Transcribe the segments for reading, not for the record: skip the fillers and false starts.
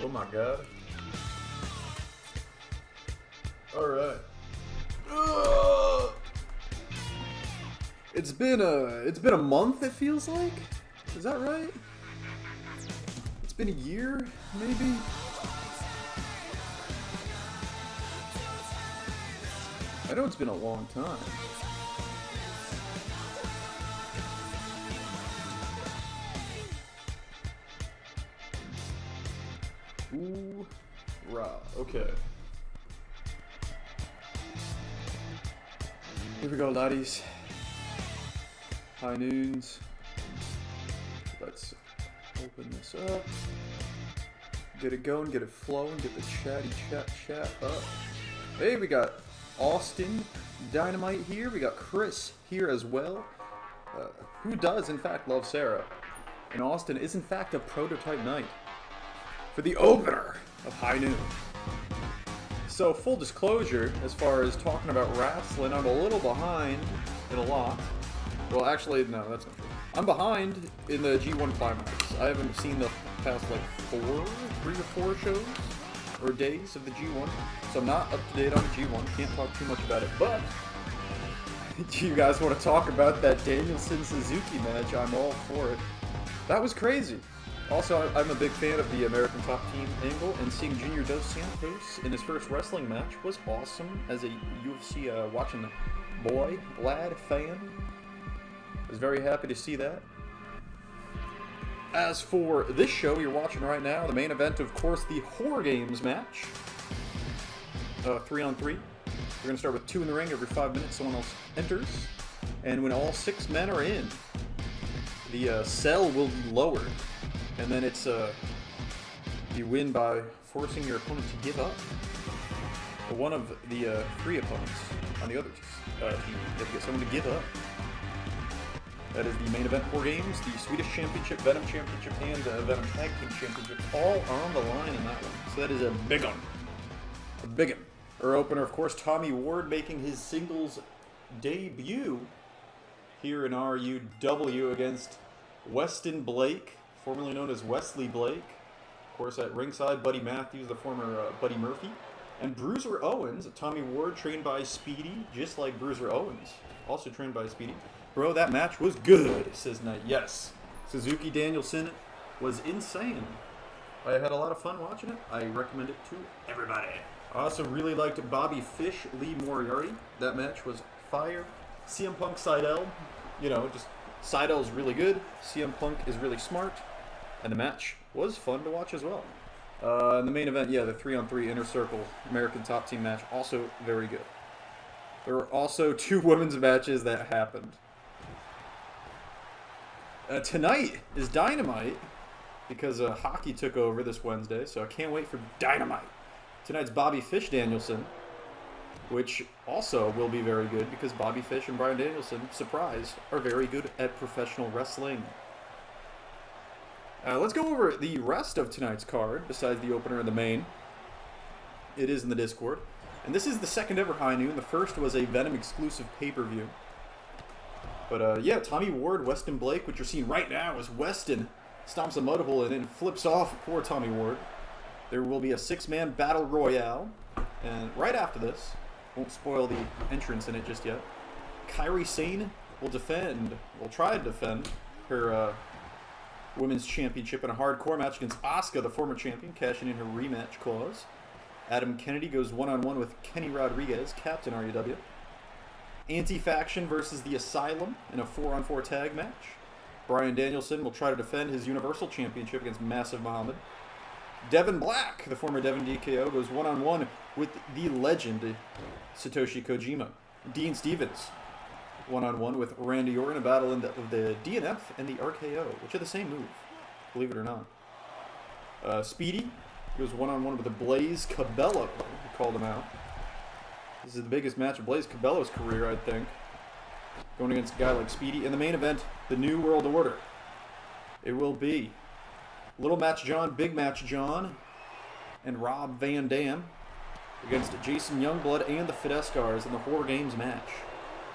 Oh my god. Alright. It's been a month, it feels like? Is that right? It's been a year, maybe? I know it's been a long time. Ooh, rah. Okay. Here we go, laddies. High noons. Let's open this up. Get it going, get it flowing, get the chatty chat up. Hey, we got Austin Dynamite here. We got Chris here as well. Who does, in fact, love Sarah. And Austin is, in fact, a prototype knight for the opener of High Noon. So, full disclosure, as far as talking about wrestling, I'm a little behind in a lot. Well, actually, no, that's not true. I'm behind in the G1 Climax. I haven't seen the past, like, 3 or 4 shows or days of the G1. So I'm not up to date on the G1. Can't talk too much about it. But, do you guys want to talk about that Danielson-Suzuki match? I'm all for it. That was crazy. Also, I'm a big fan of the American Top Team angle, and seeing Junior Dos Santos in his first wrestling match was awesome. As a UFC watching boy, lad, fan, I was very happy to see that. As for this show you're watching right now, the main event, of course, the Horror Games match. 3-on-3. We're going to start with 2 in the ring. Every 5 minutes someone else enters. And when all 6 men are in, the cell will be lowered. And then it's, you win by forcing your opponent to give up. But one of the 3 opponents on the other team, you have to get someone to give up. That is the main event 4 games, the Swedish Championship, Venom Championship, and Venom Tag Team Championship, all on the line in that one. So that is a big one. A big one. Our opener, of course, Tommy Ward making his singles debut here in RUW against Weston Blake, formerly known as Wesley Blake. Of course, at ringside, Buddy Matthews, the former Buddy Murphy. And Bruiser Owens, Tommy Ward, trained by Speedy, just like Bruiser Owens, also trained by Speedy. Bro, that match was good, says Knight. Yes. Suzuki Danielson was insane. I had a lot of fun watching it. I recommend it to everybody. I also really liked Bobby Fish, Lee Moriarty. That match was fire. CM Punk Seidel, you know, just Seidel's really good. CM Punk is really smart. And the match was fun to watch as well. And the main event, yeah, the 3-on-3 Inner Circle American Top Team match, also very good. There were also 2 women's matches that happened. Tonight is Dynamite, because hockey took over this Wednesday, so I can't wait for Dynamite. Tonight's Bobby Fish Danielson, which also will be very good, because Bobby Fish and Bryan Danielson, surprise, are very good at professional wrestling. Let's go over the rest of tonight's card, besides the opener and the main. It is in the Discord. And this is the second ever High Noon. The first was a Venom exclusive pay-per-view. But yeah, Tommy Ward, Weston Blake, what you're seeing right now is Weston stomps a mud hole and then flips off poor Tommy Ward. There will be a 6-man battle royale. And right after this, won't spoil the entrance in it just yet, Kairi Sane will try to defend her women's championship in a hardcore match against Asuka, the former champion, cashing in her rematch clause. Adam Kennedy goes one-on-one with Kenny Rodriguez, Captain RUW. Anti-Faction versus the Asylum in a 4-on-4 tag match. Bryan Danielson will try to defend his Universal Championship against Massive Muhammad. Devin Black, the former Devin DKO, goes one-on-one with the legend Satoshi Kojima. Dean Stevens, one-on-one with Randy Orton, a battle of the DNF and the RKO, which are the same move, believe it or not. Speedy goes one-on-one with the Blaze Cabello. We called him out. This is the biggest match of Blaze Cabello's career, I think. Going against a guy like Speedy. In the main event, the New World Order. It will be Little Match John, Big Match John, and Rob Van Dam against Jason Youngblood and the Fidescars in the Horror Games match.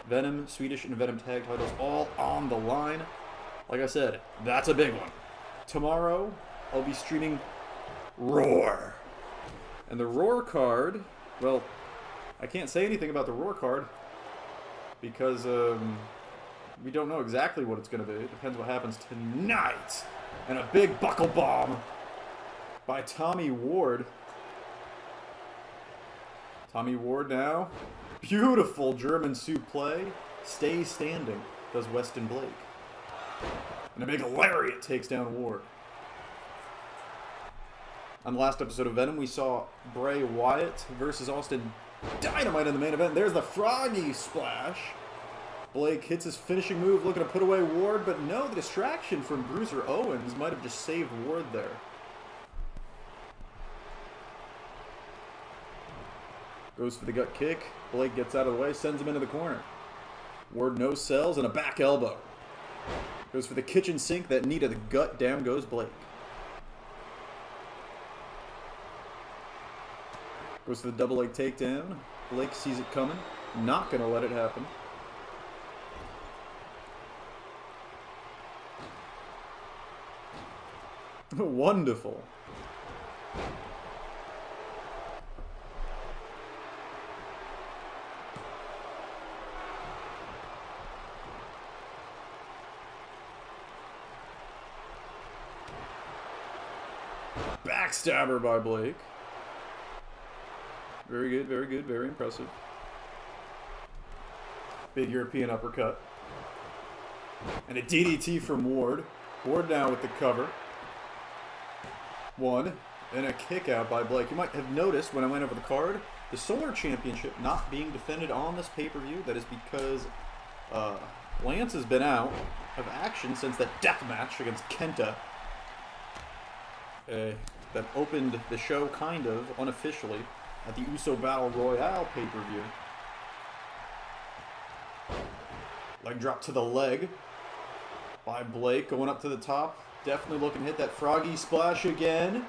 Venom, Swedish, and Venom tag titles all on the line. Like I said, that's a big one. Tomorrow, I'll be streaming Roar. And the Roar card, well, I can't say anything about the Roar card because we don't know exactly what it's going to be. It depends what happens tonight. And a big buckle bomb by Tommy Ward. Tommy Ward now. Beautiful German suplex. Stay standing, does Weston Blake. And a big lariat takes down Ward. On the last episode of Venom, we saw Bray Wyatt versus Austin Dynamite in the main event. There's the Froggy Splash. Blake hits his finishing move, looking to put away Ward, but no, the distraction from Bruiser Owens might have just saved Ward there. Goes for the gut kick. Blake gets out of the way, sends him into the corner. Ward no sells and a back elbow. Goes for the kitchen sink, that knee to the gut. Down goes Blake. Goes for the double leg takedown. Blake sees it coming. Not going to let it happen. Wonderful. Backstabber by Blake. Very good, very good, very impressive. Big European uppercut. And a DDT from Ward. Ward now with the cover. One. And a kick out by Blake. You might have noticed when I went over the card, the Solar Championship not being defended on this pay-per-view. That is because Lance has been out of action since that death match against Kenta. That opened the show kind of unofficially at the Uso Battle Royale pay-per-view. Leg drop to the leg by Blake, going up to the top. Definitely looking to hit that Froggy Splash again.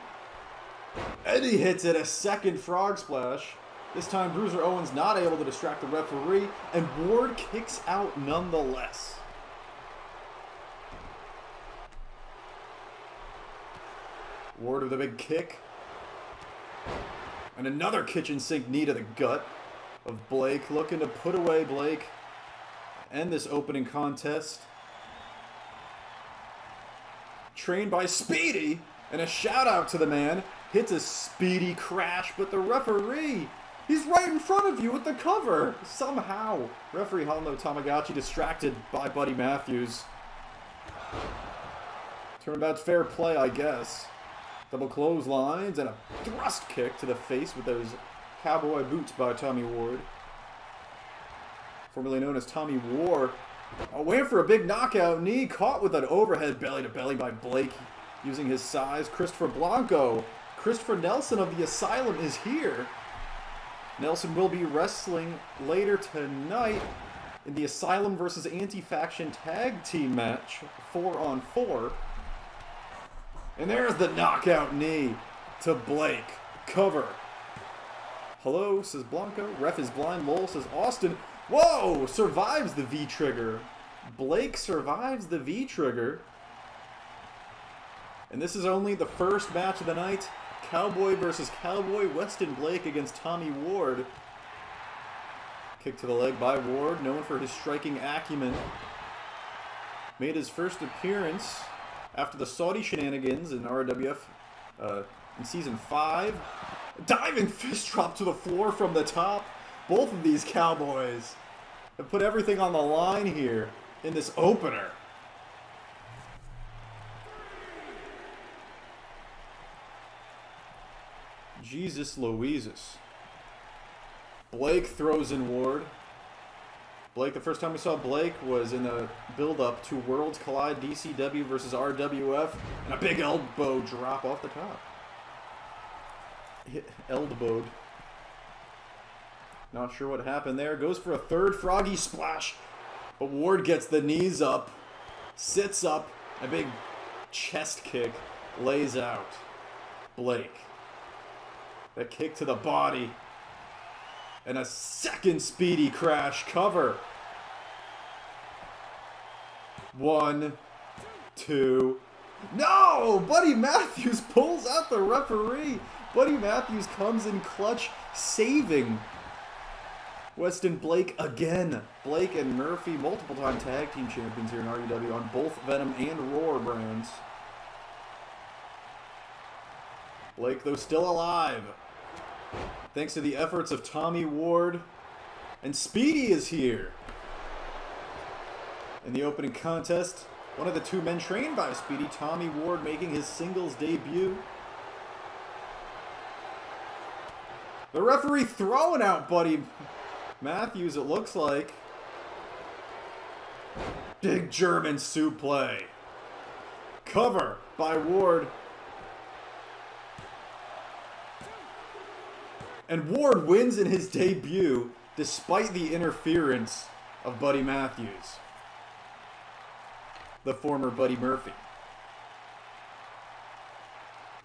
And he hits it, a second Frog Splash. This time Bruiser Owens not able to distract the referee, and Ward kicks out nonetheless. Ward with a big kick. And another kitchen sink knee to the gut of Blake, looking to put away Blake. End this opening contest. Trained by Speedy, and a shout out to the man. Hits a Speedy crash, but the referee, he's right in front of you with the cover. Somehow, referee Hondo Tamagotchi distracted by Buddy Matthews. Turnabout's fair play, I guess. Double clotheslines and a thrust kick to the face with those cowboy boots by Tommy Ward. Formerly known as Tommy Ward. Waiting for a big knockout knee, caught with an overhead belly to belly by Blake using his size. Christopher Blanco. Christopher Nelson of the Asylum is here. Nelson will be wrestling later tonight in the Asylum versus Anti-Faction Tag Team match, 4-on-4. And there's the knockout knee to Blake. Cover. Hello, says Blanco. Ref is blind. Lowell says Austin. Whoa! Survives the V-trigger. Blake survives the V-trigger. And this is only the first match of the night. Cowboy versus Cowboy. Weston Blake against Tommy Ward. Kick to the leg by Ward, known for his striking acumen. Made his first appearance after the Saudi shenanigans in RWF in Season 5. Diving fist drop to the floor from the top. Both of these Cowboys have put everything on the line here in this opener. Jesus Louises. Blake throws in Ward. Blake, the first time we saw Blake was in a build-up to Worlds Collide DCW versus RWF, and a big elbow drop off the top. Elbowed. Not sure what happened there. Goes for a third Froggy Splash, but Ward gets the knees up, sits up, a big chest kick, lays out Blake. That kick to the body. And a second Speedy crash cover. 1, 2, No! Buddy Matthews pulls out the referee. Buddy Matthews comes in clutch, saving Weston Blake again. Blake and Murphy, multiple-time tag team champions here in RUW on both Venom and Roar brands. Blake, though, still alive. Thanks to the efforts of Tommy Ward. And Speedy is here. In the opening contest, one of the two men trained by Speedy, Tommy Ward, making his singles debut. The referee throwing out Buddy Matthews, it looks like. Big German suplex. Cover by Ward. And Ward wins in his debut despite the interference of Buddy Matthews, the former Buddy Murphy.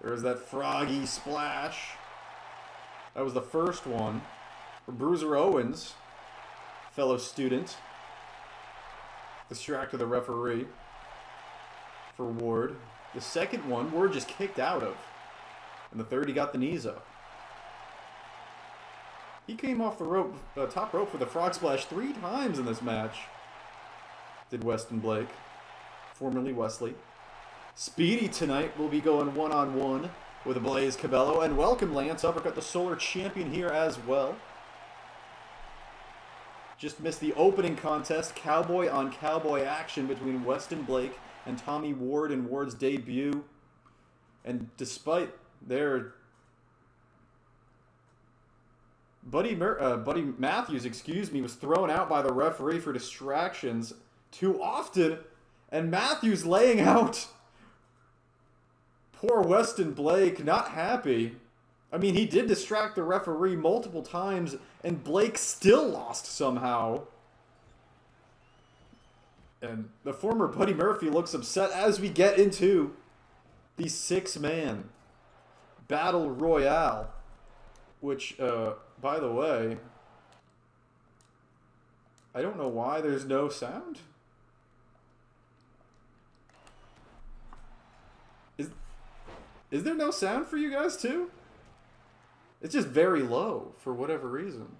There's that froggy splash. That was the first one for Bruiser Owens, fellow student. Distracted the referee for Ward. The second one, Ward just kicked out of. And the third, he got the knees up. He came off the rope, top rope for the frog splash 3 times in this match. Did Weston Blake, formerly Wesley. Speedy tonight will be going one-on-one with Blaze Cabello. And welcome Lance Uppercut, the Solar Champion, here as well. Just missed the opening contest, cowboy on cowboy action between Weston Blake and Tommy Ward in Ward's debut. And despite their Buddy Matthews, was thrown out by the referee for distractions too often, and Matthews laying out poor Weston Blake, not happy. I mean, he did distract the referee multiple times, and Blake still lost somehow. And the former Buddy Murphy looks upset as we get into the 6-man Battle Royale, which, by the way, I don't know why there's no sound. Is there no sound for you guys too? It's just very low for whatever reason.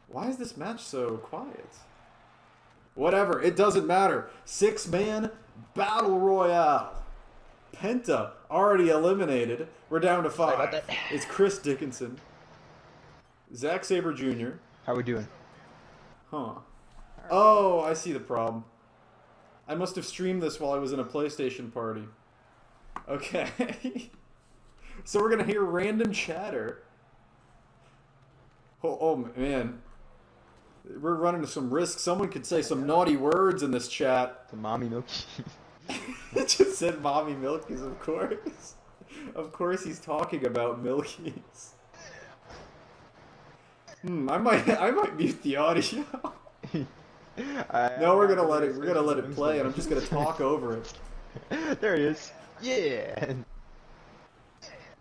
Why is this match so quiet? Whatever, it doesn't matter. 6-man Battle Royale. Penta already eliminated. We're down to 5. It's Chris Dickinson, Zack Sabre Jr. How we doing? Huh. Oh, I see the problem. I must have streamed this while I was in a PlayStation party. Okay. So we're going to hear random chatter. Oh, man. We're running some risks. Someone could say some naughty words in this chat. The mommy milky. It just said mommy milkies, of course. Of course he's talking about milkies. I might mute the audio. No, we're gonna let it play, and I'm just gonna talk over it. There it is. Yeah.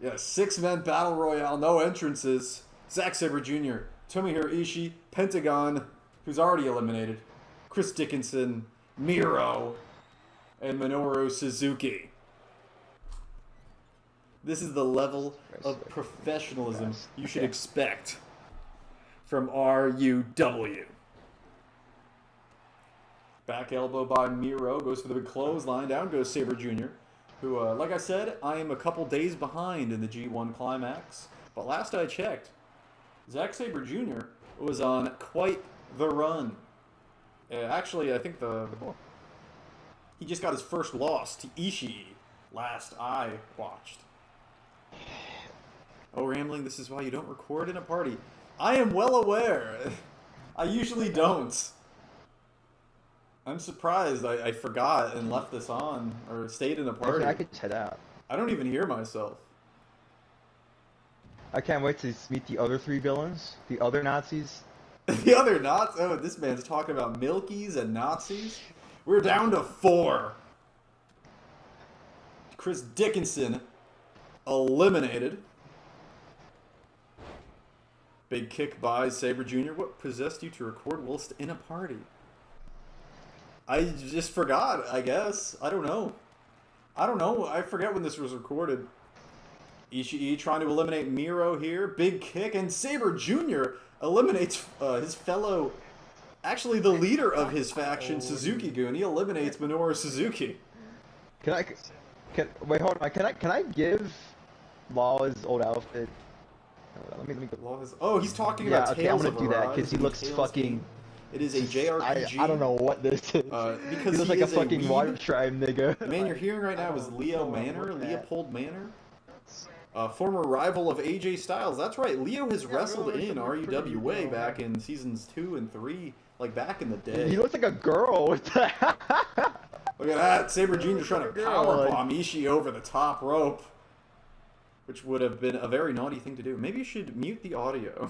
Yeah, 6-man Battle Royale, no entrances. Zack Sabre Jr., Tomohiro Ishii, Pentagon, who's already eliminated, Chris Dickinson, Miro, and Minoru Suzuki. This is the level of professionalism you should expect from RUW. Back elbow by Miro, goes for the big clothesline, down goes Sabre Jr., who, like I said, I am a couple days behind in the G1 Climax, but last I checked, Zack Sabre Jr. was on quite the run. Actually, I think he just got his first loss to Ishii last I watched. Oh, Rambling, this is why you don't record in a party. I am well aware. I usually don't. I'm surprised I forgot and left this on, or stayed in a party. I could head out. I don't even hear myself. I can't wait to meet the other 3 villains, the other Nazis. The other Nazis? Oh, this man's talking about Milkies and Nazis? We're down to 4. Chris Dickinson eliminated. Big kick by Sabre Jr. What possessed you to record whilst in a party? I just forgot, I guess. I don't know. I forget when this was recorded. Ishii trying to eliminate Miro here. Big kick, and Sabre Jr. eliminates his fellow... Actually, the leader of his faction, Suzuki-gun. He eliminates Minoru Suzuki. Wait, hold on. Can I give Law his old outfit? Let me go. Oh, he's talking about Tales I'm gonna do that because he looks fucking... It is a JRPG. I don't know what this is. Because he looks like a fucking water tribe nigga. The man you're hearing right now is Leopold Manor. Former rival of AJ Styles. That's right, Leo has wrestled in RUWA back in seasons 2 and 3, like back in the day. He looks like a girl. What the Look at that, Sabre Jr. trying to powerbomb Ishii over the top rope. Which would have been a very naughty thing to do. Maybe you should mute the audio.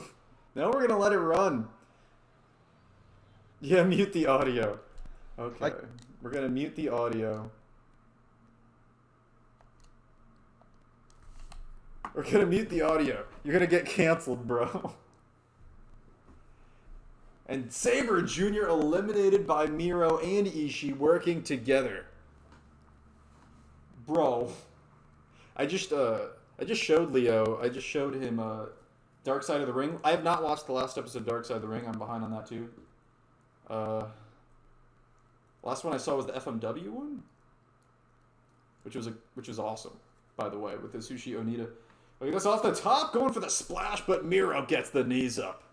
Now we're gonna let it run. Yeah, mute the audio. Okay, we're gonna mute the audio. We're gonna mute the audio. You're gonna get canceled, bro. And Sabre Jr. eliminated by Miro and Ishii working together. Bro. I just showed Leo. I just showed him Dark Side of the Ring. I have not watched the last episode of Dark Side of the Ring. I'm behind on that too. Last one I saw was the FMW one, which was awesome, by the way, with the Sushi Onita. Okay, that's off the top, going for the splash, but Miro gets the knees up.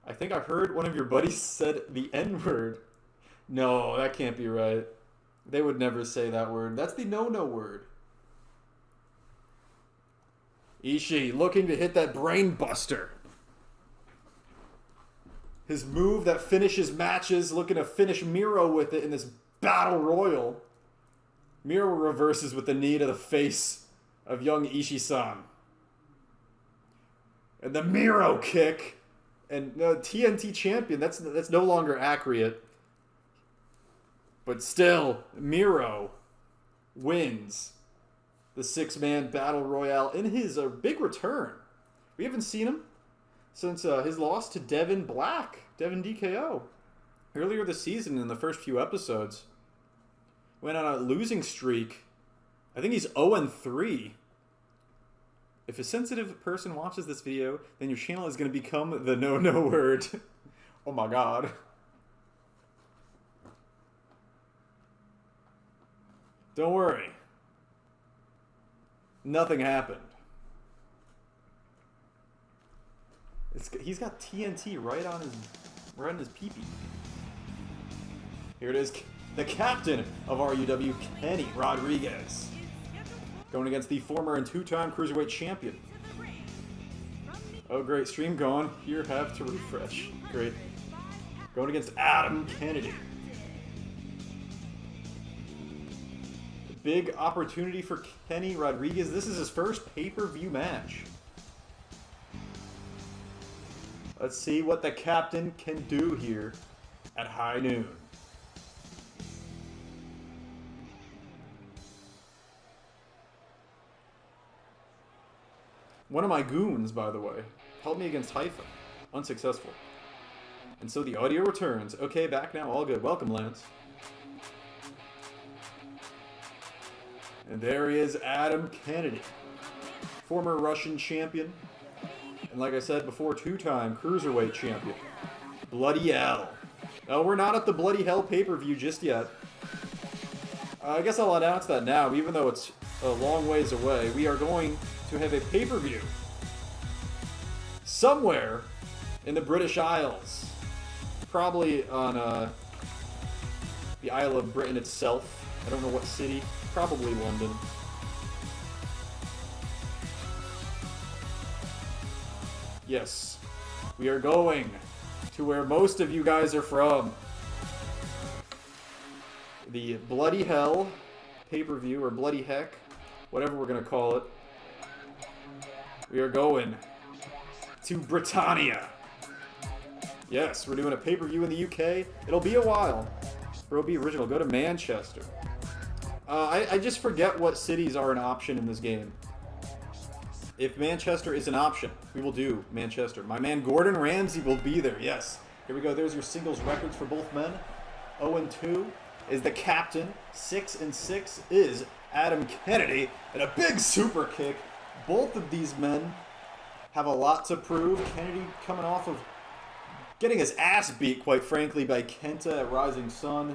I think I heard one of your buddies said the N-word. No, that can't be right. They would never say that word. That's the no-no word. Ishii looking to hit that brain buster. His move that finishes matches, looking to finish Miro with it in this battle royal. Miro reverses with the knee to the face of young Ishii-san. And the Miro kick. And TNT champion, that's no longer accurate. But still, Miro wins the 6-man battle royale in his big return. We haven't seen him since his loss to Devin DKO, earlier this season in the first few episodes. Went on a losing streak. I think he's 0-3. If a sensitive person watches this video, then your channel is going to become the no-no word. Oh my god. Don't worry. Nothing happened. He's got TNT right on his pee-pee. Here it is. The captain of RUW, Kenny Rodriguez. Going against the former and 2-time Cruiserweight champion. Oh great, stream gone. Here, have to refresh. Great. Going against Adam Kennedy. Big opportunity for Kenny Rodriguez. This is his first pay-per-view match. Let's see what the captain can do here at high noon. One of my goons, by the way, helped me against Haifa. Unsuccessful. And so the audio returns. Okay, back now. All good. Welcome, Lance. And there he is, Adam Kennedy. Former Russian champion. And like I said before, 2-time Cruiserweight champion. Bloody Hell. No, we're not at the Bloody Hell pay-per-view just yet. I guess I'll announce that now, even though it's a long ways away. We are going to have a pay-per-view somewhere in the British Isles. Probably on the Isle of Britain itself. I don't know what city. Probably London. Yes, we are going to where most of you guys are from. The Bloody Hell pay-per-view, or Bloody Heck, whatever we're going to call it. We are going to Britannia. Yes, we're doing a pay-per-view in the UK. It'll be a while. It'll be original. Go to Manchester. I just forget what cities are an option in this game. If Manchester is an option, we will do Manchester. My man Gordon Ramsay will be there, yes. Here we go. There's your singles records for both men. 0-2 is the captain. 6-6 is Adam Kennedy. And a big super kick. Both of these men have a lot to prove. Kennedy coming off of getting his ass beat, quite frankly, by Kenta at Rising Sun.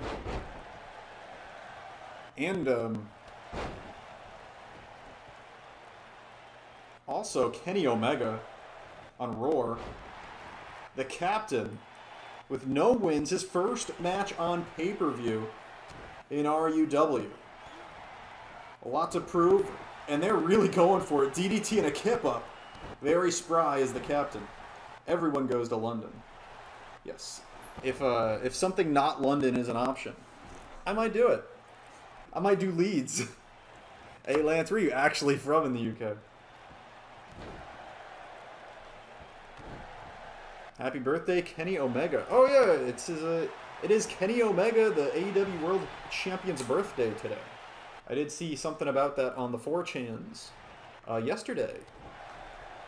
And also Kenny Omega on Roar. The captain with no wins, his first match on pay-per-view in RUW. A lot to prove, and they're really going for it. DDT and a kip-up. Very spry is the captain. Everyone goes to London. Yes. If something not London is an option, I might do it. I might do Leeds. Hey, Lance, where are you actually from in the UK? Happy birthday, Kenny Omega. Oh yeah, it is Kenny Omega, the AEW World Champion's birthday today. I did see something about that on the 4chans yesterday.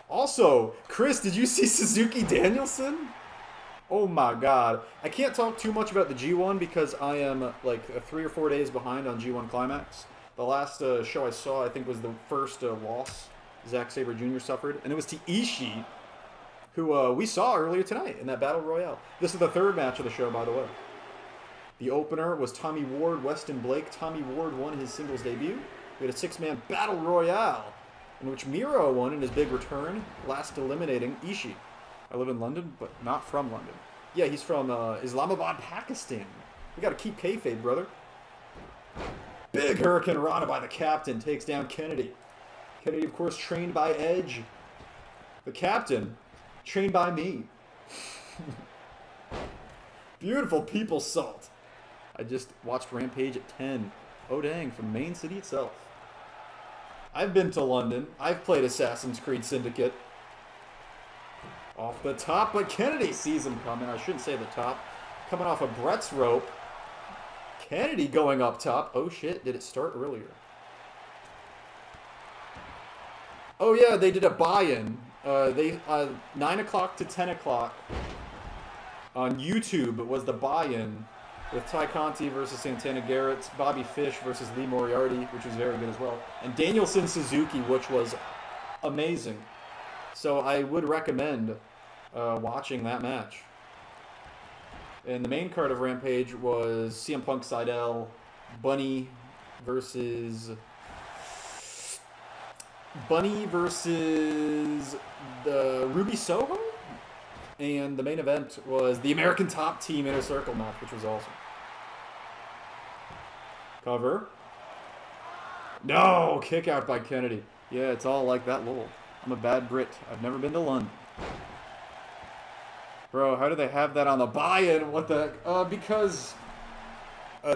Also, Chris, did you see Suzuki Danielson? Oh my god. I can't talk too much about the G1 because I am like 3 or 4 days behind on G1 Climax. The last show I saw, I think, was the first loss Zack Sabre Jr. suffered, and it was to Ishii, who we saw earlier tonight in that Battle Royale. This is the third match of the show, by the way. The opener was Tommy Ward, Weston Blake. Tommy Ward won his singles debut. We had a 6-man Battle Royale, in which Miro won in his big return, last eliminating Ishii. I live in London, but not from London. Yeah, he's from Islamabad, Pakistan. We gotta keep kayfabe, brother. Big Hurricane Rana by the captain takes down Kennedy. Kennedy, of course, trained by Edge. The captain, trained by me. Beautiful people salt. I just watched Rampage at 10. Oh dang, from the main city itself. I've been to London. I've played Assassin's Creed Syndicate. Off the top, but Kennedy sees him coming. I shouldn't say the top. Coming off of Brett's rope. Kennedy going up top. Oh shit, did it start earlier? Oh yeah, they did a buy-in. 9 o'clock to 10 o'clock on YouTube was the buy-in with Ty Conti versus Santana Garrett, Bobby Fish versus Lee Moriarty, which was very good as well, and Danielson Suzuki, which was amazing. So I would recommend watching that match. And the main card of Rampage was CM Punk Seidel, Bunny versus the Ruby Soho, and the main event was the American Top Team Inner Circle match, which was awesome. Cover. No! Kick out by Kennedy. Yeah, it's all like that little. I'm a bad Brit. I've never been to London. Bro, how do they have that on the buy-in? What the heck? Because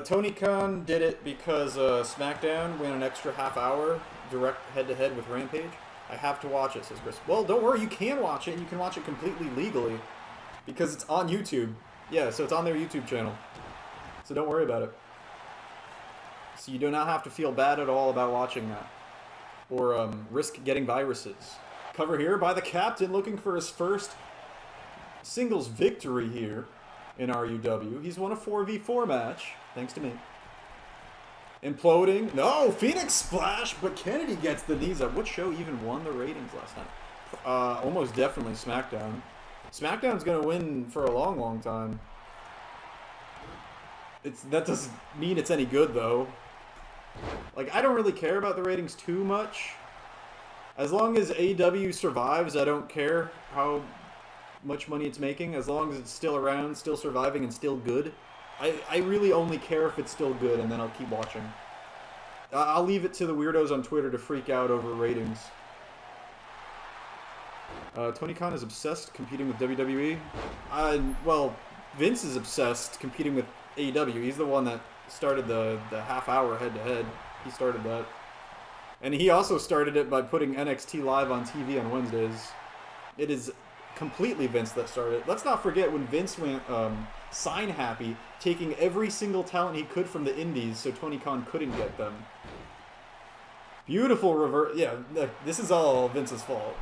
Tony Khan did it because SmackDown went an extra half hour direct head-to-head with Rampage. I have to watch it, says Chris. Well, don't worry, you can watch it, and you can watch it completely legally because it's on YouTube. Yeah, so it's on their YouTube channel. So don't worry about it. So you do not have to feel bad at all about watching that. Or risk getting viruses. Cover here by the captain, looking for his first singles victory here in RUW. He's won a 4v4 match, thanks to me. Imploding. No, Phoenix Splash, but Kennedy gets the knees up. What show even won the ratings last night? Almost definitely SmackDown. SmackDown's going to win for a long, long time. That doesn't mean it's any good, though. Like, I don't really care about the ratings too much. As long as AEW survives, I don't care how much money it's making. As long as it's still around, still surviving, and still good. I really only care if it's still good, and then I'll keep watching. I'll leave it to the weirdos on Twitter to freak out over ratings. Tony Khan is obsessed competing with WWE. Well, Vince is obsessed competing with AEW. He's the one that started the half-hour head-to-head. He started that. And he also started it by putting NXT live on TV on Wednesdays. It is completely Vince that started it. Let's not forget when Vince went sign-happy, taking every single talent he could from the indies so Tony Khan couldn't get them. Beautiful reverse. Yeah, this is all Vince's fault.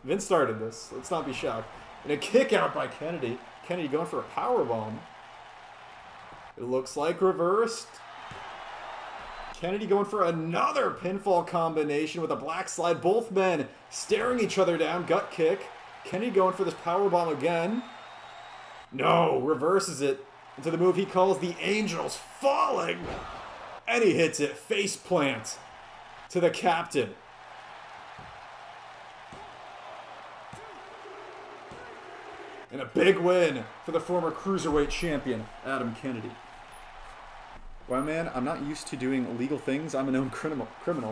Vince started this. Let's not be shocked. And a kick out by Kennedy. Kennedy going for a powerbomb. It looks like reversed. Kennedy going for another pinfall combination with a black slide. Both men staring each other down. Gut kick. Kennedy going for this powerbomb again. No, reverses it into the move he calls the Angels Falling. And he hits it face plant to the captain. And a big win for the former Cruiserweight champion, Adam Kennedy. Well, man, I'm not used to doing illegal things. I'm a known criminal.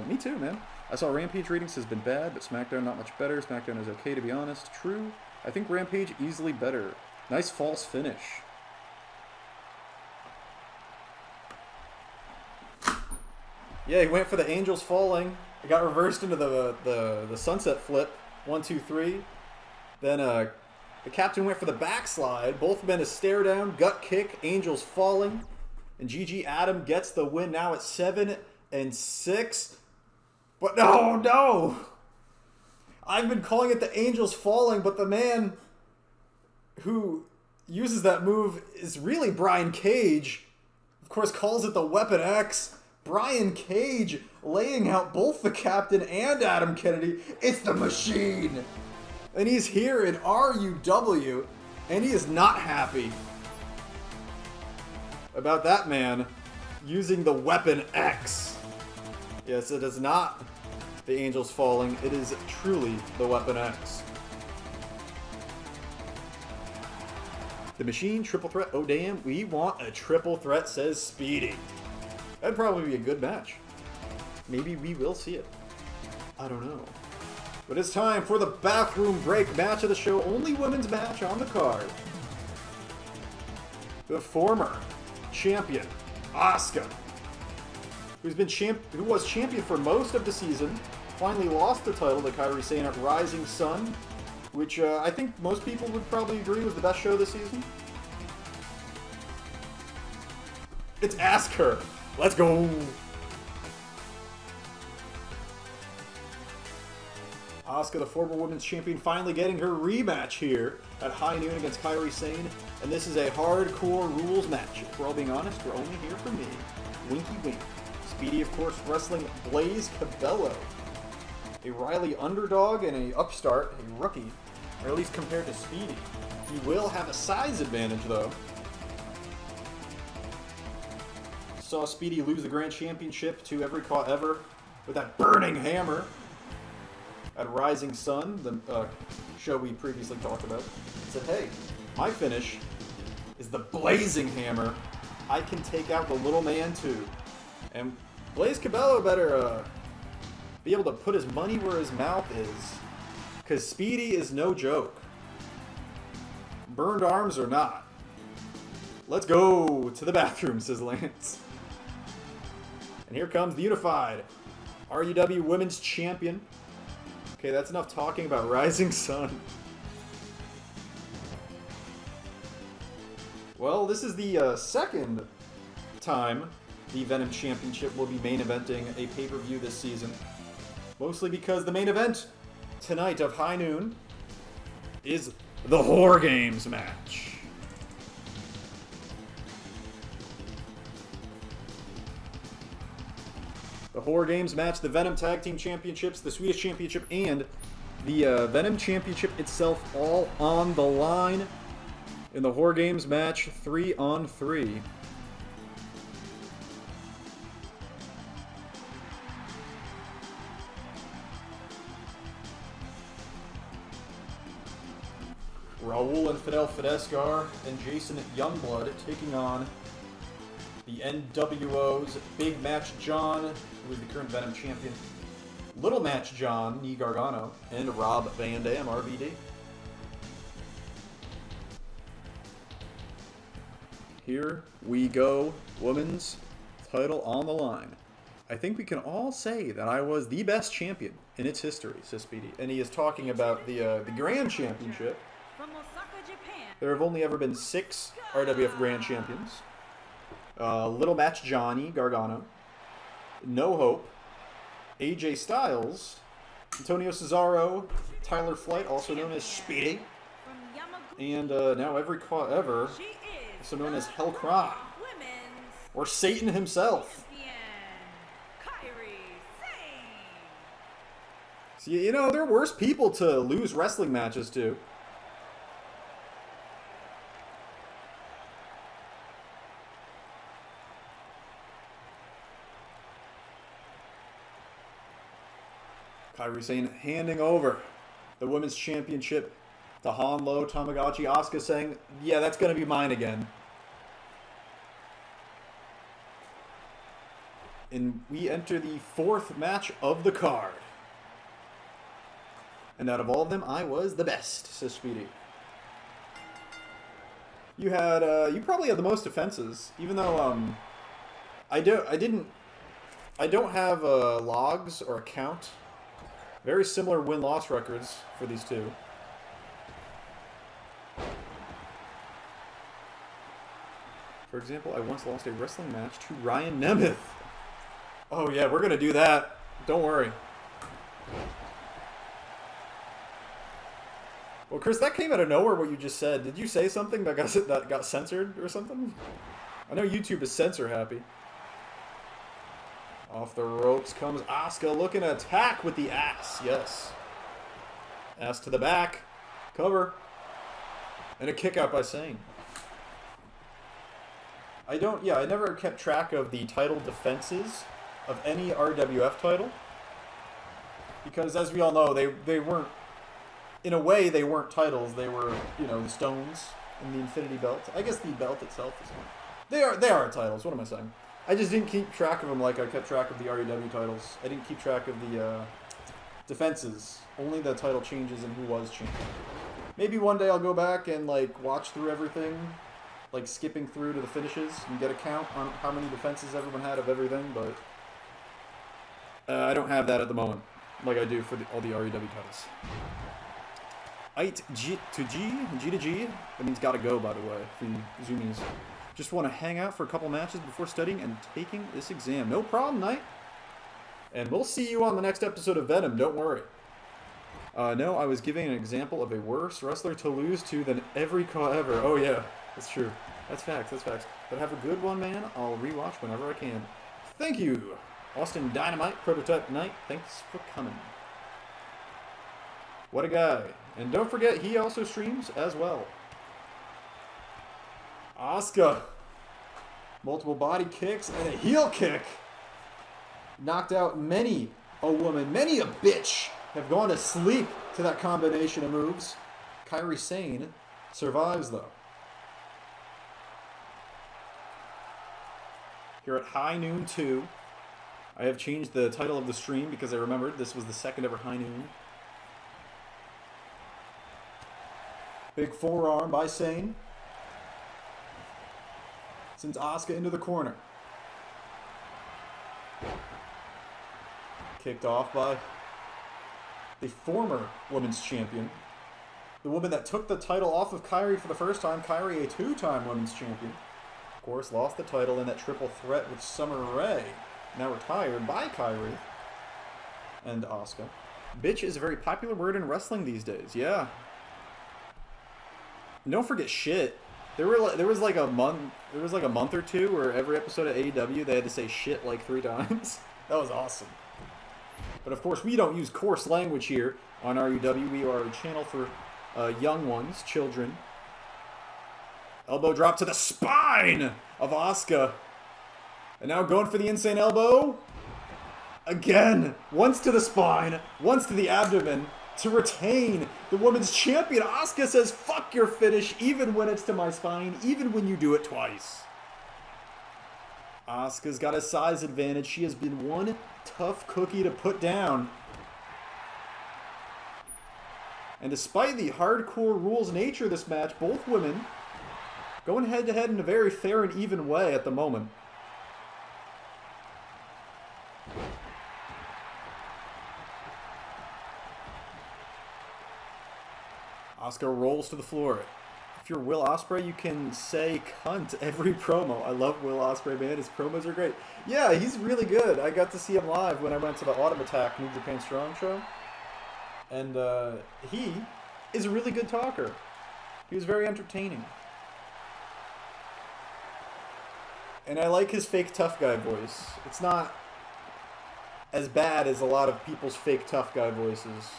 Me too, man. I saw Rampage ratings has been bad, but SmackDown not much better. SmackDown is okay, to be honest. True. I think Rampage easily better. Nice false finish. Yeah, he went for the Angels Falling. It got reversed into the sunset flip. 1, 2, 3. Then the captain went for the backslide. Both men a stare down, gut kick, Angels Falling. And GG Adam gets the win now at 7-6. But no! I've been calling it the Angels Falling, but the man who uses that move is really Brian Cage. Of course, calls it the Weapon X. Brian Cage laying out both the captain and Adam Kennedy. It's the Machine! And he's here in RUW, and he is not happy about that man using the Weapon X. Yes, it is not the Angels Falling. It is truly the Weapon X. The Machine, triple threat. Oh, damn. We want a triple threat, says Speedy. That'd probably be a good match. Maybe we will see it. I don't know. But it's time for the bathroom break match of the show. Only women's match on the card. The former champion, Asuka, who was champion for most of the season, finally lost the title to Kairi Sane at Rising Sun, which I think most people would probably agree was the best show this season. It's Ask Her. Let's go. Asuka, the former women's champion, finally getting her rematch here at High Noon against Kairi Sane. And this is a hardcore rules match. If we're all being honest, we're only here for me. Winky wink. Speedy, of course, wrestling Blaze Cabello. A Riley underdog and a upstart, a rookie. Or at least compared to Speedy. He will have a size advantage, though. Saw Speedy lose the Grand Championship to Every Caught Ever with that burning hammer at Rising Sun, the show we previously talked about. Said, hey, my finish is the Blazing Hammer. I can take out the little man too. And Blaze Cabello better be able to put his money where his mouth is, because Speedy is no joke. Burned arms or not. Let's go to the bathroom, says Lance. And here comes the unified RUW Women's Champion. Okay, that's enough talking about Rising Sun. Well, this is the second time the Venom Championship will be main eventing a pay-per-view this season. Mostly because the main event tonight of High Noon is the Whore Games match. The Whore Games match, the Venom Tag Team Championships, the Swedish Championship, and the Venom Championship itself all on the line in the Whore Games match 3-on-3. Raul and Fidel Fidescar and Jason Youngblood taking on the NWO's Big Match John, who is the current Venom champion, Little Match John, Knee Gargano, and Rob Van Dam, RVD. Here we go, women's title on the line. I think we can all say that I was the best champion in its history, says Speedy. And he is talking about the Grand Championship. There have only ever been 6 RWF Grand Champions. Little Match Johnny Gargano, No Hope, AJ Styles, Antonio Cesaro, Tyler Flight, also known as Speedy, and now Every Caught Ever, also known as Hell Crime. Or Satan himself. See, you know, there are worse people to lose wrestling matches to. Kairi Sane handing over the Women's Championship to Hanlo Tamagotchi. Asuka saying, yeah, that's going to be mine again. And we enter the 4th match of the card. And out of all of them, I was the best, says Speedy. You had, you probably had the most defenses, even though, I don't have, logs or a count. Very similar win-loss records for these two. For example, I once lost a wrestling match to Ryan Nemeth. Oh yeah, we're gonna do that. Don't worry. Well, Chris, that came out of nowhere, what you just said. Did you say something that got censored or something? I know YouTube is censor happy. Off the ropes comes Asuka looking to attack with the ass. Yes. Ass to the back. Cover. And a kick out by Sane. I never kept track of the title defenses of any RWF title. Because as we all know, they weren't, in a way, they weren't titles. They were, you know, the stones and the Infinity Belt. I guess the belt itself is one. They are titles. What am I saying? I just didn't keep track of them like I kept track of the REW titles. I didn't keep track of the defenses. Only the title changes and who was champion. Maybe one day I'll go back and like watch through everything, like skipping through to the finishes and get a count on how many defenses everyone had of everything, but I don't have that at the moment, like I do for all the REW titles. It G to G, G to G. That means gotta go, by the way, for you zoomies. Just want to hang out for a couple matches before studying and taking this exam. No problem, Knight. And we'll see you on the next episode of Venom, don't worry. No, I was giving an example of a worse wrestler to lose to than every call ever. Oh yeah, that's true. That's facts, that's facts. But have a good one, man. I'll rewatch whenever I can. Thank you, Austin Dynamite, Prototype Knight. Thanks for coming. What a guy. And don't forget, he also streams as well. Asuka. Multiple body kicks and a heel kick. Knocked out many a woman, many a bitch have gone to sleep to that combination of moves. Kairi Sane survives though. Here at High Noon 2, I have changed the title of the stream because I remembered this was the 2nd ever High Noon. Big forearm by Sane. Sends Asuka into the corner. Kicked off by the former women's champion. The woman that took the title off of Kairi for the first time. Kairi, a 2-time women's champion. Of course, lost the title in that triple threat with Summer Rae. Now retired by Kairi and Asuka. Bitch is a very popular word in wrestling these days. Yeah. And don't forget shit. There was like a month or two where every episode of AEW they had to say shit like 3 times. That was awesome. But of course we don't use coarse language here on RUW. We are a channel for young ones, children. Elbow drop to the spine of Asuka. And now going for the insane elbow. Again, once to the spine, once to the abdomen. To retain the women's champion. Asuka says, fuck your finish, even when it's to my spine, even when you do it twice. Asuka's got a size advantage. She has been one tough cookie to put down. And despite the hardcore rules nature of this match, both women going head-to-head in a very fair and even way at the moment. Asuka rolls to the floor. If you're Will Ospreay, you can say cunt every promo. I love Will Ospreay, man. His promos are great. Yeah, he's really good. I got to see him live when I went to the Autumn Attack New Japan Strong show. And he is a really good talker. He was very entertaining. And I like his fake tough guy voice. It's not as bad as a lot of people's fake tough guy voices.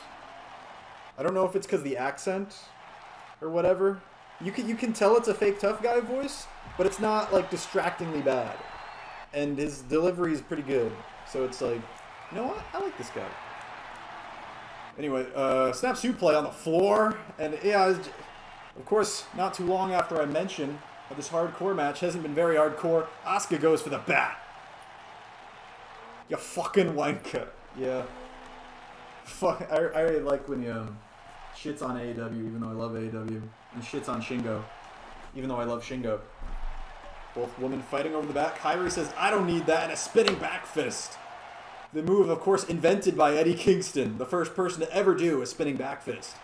I don't know if it's because the accent or whatever. You can tell it's a fake tough guy voice, but it's not like distractingly bad. And his delivery is pretty good. So it's like, you know what? I like this guy. Anyway, snap suplex on the floor. And yeah, of course, not too long after I mentioned that this hardcore match hasn't been very hardcore, Asuka goes for the bat. You fucking wanker. Yeah. Fuck. I really like when he shits on AEW, even though I love AEW. And shits on Shingo, even though I love Shingo. Both women fighting over the bat. Kairi says, I don't need that, and a spinning back fist. The move, of course, invented by Eddie Kingston, the first person to ever do a spinning back fist.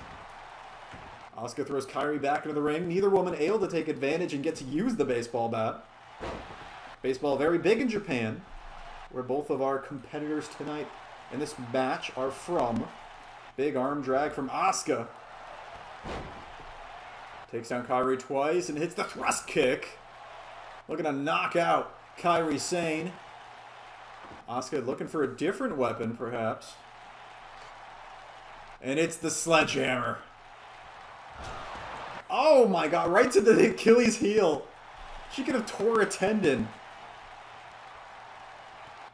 Asuka throws Kairi back into the ring. Neither woman able to take advantage and get to use the baseball bat. Baseball very big in Japan, where both of our competitors tonight in this match are from. Big arm drag from Asuka. Takes down Kairi twice and hits the thrust kick. Looking to knock out Kairi Sane. Asuka looking for a different weapon, perhaps. And it's the sledgehammer. Oh my god, right to the Achilles heel. She could have tore a tendon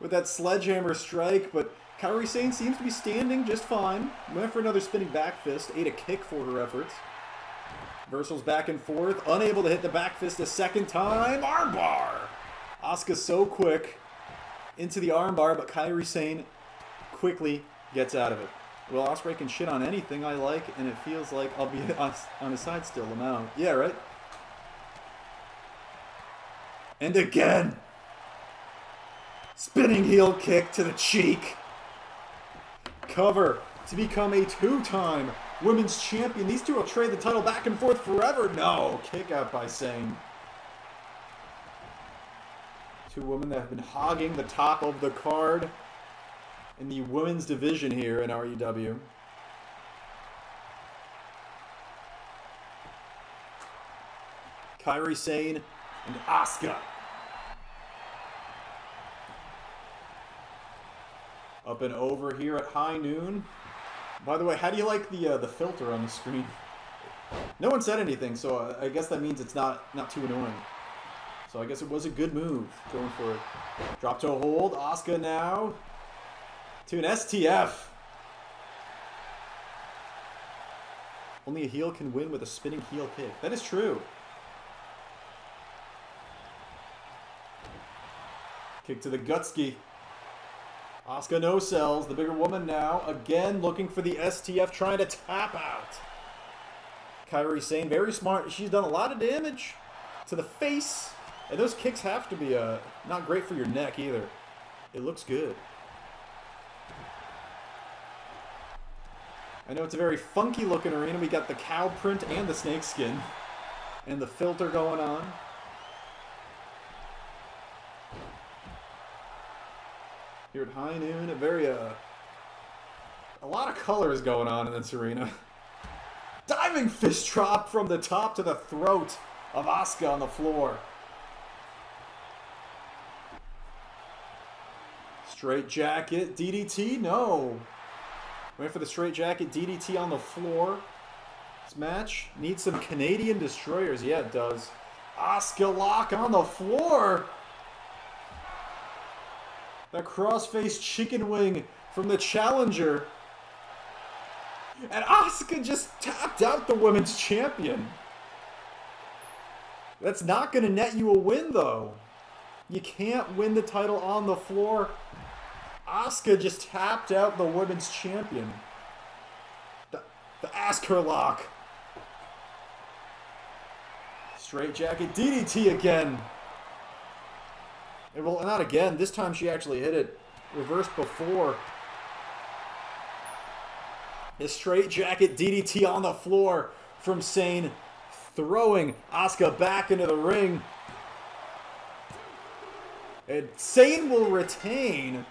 with that sledgehammer strike, but Kairi Sane seems to be standing just fine. Went for another spinning back fist, ate a kick for her efforts. Reversals back and forth, unable to hit the back fist a second time. Armbar! Asuka so quick into the armbar, but Kairi Sane quickly gets out of it. Well, Ospreay can shit on anything I like, and it feels like I'll be on his side still. I'm out. Yeah, right? And again! Spinning heel kick to the cheek. Cover to become a two-time women's champion. These two will trade the title back and forth forever. No, kick out by Sane. Two women that have been hogging the top of the card in the women's division here in REW. Kairi Sane and Asuka. Up and over here at high noon. By the way, how do you like the filter on the screen? No one said anything, so I guess that means it's not too annoying. So I guess it was a good move going for it. Drop toe hold. Asuka now to an STF. Only a heel can win with a spinning heel kick. That is true. Kick to the gutski. Asuka no sells. The bigger woman now. Again looking for the STF, trying to tap out. Kairi Sane, very smart. She's done a lot of damage to the face. And those kicks have to be not great for your neck either. It looks good. I know it's a very funky looking arena. We got the cow print and the snake skin. And the filter going on. Here at high noon, a lot of colors going on in this arena. Diving fist drop from the top to the throat of Asuka on the floor. Straight jacket, DDT, no. Wait for the straight jacket, DDT on the floor. This match needs some Canadian destroyers. Yeah, it does. Asuka lock on the floor. That cross-face chicken wing from the challenger. And Asuka just tapped out the women's champion. That's not going to net you a win, though. You can't win the title on the floor. Asuka just tapped out the women's champion. The ask her lock. Straight jacket DDT again. Well, not again. This time she actually hit it. Reversed before. A straight jacket DDT on the floor from Sane. Throwing Asuka back into the ring. And Sane will retain.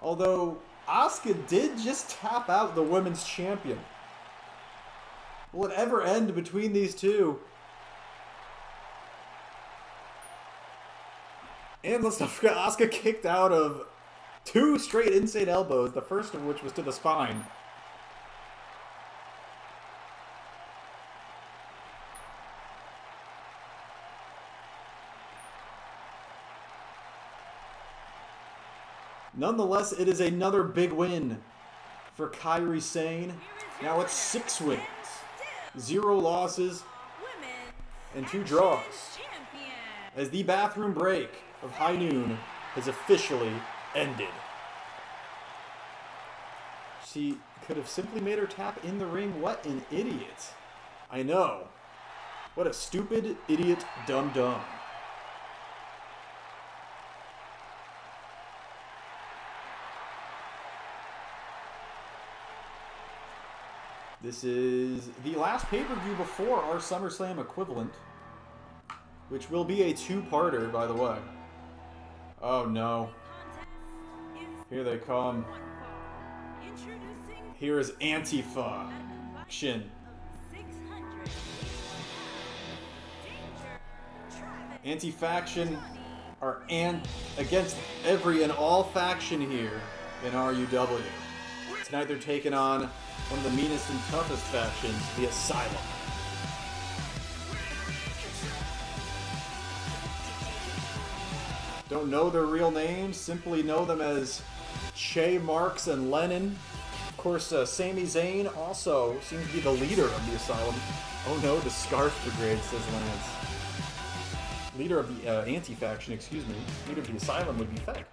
Although Asuka did just tap out the women's champion. Will it ever end between these two? And let's not forget, Asuka kicked out of 2 straight insane elbows, the first of which was to the spine. Nonetheless, it is another big win for Kairi Sane. Now it's 6 wins, 0 losses, and 2 draws. As the bathroom break of High Noon has officially ended. She could have simply made her tap in the ring. What an idiot. I know. What a stupid, idiot, dumb. This is the last pay-per-view before our SummerSlam equivalent, which will be a 2-parter, by the way. Oh no. Here they come. Here is Antifa. Action. Anti-faction are against every and all faction here in RUW. Tonight they're taking on one of the meanest and toughest factions, the Asylum. Don't know their real names, simply know them as Che, Marks, and Lennon. Of course, Sami Zayn also seems to be the leader of the Asylum. Oh no, the Scarf Brigade, says Lance. Leader of the anti-faction, excuse me. Leader of the Asylum would be Feck.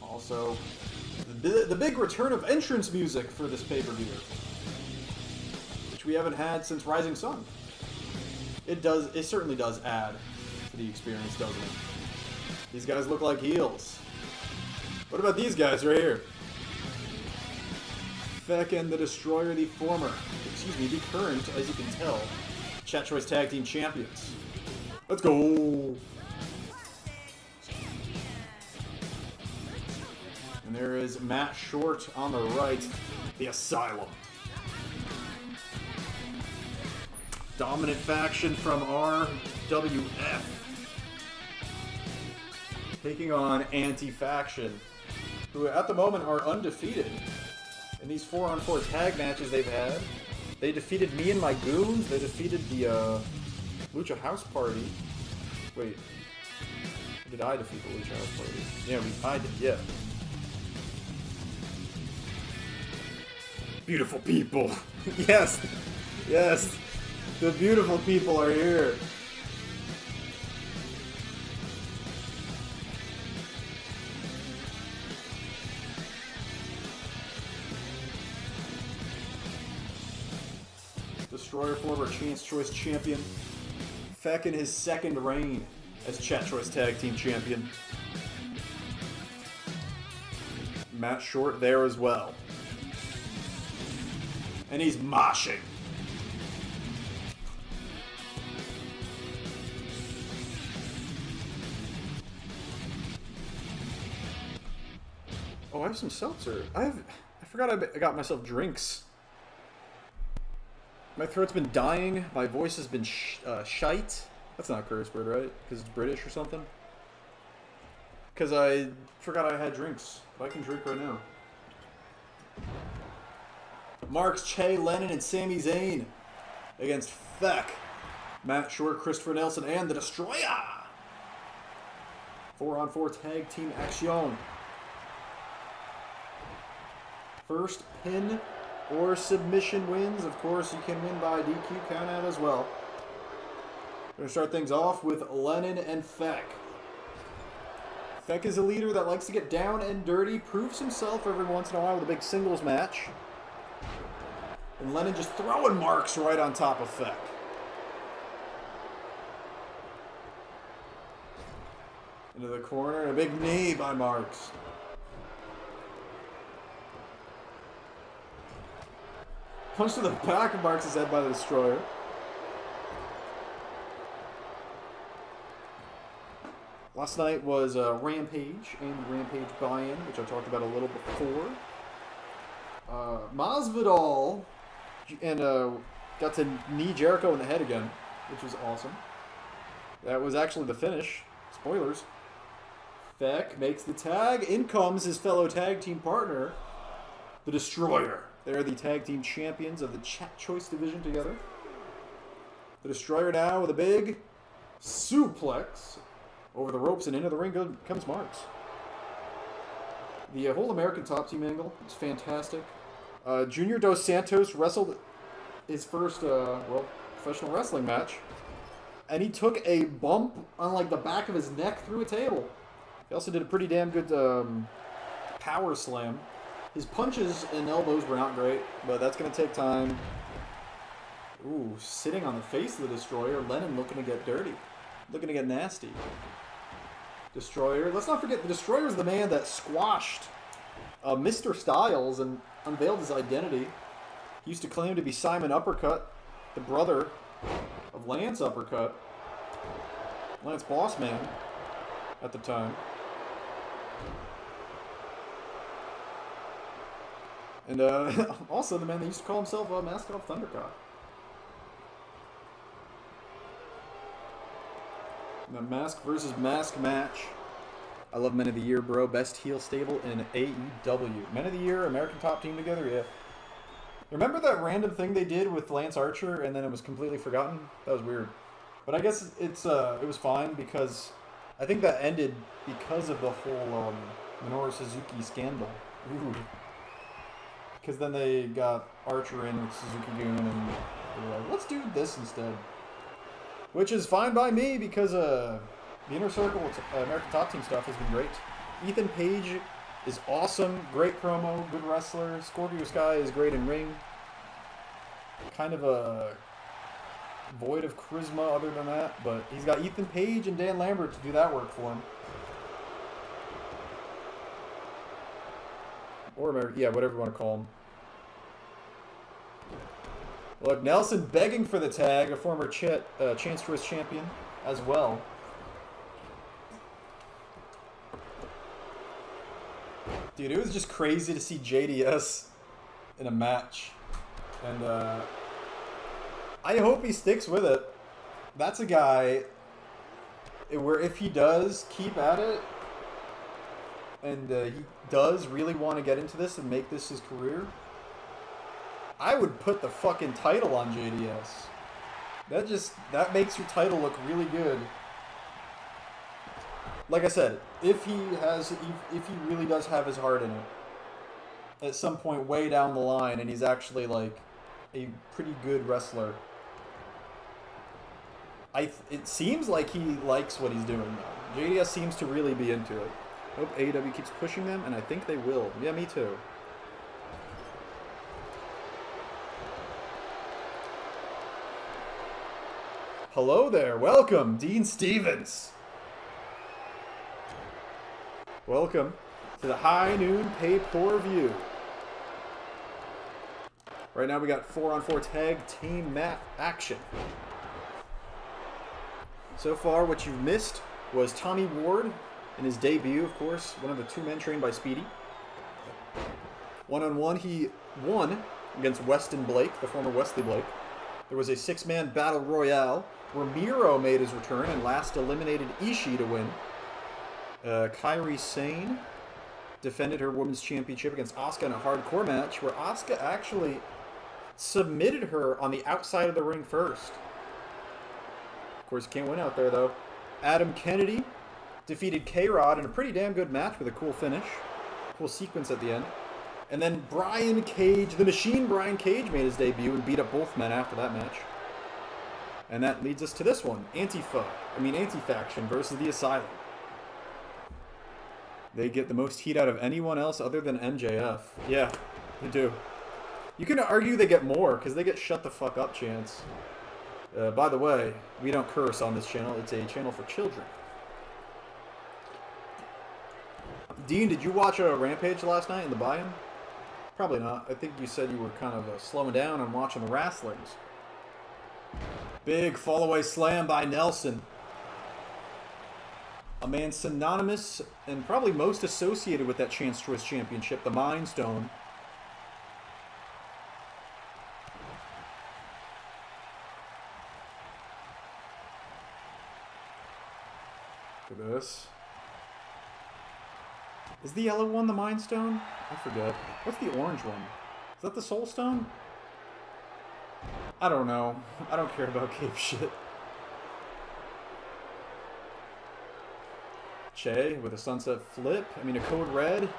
Also, the big return of entrance music for this pay-per-view, which we haven't had since Rising Sun. It certainly does add to the experience, doesn't it? These guys look like heels. What about these guys right here? Feck and the Destroyer, the current, as you can tell, Chat Choice Tag Team Champions. Let's go! And there is Matt Short on the right, the Asylum. Dominant faction from RWF. Taking on Anti-Faction, who at the moment are undefeated. In these 4-on-4 tag matches they've had, they defeated me and my goons, they defeated the Lucha House Party. Wait, did I defeat the Lucha House Party? Yeah, I did, yeah. Beautiful people. Yes, yes. The beautiful people are here. Destroyer, former Chance Choice champion. Feck in his second reign as Chat Choice Tag Team champion. Matt Short there as well. And he's moshing. Oh, I have some seltzer. I forgot I got myself drinks. My throat's been dying. My voice has been shite. That's not a curse word, right? Because it's British or something? Because I forgot I had drinks. But I can drink right now. Marks, Che, Lennon, and Sami Zayn against Feck, Matt Short, Christopher Nelson, and the Destroyer. 4-on-4 tag team action. First pin or submission wins. Of course, you can win by DQ countout as well. We're going to start things off with Lennon and Feck. Feck is a leader that likes to get down and dirty, proves himself every once in a while with a big singles match. And Lennon just throwing marks right on top of Feck. Into the corner, and a big knee by Marks. Punch to the back of Marks' head by the Destroyer. Last night was Rampage and the Rampage buy-in, which I talked about a little before. Masvidal and got to knee Jericho in the head again, which was awesome. That was actually the finish. Spoilers. Feck makes the tag. In comes his fellow tag team partner, the Destroyer. They're the tag team champions of the Choice division together. The Destroyer now with a big suplex over the ropes and into the ring comes Marks. The whole American Top Team angle is fantastic. Junior Dos Santos wrestled his first professional wrestling match, and he took a bump on like the back of his neck through a table. He also did a pretty damn good power slam. His punches and elbows were not great, but that's going to take time. Ooh, sitting on the face of the Destroyer. Lennon looking to get dirty. Looking to get nasty. Destroyer. Let's not forget, the Destroyer is the man that squashed Mr. Styles and unveiled his identity. He used to claim to be Simon Uppercut, the brother of Lance Uppercut. Lance Bossman at the time. And also the man that used to call himself Mask Off Thundercock. The Mask versus Mask match. I love Men of the Year, bro. Best heel stable in AEW. Men of the Year, American Top Team together, yeah. Remember that random thing they did with Lance Archer and then it was completely forgotten? That was weird. But I guess it was fine because I think that ended because of the whole Minoru Suzuki scandal. Ooh. Because then they got Archer in with Suzuki Goon and they were like, let's do this instead. Which is fine by me because the Inner Circle American Top Team stuff has been great. Ethan Page is awesome, great promo, good wrestler. Scorpio Sky is great in ring. Kind of a void of charisma other than that, but he's got Ethan Page and Dan Lambert to do that work for him. Or American, yeah, whatever you want to call him. Look, Nelson begging for the tag, a former Chance Twist champion as well. Dude, it was just crazy to see JDS in a match. And I hope he sticks with it. That's a guy where if he does keep at it, and he does really want to get into this and make this his career, I would put the fucking title on JDS. That makes your title look really good. Like I said, if he really does have his heart in it, at some point way down the line, and he's actually like a pretty good wrestler, it seems like he likes what he's doing now. JDS seems to really be into it. Hope AEW keeps pushing them, and I think they will. Yeah, me too. Hello there. Welcome, Dean Stevens. Welcome to the High Noon Pay-Per-View. Right now we got 4-on-4 tag team mat action. So far, what you've missed was Tommy Ward in his debut, of course, one of the two men trained by Speedy. One-on-one, he won against Weston Blake, the former Wesley Blake. There was a six-man battle royale where Miro made his return and last eliminated Ishii to win. Kairi Sane defended her women's championship against Asuka in a hardcore match where Asuka actually submitted her on the outside of the ring first. Of course, you can't win out there, though. Adam Kennedy defeated K-Rod in a pretty damn good match with a cool finish. Cool sequence at the end. And then Brian Cage, the Machine Brian Cage, made his debut and beat up both men after that match. And that leads us to this one. Anti-Faction versus the Asylum. They get the most heat out of anyone else other than MJF. Yeah, they do. You can argue they get more, because they get shut the fuck up chants. By the way, we don't curse on this channel. It's a channel for children. Dean, did you watch a Rampage last night in the buy-in? Probably not. I think you said you were kind of slowing down and watching the wrestlings. Big fall-away slam by Nelson. a man synonymous and probably most associated with that Chance Choice Championship, the Mind Stone. Look at this. Is the yellow one the Mind Stone? I forget. What's the orange one? Is that the Soul Stone? I don't know. I don't care about cave shit. Che with a sunset flip. I mean, a code red.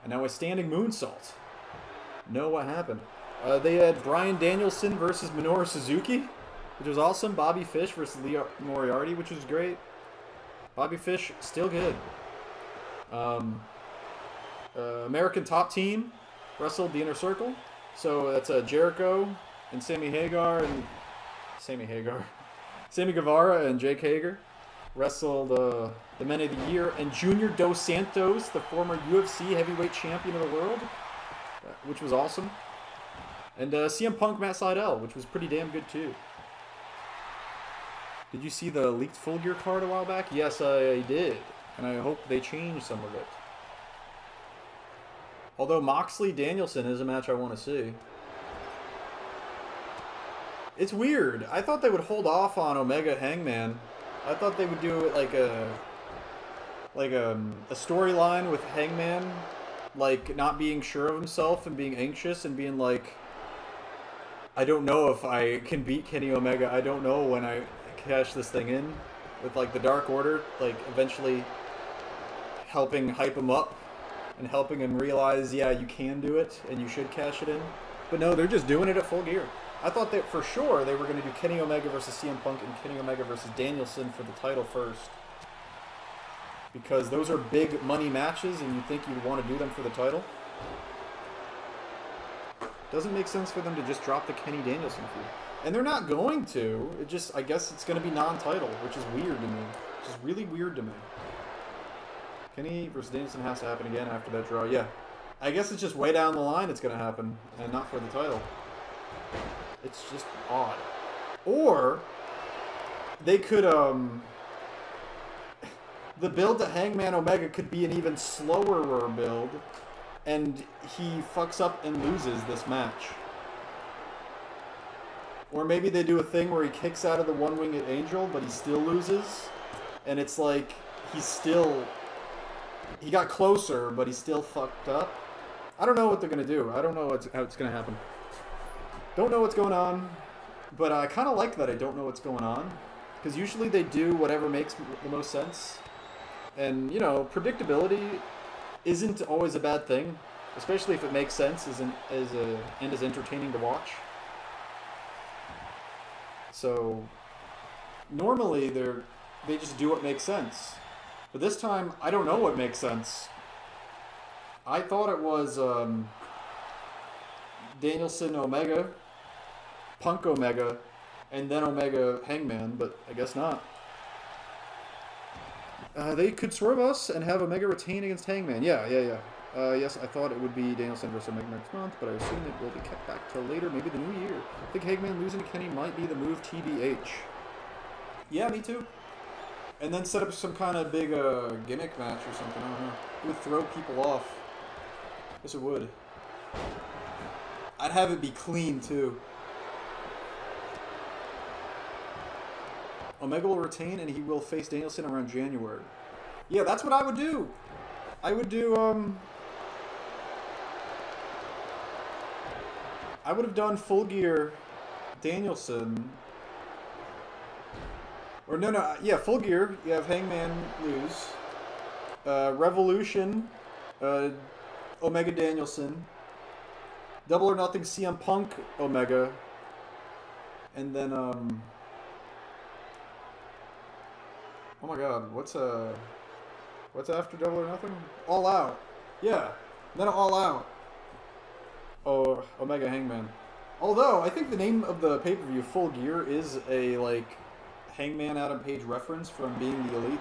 And now a standing moonsault. Know what happened. They had Bryan Danielson versus Minoru Suzuki, which was awesome. Bobby Fish versus Leo Moriarty, which was great. Bobby Fish, still good. American Top Team wrestled the Inner Circle. So that's Jericho and Sammy Guevara and Jake Hager wrestled the Men of the Year, and Junior Dos Santos, the former UFC heavyweight champion of the world, which was awesome. And CM Punk, Matt Sydal, which was pretty damn good too. Did you see the leaked Full Gear card a while back? Yes, I did. And I hope they change some of it. Although Moxley-Danielson is a match I want to see. It's weird. I thought they would hold off on Omega Hangman. I thought they would do it like a storyline with Hangman, like not being sure of himself and being anxious and being like, I don't know if I can beat Kenny Omega. I don't know when I cash this thing in, with like the Dark Order, like eventually helping hype him up and helping him realize, yeah, you can do it and you should cash it in. But no, they're just doing it at Full Gear. I thought that for sure they were going to do Kenny Omega versus CM Punk and Kenny Omega versus Danielson for the title first, because those are big money matches and you think you'd want to do them for the title. Doesn't make sense for them to just drop the Kenny Danielson feud. And they're not going to. It just, I guess it's going to be non-title, which is weird to me. Which is really weird to me. Kenny versus Danielson has to happen again after that draw. Yeah. I guess it's just way down the line it's going to happen, and not for the title. It's just odd. Or they could, the build to Hangman Omega could be an even slower build, and he fucks up and loses this match. Or maybe they do a thing where he kicks out of the one-winged angel, but he still loses, and it's like he got closer, but he still fucked up. I don't know what they're gonna do. I don't know how it's gonna happen. Don't know what's going on, but I kind of like that I don't know what's going on, because usually they do whatever makes the most sense. And, you know, predictability isn't always a bad thing, especially if it makes sense and is entertaining to watch. So, normally they just do what makes sense. But this time, I don't know what makes sense. I thought it was Danielson Omega, Punk Omega, and then Omega Hangman, but I guess not. They could swerve us and have Omega retain against Hangman. Yeah. Yes, I thought it would be Danielson versus Omega next month, but I assume it will be kept back till later, maybe the new year. I think Hangman losing to Kenny might be the move, TBH. Yeah, me too. And then set up some kind of big gimmick match or something, I don't know. It would throw people off. Yes, it would. I'd have it be clean, too. Omega will retain, and he will face Danielson around January. Yeah, that's what I would do. I would do, I would have done Full Gear Danielson. Or no, yeah, Full Gear. You have Hangman lose. Revolution, Omega Danielson. Double or Nothing CM Punk Omega. And then, oh my god, what's after Double or Nothing? All Out. Yeah, then All Out. Oh, Omega Hangman. Although, I think the name of the pay-per-view, Full Gear, is a, like, Hangman Adam Page reference from Being the Elite.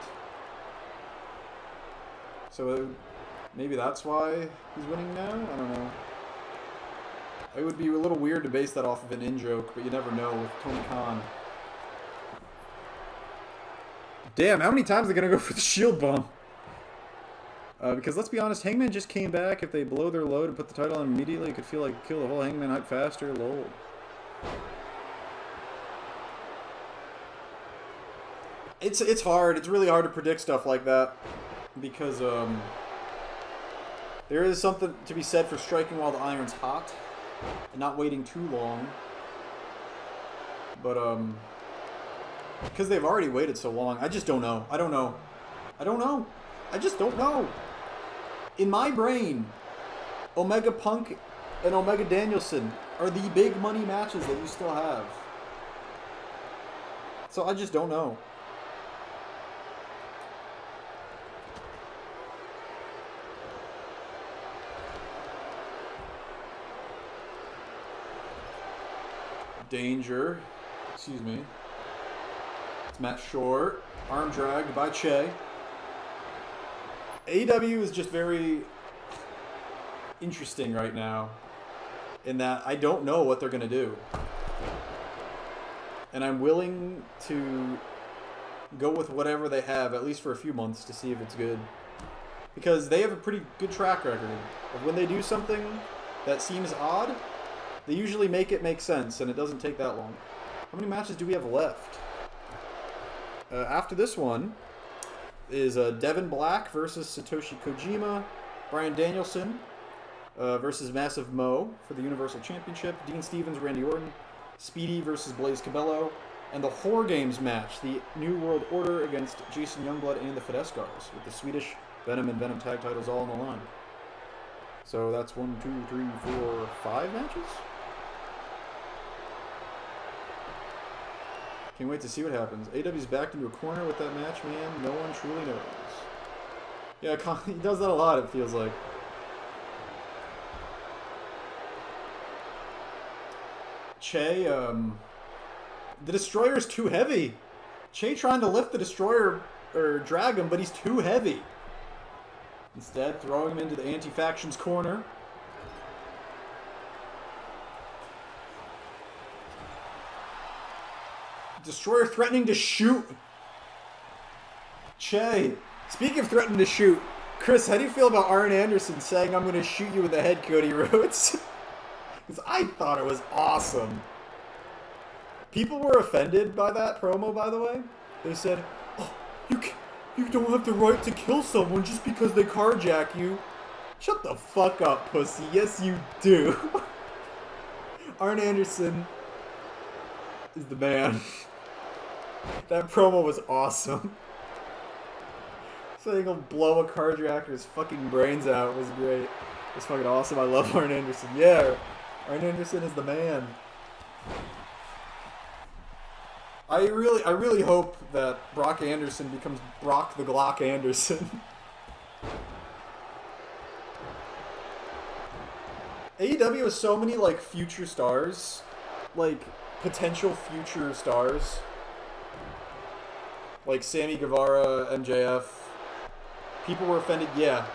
So maybe that's why he's winning now? I don't know. It would be a little weird to base that off of an in-joke, but you never know with Tony Khan. Damn, how many times are they going to go for the shield bomb? Because let's be honest, Hangman just came back. If they blow their load and put the title on immediately, it could feel like kill the whole Hangman hype faster. Lol. It's hard. It's really hard to predict stuff like that. Because there is something to be said for striking while the iron's hot. And not waiting too long. But, because they've already waited so long, I just don't know. I don't know. I don't know. I just don't know. In my brain, Omega Punk and Omega Danielson are the big money matches that you still have. So I just don't know. Danger. Excuse me. It's Matt Short. Arm dragged by Che. AEW is just very interesting right now in that I don't know what they're going to do. And I'm willing to go with whatever they have, at least for a few months, to see if it's good. Because they have a pretty good track record of when they do something that seems odd, they usually make it make sense, and it doesn't take that long. How many matches do we have left? After this one is Devin Black versus Satoshi Kojima, Bryan Danielson versus Massive Mo for the Universal Championship, Dean Stevens, Randy Orton, Speedy versus Blaze Cabello, and the Whore Games match, the New World Order against Jason Youngblood and the Fidescars, with the Swedish Venom and Venom tag titles all on the line. So that's 1, 2, 3, 4, 5 matches? Can't wait to see what happens. AW's backed into a corner with that match, man. No one truly knows. Yeah, he does that a lot, it feels like. Che, the Destroyer's too heavy. Che trying to lift the Destroyer, or drag him, but he's too heavy. Instead, throwing him into the anti-faction's corner. Destroyer threatening to shoot. Che. Speaking of threatening to shoot, Chris, how do you feel about Arn Anderson saying, "I'm going to shoot you with the head, Cody Rhodes"? Because I thought it was awesome. People were offended by that promo, by the way. They said, "Oh, you don't have the right to kill someone just because they carjack you." Shut the fuck up, pussy. Yes, you do. Arn Anderson is the man. That promo was awesome. Saying he'll blow a carjacker's fucking brains out was great. It was fucking awesome. I love Arn Anderson. Yeah, Arn Anderson is the man. I really hope that Brock Anderson becomes Brock the Glock Anderson. AEW has so many, like, future stars. Like, potential future stars. Like Sammy Guevara, MJF. People were offended, yeah.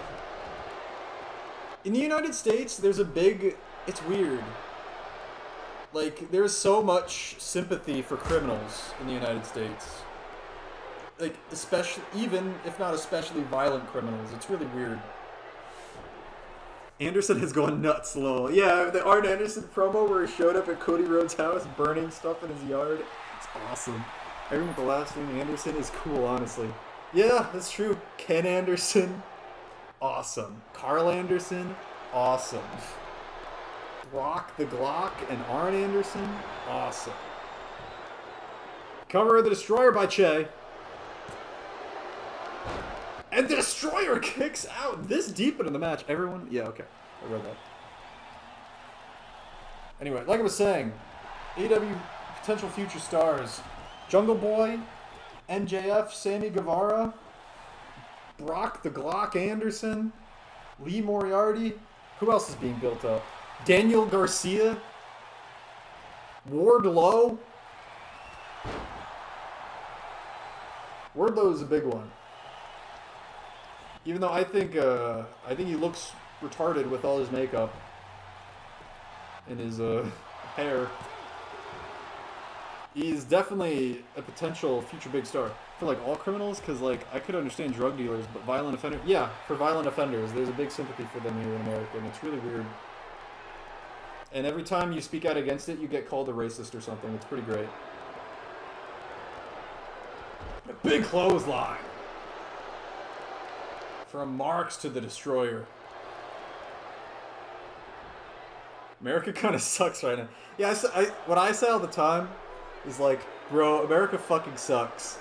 In the United States, there's a big... It's weird. Like, there's so much sympathy for criminals in the United States. Like, especially, even, if not especially violent criminals. It's really weird. Anderson has gone nuts, lol. Yeah, the Arn Anderson promo where he showed up at Cody Rhodes' house burning stuff in his yard. It's awesome. Everyone with the last name Anderson is cool, honestly. Yeah, that's true. Ken Anderson, awesome. Carl Anderson, awesome. Brock the Glock and Arn Anderson, awesome. Cover of the Destroyer by Che. And the Destroyer kicks out this deep into the match. Everyone? Yeah, okay. I read that. Anyway, like I was saying, AEW potential future stars. Jungle Boy, MJF, Sammy Guevara, Brock the Glock Anderson, Lee Moriarty. Who else is being built up? Daniel Garcia, Wardlow. Wardlow is a big one. Even though I think he looks retarded with all his makeup and his hair. He's definitely a potential future big star. For like all criminals, because like I could understand drug dealers, but violent offenders, yeah, for violent offenders, there's a big sympathy for them here in America, and it's really weird. And every time you speak out against it, you get called a racist or something. It's pretty great. A big clothesline from Marks to the Destroyer. America kind of sucks right now. Yeah, what I say all the time is like, bro, America fucking sucks.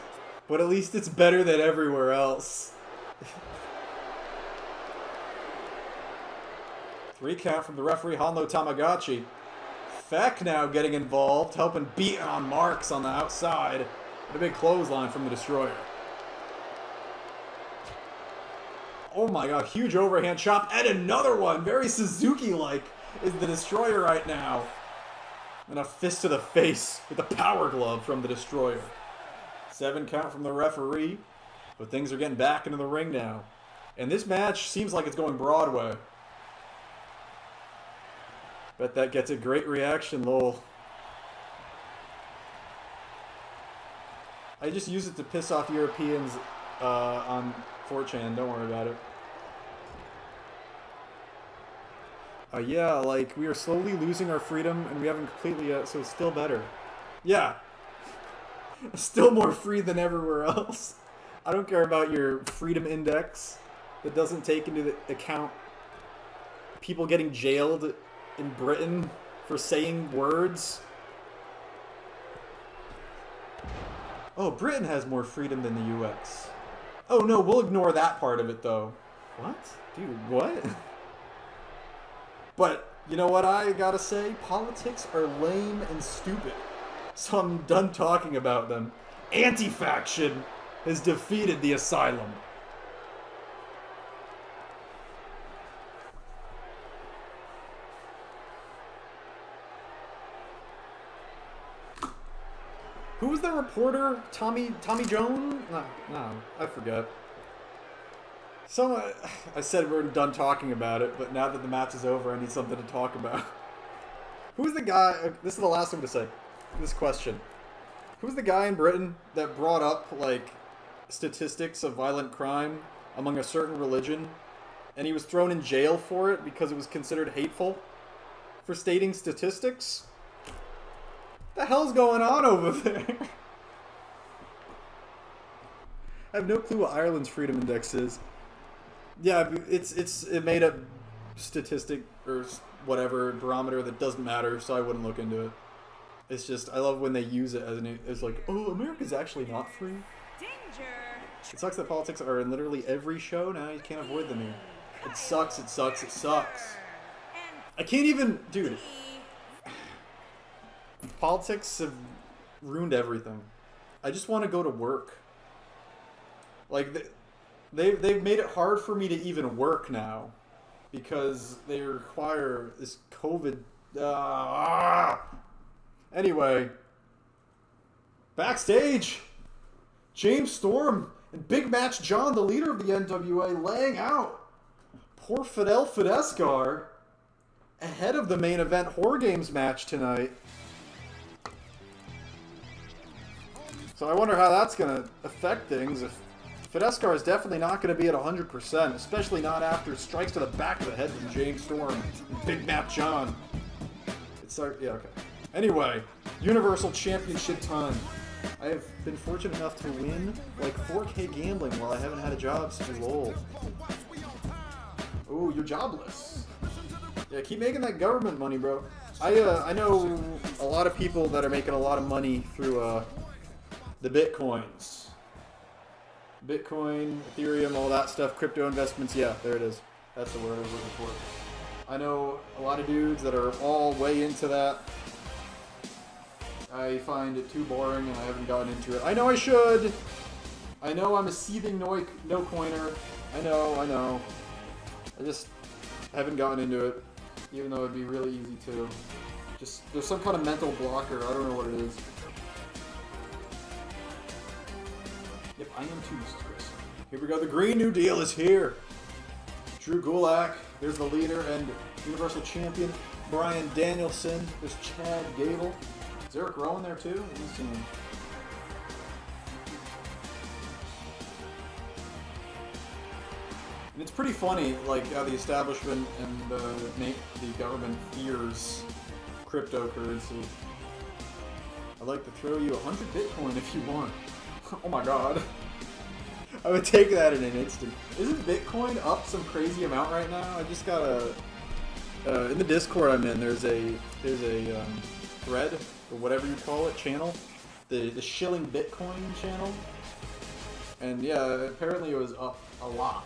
But at least it's better than everywhere else. 3 count from the referee, Hanlo Tamagotchi. Feck now getting involved, helping beat on Marks on the outside. And a big clothesline from the Destroyer. Oh my god, huge overhand chop. And another one, very Suzuki-like, is the Destroyer right now. And a fist to the face with a power glove from the Destroyer. 7 count from the referee, but things are getting back into the ring now. And this match seems like it's going Broadway. Bet that gets a great reaction, lol. I just use it to piss off Europeans on 4chan, don't worry about it. Yeah, like, we are slowly losing our freedom, and we haven't completely yet, so it's still better. Yeah. Still more free than everywhere else. I don't care about your freedom index that doesn't take into account people getting jailed in Britain for saying words. Oh, Britain has more freedom than the US. Oh no, we'll ignore that part of it though. What? Dude, what? But, you know what I gotta say? Politics are lame and stupid. So I'm done talking about them. Anti-faction has defeated the Asylum. Who was the reporter? Tommy Jones? No, I forget. I said we're done talking about it, but now that the match is over, I need something to talk about. Who's the guy? This is the last thing to say. This question. Who's the guy in Britain that brought up, like, statistics of violent crime among a certain religion, and he was thrown in jail for it because it was considered hateful for stating statistics? What the hell's going on over there? I have no clue what Ireland's freedom index is. Yeah, it's a made-up statistic or whatever barometer that doesn't matter, so I wouldn't look into it. It's just, I love when they use it as like, oh, America's actually not free. Danger. It sucks that politics are in literally every show now. You can't avoid them here. It sucks, it sucks, it sucks. I can't even, dude. Politics have ruined everything. I just want to go to work. Like, they've made it hard for me to even work now because they require this COVID. Anyway, backstage, James Storm and Big Match John, the leader of the NWA, laying out poor Fidel Fidescar ahead of the main event Horror Games match tonight. So I wonder how that's going to affect things. If Fidescar is definitely not going to be at 100%, especially not after strikes to the back of the head from James Storm and Big Matt John. Yeah, okay. Anyway, Universal Championship time. I have been fortunate enough to win like 4K gambling while I haven't had a job since lol. Ooh, you're jobless. Yeah, keep making that government money, bro. I know a lot of people that are making a lot of money through the Bitcoins. Bitcoin, Ethereum, all that stuff, crypto investments, yeah, there it is. That's the word I was looking for. I know a lot of dudes that are all way into that. I find it too boring and I haven't gotten into it. I know I should! I know I'm a seething no-coiner. I know. I just haven't gotten into it, even though it'd be really easy to. Just, there's some kind of mental blocker, I don't know what it is. Yep, I am too, Chris. Here we go, the Green New Deal is here. Drew Gulak, there's the leader and Universal Champion, Bryan Danielson, there's Chad Gable. Is Eric Rowan there too? He's seen him. And it's pretty funny, like how the establishment and the government fears cryptocurrency. I'd like to throw you 100 Bitcoin if you want. Oh my god. I would take that in an instant. Isn't Bitcoin up some crazy amount right now? I just got a... in the Discord I'm in, there's a thread, or whatever you call it, channel. The Shilling Bitcoin channel. And yeah, apparently it was up a lot.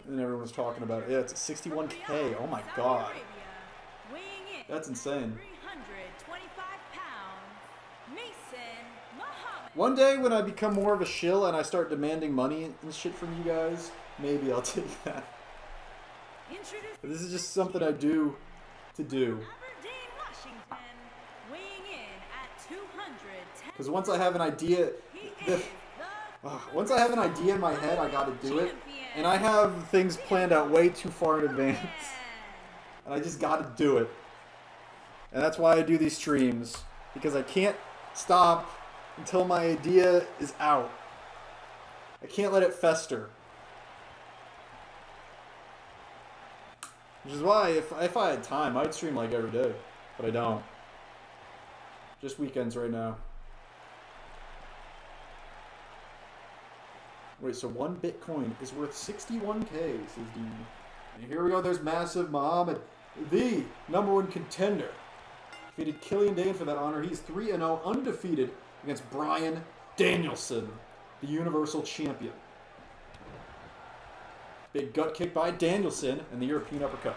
And everyone was talking about it. Yeah, it's 61K. Oh my god. That's insane. One day when I become more of a shill and I start demanding money and shit from you guys, maybe I'll take that. But this is just something I do to do. Because once I have an idea, once I have an idea in my head, I gotta do it. And I have things planned out way too far in advance. And I just gotta do it. And that's why I do these streams. Because I can't stop until my idea is out. I can't let it fester. Which is why, if I had time, I'd stream like every day. But I don't. Just weekends right now. Wait, so 1 Bitcoin is worth 61K, says Dean. And here we go, there's Massive Muhammad, the #1 contender. Defeated Killian Dane for that honor. He's 3-0, undefeated against Bryan Danielson, the Universal Champion. Big gut kick by Danielson and the European uppercut.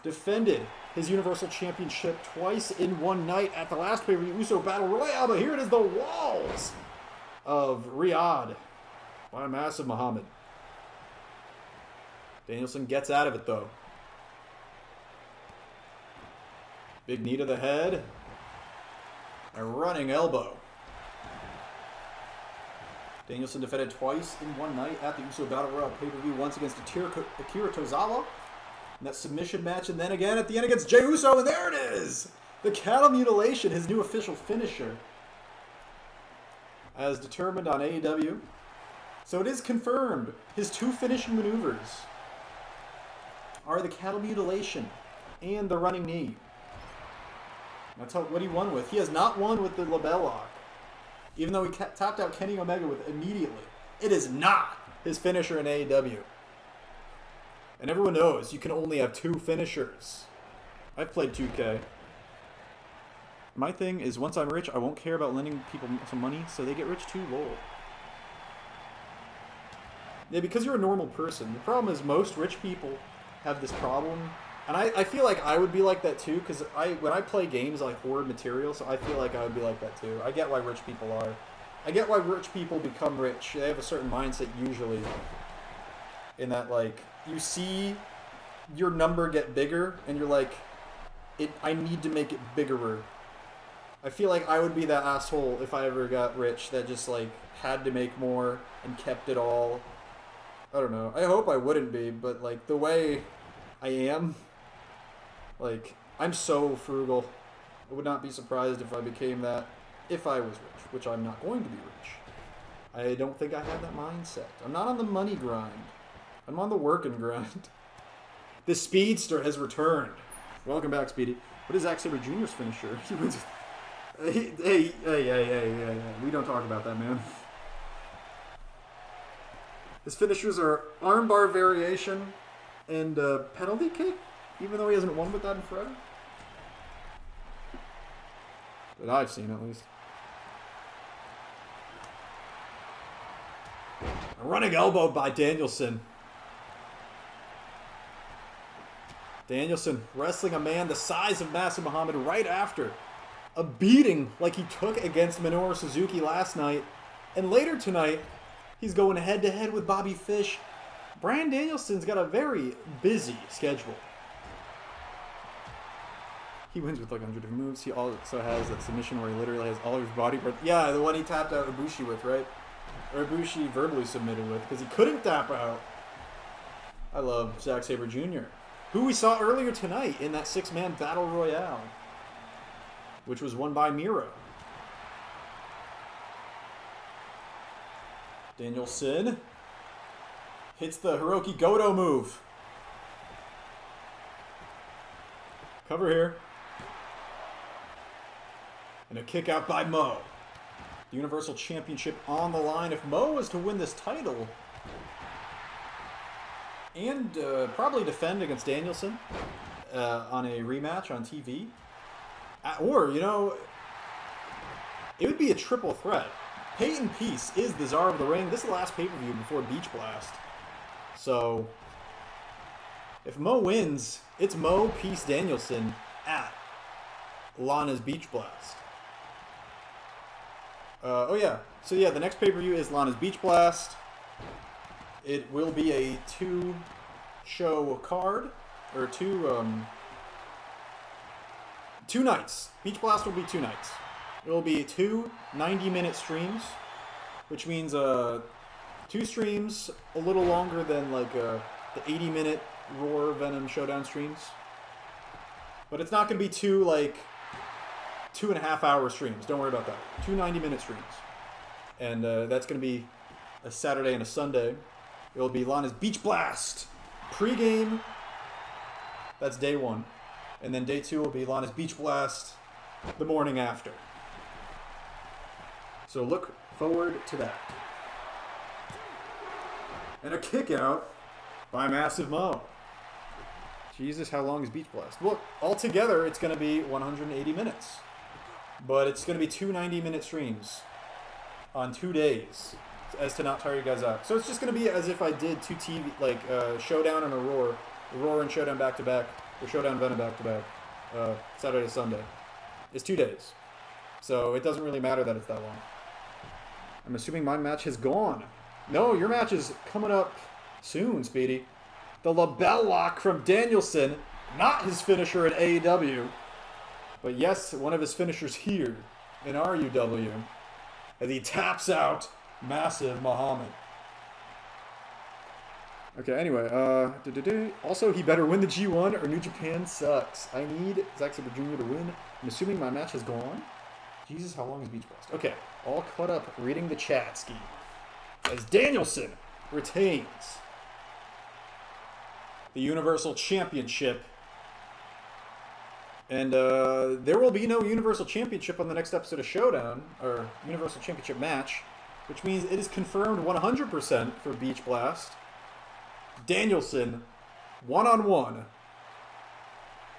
Defended his Universal Championship twice in one night at the last pay-per-view Uso Battle Royale, but here it is, the walls of Riyadh by Massive Muhammad. Danielson gets out of it, though. Big knee to the head. A running elbow. Danielson defended twice in one night at the Uso Battle Royale pay-per-view, once against Akira Tozawa in that submission match, and then again at the end against Jey Uso, and there it is! The cattle mutilation, his new official finisher, as determined on AEW. So it is confirmed. His 2 finishing maneuvers are the cattle mutilation and the running knee. That's what he won with. He has not won with the label lock. Even though he tapped out Kenny Omega with it immediately. It is not his finisher in AEW. And everyone knows you can only have 2 finishers. I've played 2K. My thing is, once I'm rich, I won't care about lending people some money, so they get rich too. Lol. Yeah, because you're a normal person. The problem is most rich people have this problem. And I feel like I would be like that too, because when I play games, I hoard material, so I feel like I would be like that too. I get why rich people are. I get why rich people become rich. They have a certain mindset usually. In that, like, you see your number get bigger, and you're like, I need to make it bigger. I feel like I would be that asshole if I ever got rich that just, like, had to make more and kept it all. I don't know. I hope I wouldn't be, but, like, the way I am, like, I'm so frugal. I would not be surprised if I became that if I was rich, which I'm not going to be rich. I don't think I have that mindset. I'm not on the money grind. I'm on the working grind. The Speedster has returned. Welcome back, Speedy. What is Zack Sabre Jr.'s finisher? He wins. Hey. We don't talk about that, man. His finishers are armbar variation and penalty kick, even though he hasn't won with that in forever. That I've seen, at least. A running elbow by Danielson. Danielson wrestling a man the size of Massive Muhammad right after a beating like he took against Minoru Suzuki last night. And later tonight, he's going head-to-head with Bobby Fish. Bryan Danielson's got a very busy schedule. He wins with like 100 different moves. He also has that submission where he literally has all of his body parts. Yeah, the one he tapped out Ibushi with, right? Or Ibushi verbally submitted with, because he couldn't tap out. I love Zack Sabre Jr., who we saw earlier tonight in that 6-man battle royale. which was won by Miro. Danielson hits the Hiroki Goto move. Cover here. And a kick out by Mo. The Universal Championship on the line. If Mo is to win this title and probably defend against Danielson on a rematch on TV, or, you know, it would be a triple threat. Peyton Peace is the Czar of the Ring. This is the last pay-per-view before Beach Blast. So, if Mo wins, it's Mo, Peace, Danielson at Lana's Beach Blast. Oh yeah, so yeah, the next pay-per-view is Lana's Beach Blast. It will be a 2-show card, or two nights. Beach Blast will be 2 nights. It will be 2 90-minute streams, which means 2 streams a little longer than like the 80-minute Roar Venom Showdown streams. But it's not going to be 2 like 2.5-hour streams. Don't worry about that. 2 90-minute streams. And that's going to be a Saturday and a Sunday. It will be Lana's Beach Blast pre-game. That's day 1. And then day 2 will be Lana's Beach Blast the morning after. So look forward to that. And a kick out by Massive Mo. Jesus, how long is Beach Blast? Look, altogether it's going to be 180 minutes. But it's going to be 2 90-minute streams on 2 days, as to not tire you guys out. So it's just going to be as if I did 2 TV, like Showdown and a Roar and Showdown back-to-back, or Showdown Venom back-to-back, Saturday to Sunday. It's 2 days. So it doesn't really matter that it's that long. I'm assuming my match has gone. No, your match is coming up soon, Speedy. The LaBelle Lock from Danielson, not his finisher in AEW. But yes, one of his finishers here in RUW, as he taps out Massive Muhammad. Okay, anyway, also he better win the G1 or New Japan sucks. I need Zack Sabre Jr. to win. I'm assuming my match has gone. Jesus, how long is Beach Blast? Okay, all caught up reading the chat ski. As Danielson retains the Universal Championship. And there will be no Universal Championship on the next episode of Showdown, or Universal Championship match, which means it is confirmed 100% for Beach Blast. Danielson, one-on-one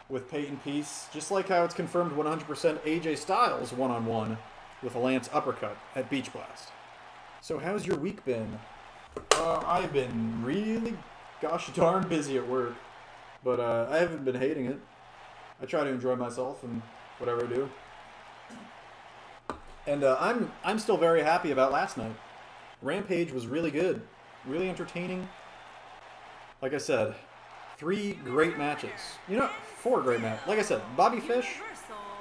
with Peyton Peace, just like how it's confirmed 100% AJ Styles one-on-one with a Lance Uppercut at Beach Blast. So how's your week been? I've been really gosh darn busy at work, but I haven't been hating it. I try to enjoy myself and whatever I do. And I'm still very happy about last night. Rampage was really good. Really entertaining. Like I said, 3 great matches. You know, 4 great matches. Like I said, Bobby Fish,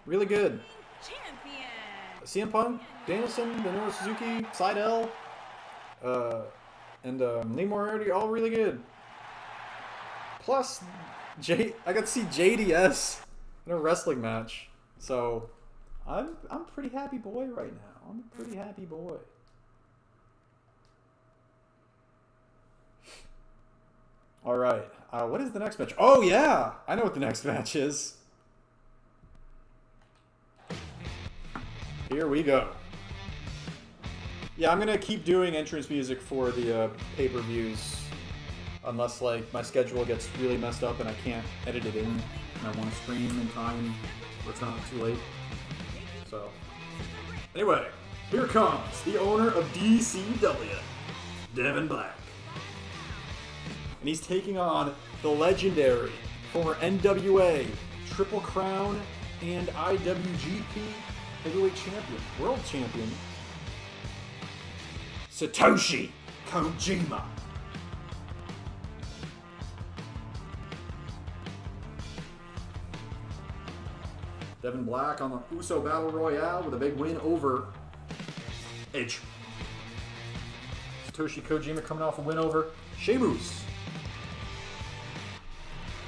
really good. CM Punk, Danielson, Minoru Suzuki, Seidel, and Lee Moriarty, all really good. Plus, I got to see JDS in a wrestling match. So, I'm a pretty happy boy right now. I'm a pretty happy boy. All right. What is the next match? Oh, yeah. I know what the next match is. Here we go. Yeah, I'm going to keep doing entrance music for the pay-per-views. Unless, like, my schedule gets really messed up and I can't edit it in. And I want to stream in time where it's not too late. So, anyway, here comes the owner of DCW, Devin Black. And he's taking on the legendary former NWA, Triple Crown, and IWGP Heavyweight Champion, World Champion, Satoshi Kojima. Devin Black on the Uso Battle Royale with a big win over Edge. Satoshi Kojima coming off a win over Sheamus.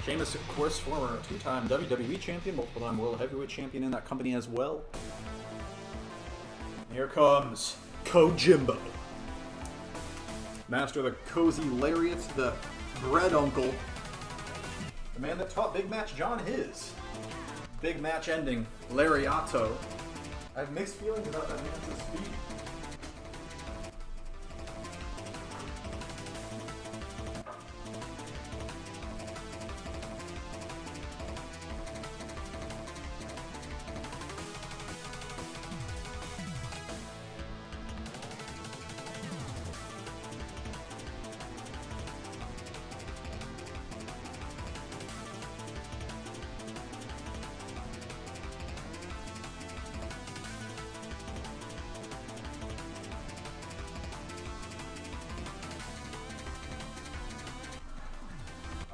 Sheamus, of course, former two-time WWE champion, multiple-time World Heavyweight champion in that company as well. Here comes Kojimbo. Master of the cozy lariat, the bread uncle. The man that taught Big Match John his big match ending, Lariato. I have mixed feelings about that man's speed.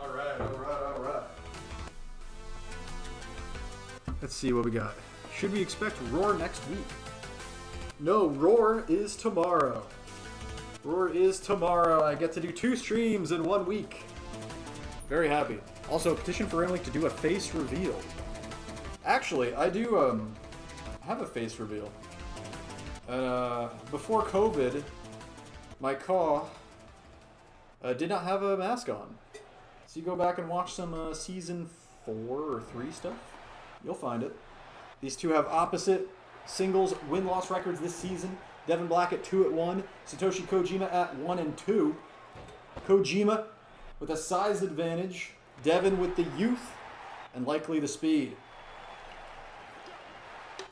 Alright. Let's see what we got. Should we expect Roar next week? No, Roar is tomorrow. Roar is tomorrow. I get to do 2 streams in 1 week. Very happy. Also, petition for Emily to do a face reveal. Actually, I do have a face reveal. Before COVID, my car did not have a mask on. So you go back and watch some season 4 or 3 stuff, you'll find it. These two have opposite singles win-loss records this season. Devin Black at 2-1, Satoshi Kojima at 1-2. Kojima with a size advantage, Devin with the youth, and likely the speed.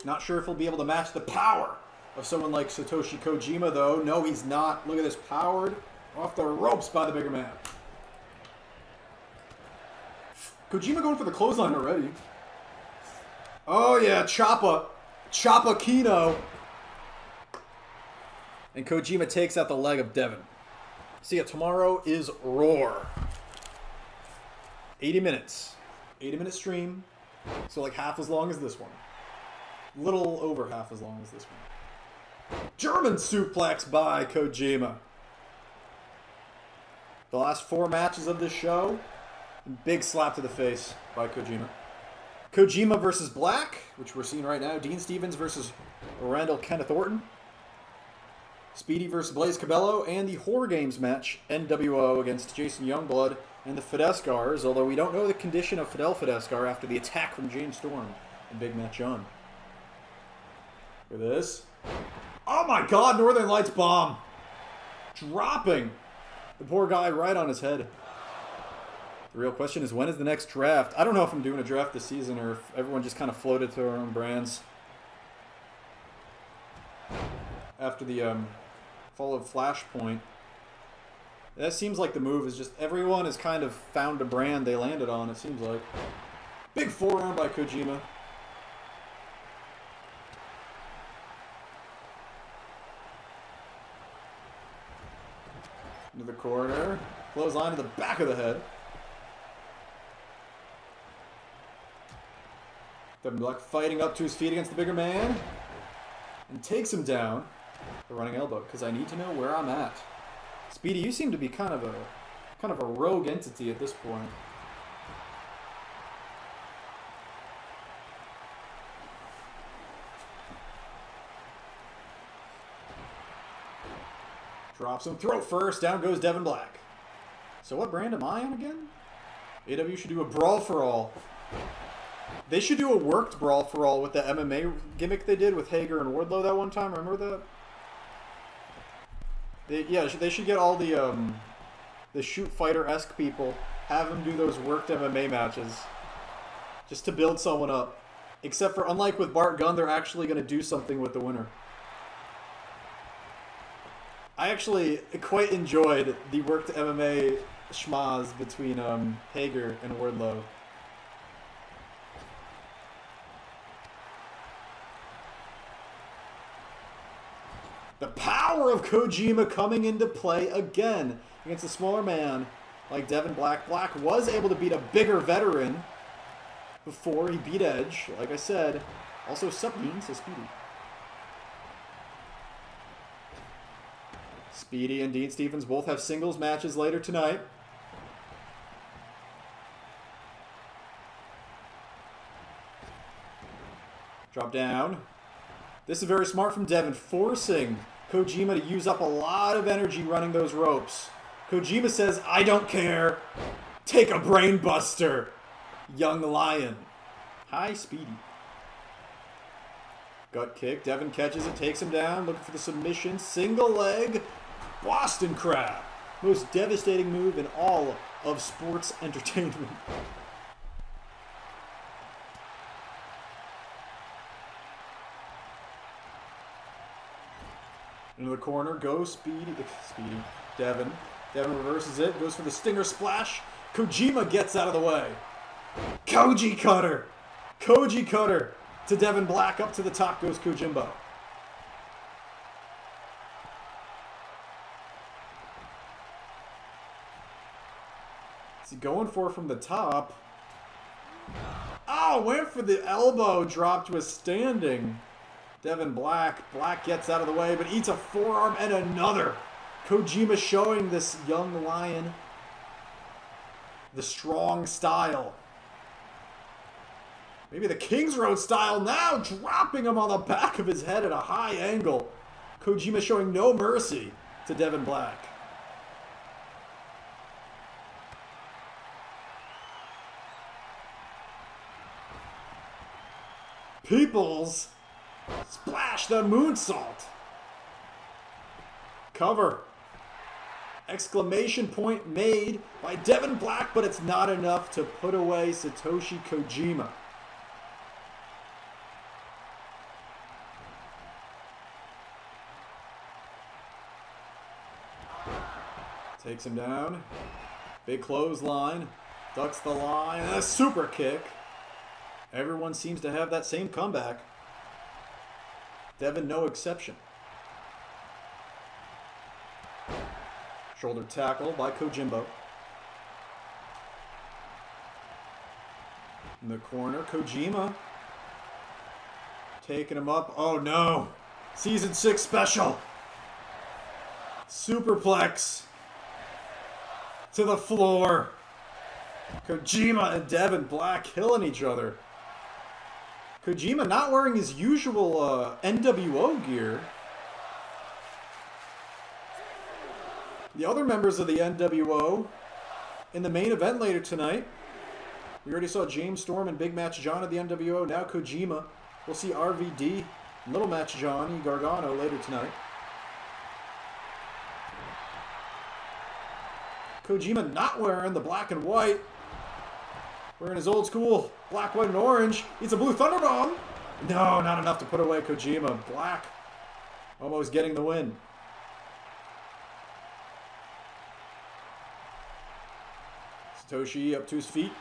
Not sure if he'll be able to match the power of someone like Satoshi Kojima, though. No, he's not. Look at this, powered off the ropes by the bigger man. Kojima going for the clothesline already. Oh yeah, Choppa Kino. And Kojima takes out the leg of Devin. See ya, tomorrow is Roar. 80 minutes. 80-minute stream. So like half as long as this one. Little over half as long as this one. German suplex by Kojima. The last 4 matches of this show. Big slap to the face by Kojima. Kojima versus Black, which we're seeing right now. Dean Stevens versus Randall Kenneth Orton. Speedy versus Blaze Cabello. And the Horror Games match, NWO against Jason Youngblood and the Fidescars, although we don't know the condition of Fidel Fidescar after the attack from James Storm and Big Match John. Look at this. Oh my god, Northern Lights bomb! Dropping the poor guy right on his head. The real question is, when is the next draft? I don't know if I'm doing a draft this season or if everyone just kind of floated to their own brands. After the fall of Flashpoint. That seems like the move is just everyone has kind of found a brand they landed on, it seems like. Big forearm by Kojima. Into the corner. Clothesline to the back of the head. Devin Black fighting up to his feet against the bigger man. And takes him down. The running elbow, because I need to know where I'm at. Speedy, you seem to be kind of a rogue entity at this point. Drops him, throat first, down goes Devin Black. So what brand am I on again? AW should do a brawl for all. They should do a worked brawl for all with the MMA gimmick they did with Hager and Wardlow that one time. Remember that? They should get all the shoot fighter-esque people, have them do those worked MMA matches, just to build someone up. Except for, unlike with Bart Gunn, they're actually going to do something with the winner. I actually quite enjoyed the worked MMA schmaz between Hager and Wardlow. The power of Kojima coming into play again against a smaller man like Devin Black. Black was able to beat a bigger veteran before he beat Edge, like I said. Also, Subbean, so Speedy. Speedy and Dean Stevens both have singles matches later tonight. Drop down. This is very smart from Devin, forcing Kojima to use up a lot of energy running those ropes. Kojima says, I don't care. Take a brain buster, young lion. Hi, Speedy. Gut kick. Devin catches it, takes him down, looking for the submission. Single leg. Boston Crab. Most devastating move in all of sports entertainment. Into the corner, goes Speedy. Devin. Devin reverses it, goes for the stinger splash. Kojima gets out of the way. Koji Cutter. Koji Cutter to Devin Black. Up to the top goes Kojimbo. What's he going for from the top? Oh, went for the elbow. Drop to a standing. Devin Black. Black gets out of the way, but eats a forearm and another. Kojima showing this young lion the strong style. Maybe the King's Road style now, dropping him on the back of his head at a high angle. Kojima showing no mercy to Devin Black. Peoples splash the moonsault. Cover. Exclamation point made by Devin Black, but it's not enough to put away Satoshi Kojima. Takes him down. Big clothesline. Ducks the line. And a super kick. Everyone seems to have that same comeback. Devin, no exception. Shoulder tackle by Kojimbo. In the corner, Kojima. Taking him up. Oh no! Season 6 special! Superplex to the floor. Kojima and Devin Black killing each other. Kojima not wearing his usual NWO gear. The other members of the NWO in the main event later tonight. We already saw James Storm and Big Match John of the NWO. Now Kojima. We'll see RVD, Little Match Johnny Gargano later tonight. Kojima not wearing the black and white. Wearing his old school black, white, and orange. It's a blue Thunderbomb. No, not enough to put away Kojima. Black almost getting the win. Satoshi up to his feet.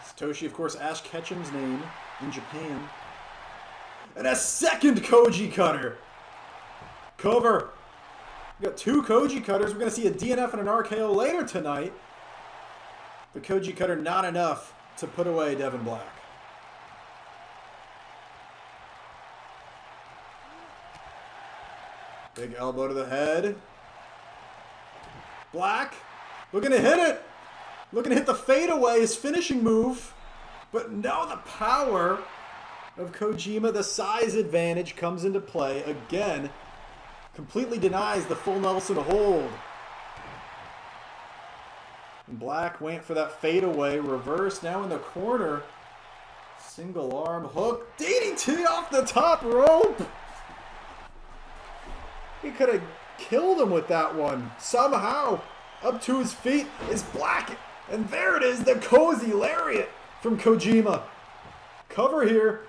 Satoshi, of course, Ash Ketchum's name in Japan. And a second Koji Cutter. Cover. We got two Koji Cutters. We're going to see a DNF and an RKO later tonight. The Koji Cutter not enough to put away Devin Black. Big elbow to the head. Black looking to hit it. Looking to hit the fadeaway, his finishing move. But no, the power of Kojima, the size advantage comes into play again. Completely denies the full Nelson hold. And Black went for that fadeaway, reverse now in the corner. Single arm hook, DDT off the top rope. He could have killed him with that one. Somehow, up to his feet is Black. And there it is, the cozy lariat from Kojima. Cover here.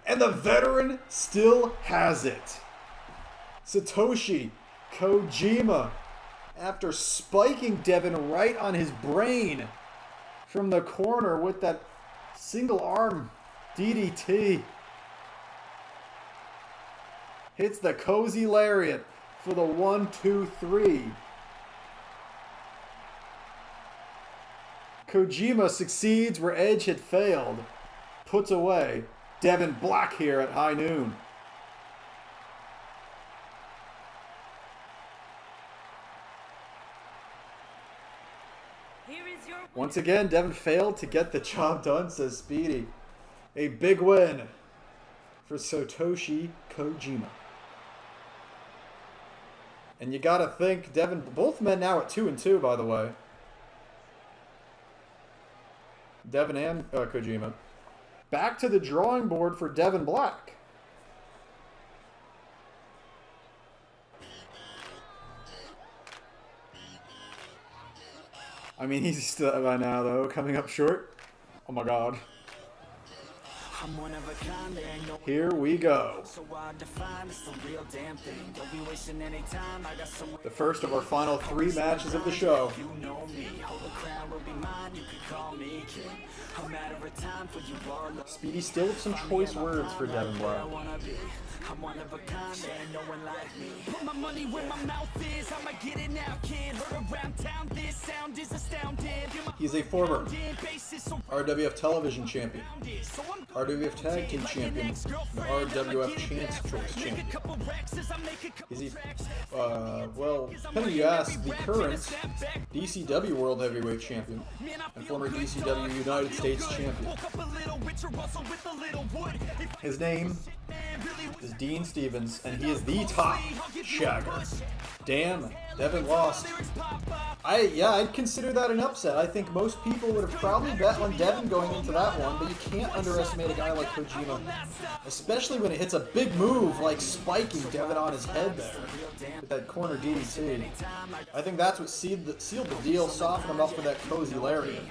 And the veteran still has it. Satoshi Kojima, after spiking Devin right on his brain from the corner with that single arm DDT, hits the cozy lariat for the 1-2-3. Kojima succeeds where Edge had failed. Puts away Devin Black here at high noon. Here is your Once again, Devin failed to get the job done, says Speedy. A big win for Satoshi Kojima. And you gotta think, Devin, both men now at 2-2, by the way. Devin and Kojima. Back to the drawing board for Devin Black. I mean, he's still by now, though, coming up short. Oh my god. Here we go. The first of our final 3 matches of the show. Speedy still with some choice words for Devin Black. I'm one of a kind and no one like me. Put my money where my mouth is. I'ma get it now, kid. Heard around town, this sound is astounding. He's a former RWF television champion, RWF tag team champion, and RWF Chance Choice champion. Is he, well, depending you ask, the current DCW World Heavyweight Champion and former DCW United States Champion. His name is Dean Stevens, and he is the top shagger. Damn, Devin lost. I'd consider that an upset. I think most people would have probably bet on Devin going into that one, but you can't underestimate a guy like Kojima, especially when it hits a big move like spiking Devin on his head there with that corner DDT. I think that's what sealed the deal, softened him up for that cozy lariat.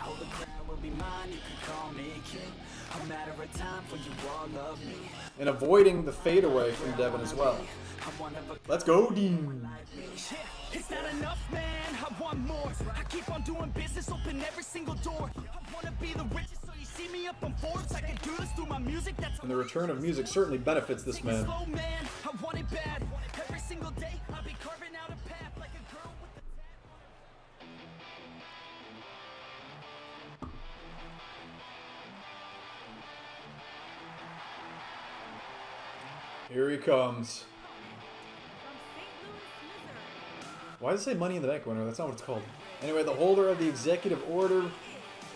And avoiding the fadeaway from Devin as well. Let's go, Dean. It's not enough, man. I want more. I keep on doing business, open every single door. I want to be the richest, so you see me up on Forbes. I can do this through my music. And the return of music certainly benefits this man. I want it bad. Every single day, I'll be carving out a path like a girl with the Here he comes. Why does it say Money in the Bank winner? That's not what it's called. Anyway, the holder of the executive order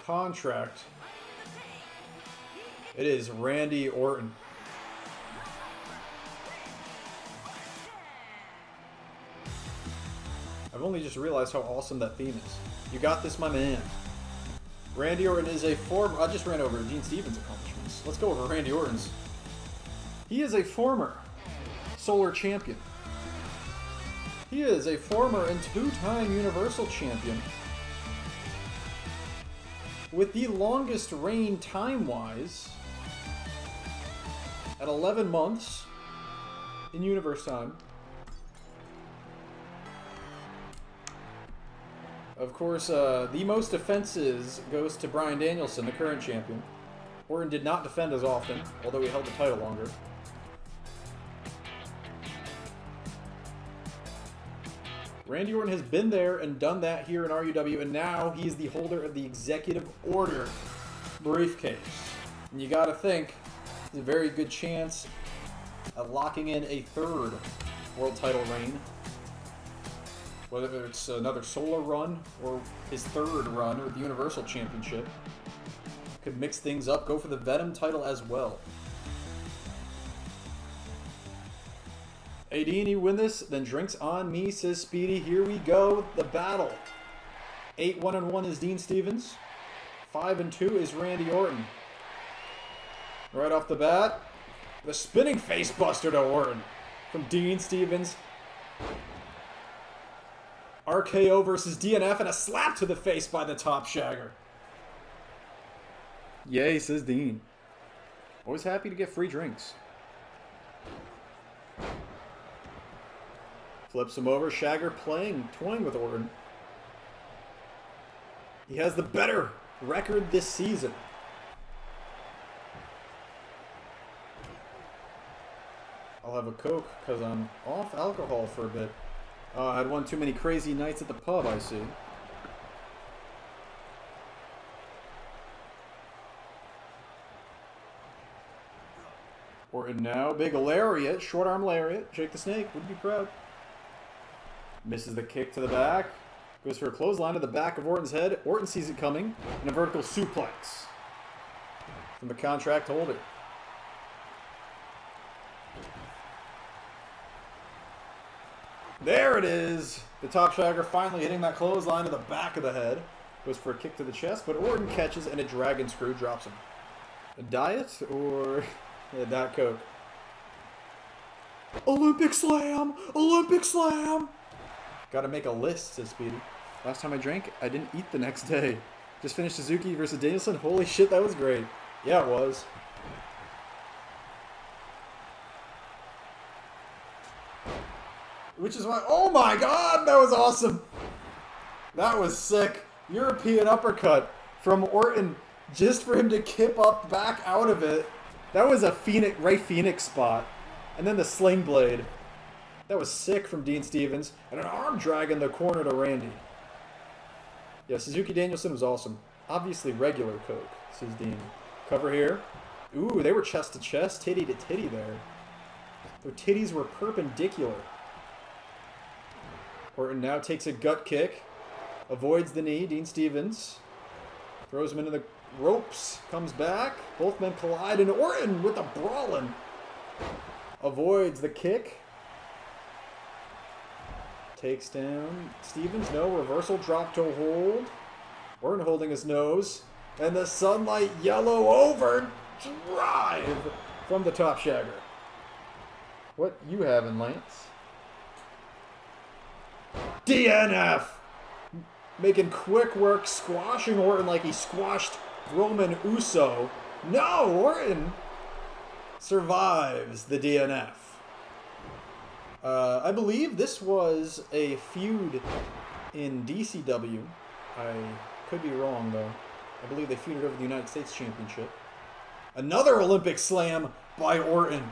contract. It is Randy Orton. I've only just realized how awesome that theme is. You got this, my man. Randy Orton is a former... I just ran over Dean Stevens' accomplishments. Let's go over Randy Orton's. He is a former Solar Champion. He is a former and 2-time Universal Champion with the longest reign time-wise at 11 months in Universe time. Of course, the most defenses goes to Bryan Danielson, the current champion. Orton did not defend as often, although he held the title longer. Randy Orton has been there and done that here in RUW, and now he's the holder of the Executive Order briefcase. And you gotta think, there's a very good chance of locking in a 3rd world title reign. Whether it's another solo run or his 3rd run with the Universal Championship. Could mix things up, go for the Venom title as well. AD, and you win this, then drinks on me, says Speedy. Here we go, the battle. 8-1-1 is Dean Stevens. 5-2 is Randy Orton. Right off the bat, the spinning face buster to Orton from Dean Stevens. RKO versus DNF, and a slap to the face by the top shagger. Yay, says Dean. Always happy to get free drinks. Flips him over. Shagger toying with Orton. He has the better record this season. I'll have a Coke because I'm off alcohol for a bit. I had one too many crazy nights at the pub, I see. Orton now. Big lariat. Short arm lariat. Jake the Snake would be proud. Misses the kick to the back. Goes for a clothesline to the back of Orton's head. Orton sees it coming. And a vertical suplex from the contract holder. There it is. The top shagger finally hitting that clothesline to the back of the head. Goes for a kick to the chest, but Orton catches and a dragon screw drops him. A diet or a Diet Coke? Olympic Slam! Olympic Slam! Gotta make a list, says Speedy. Last time I drank, I didn't eat the next day. Just finished Suzuki versus Danielson. Holy shit, that was great. Yeah, it was. Which is why, oh my god, that was awesome. That was sick. European uppercut from Orton just for him to kip up back out of it. That was a Ray Phoenix spot. And then the sling blade. That was sick from Dean Stevens. And an arm drag in the corner to Randy. Yeah, Suzuki Danielson was awesome. Obviously regular Coke, says Dean. Cover here. Ooh, they were chest to chest, titty to titty there. Their titties were perpendicular. Orton now takes a gut kick. Avoids the knee. Dean Stevens throws him into the ropes. Comes back. Both men collide. And Orton with a brawling. Avoids the kick. Takes down Stevens. No. Reversal drop toe hold. Orton holding his nose. And the sunlight yellow over drive from the top shagger. What you having, Lance? DNF! Making quick work, squashing Orton like he squashed Roman Uso. No, Orton survives the DNF. I believe this was a feud in DCW. I could be wrong, though. I believe they feuded over the United States Championship. Another Olympic slam by Orton.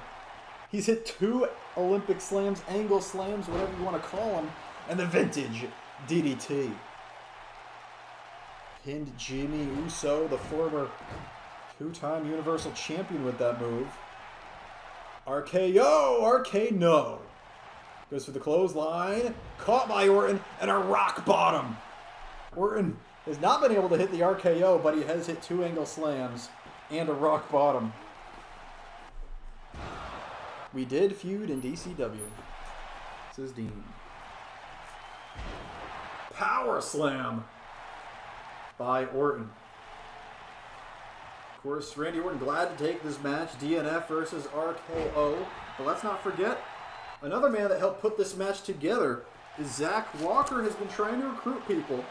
He's hit 2 Olympic slams, angle slams, whatever you want to call them, and the vintage DDT. Pinned Jimmy Uso, the former 2-time Universal Champion, with that move. RKO! RK-no! Goes for the clothesline. Caught by Orton, and a rock bottom. Orton has not been able to hit the RKO, but he has hit 2 angle slams and a rock bottom. We did feud in DCW, says Dean. Power slam by Orton. Of course, Randy Orton glad to take this match, DNF versus RKO. But let's not forget, another man that helped put this match together is Zach Walker. Has been trying to recruit people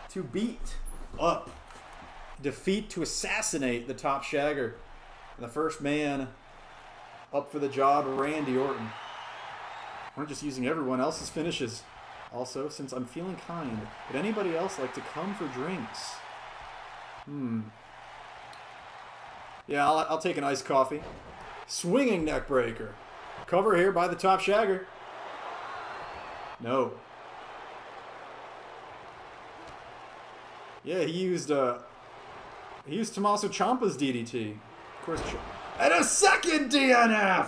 to beat up, defeat, to assassinate the top shagger. And the first man up for the job, Randy Orton. We're just using everyone else's finishes. Also, since I'm feeling kind, would anybody else like to come for drinks? Yeah, I'll take an iced coffee. Swinging neck breaker. Cover here by the top shagger. No. Yeah, he used Tommaso Ciampa's DDT. Of course. And a second DNF!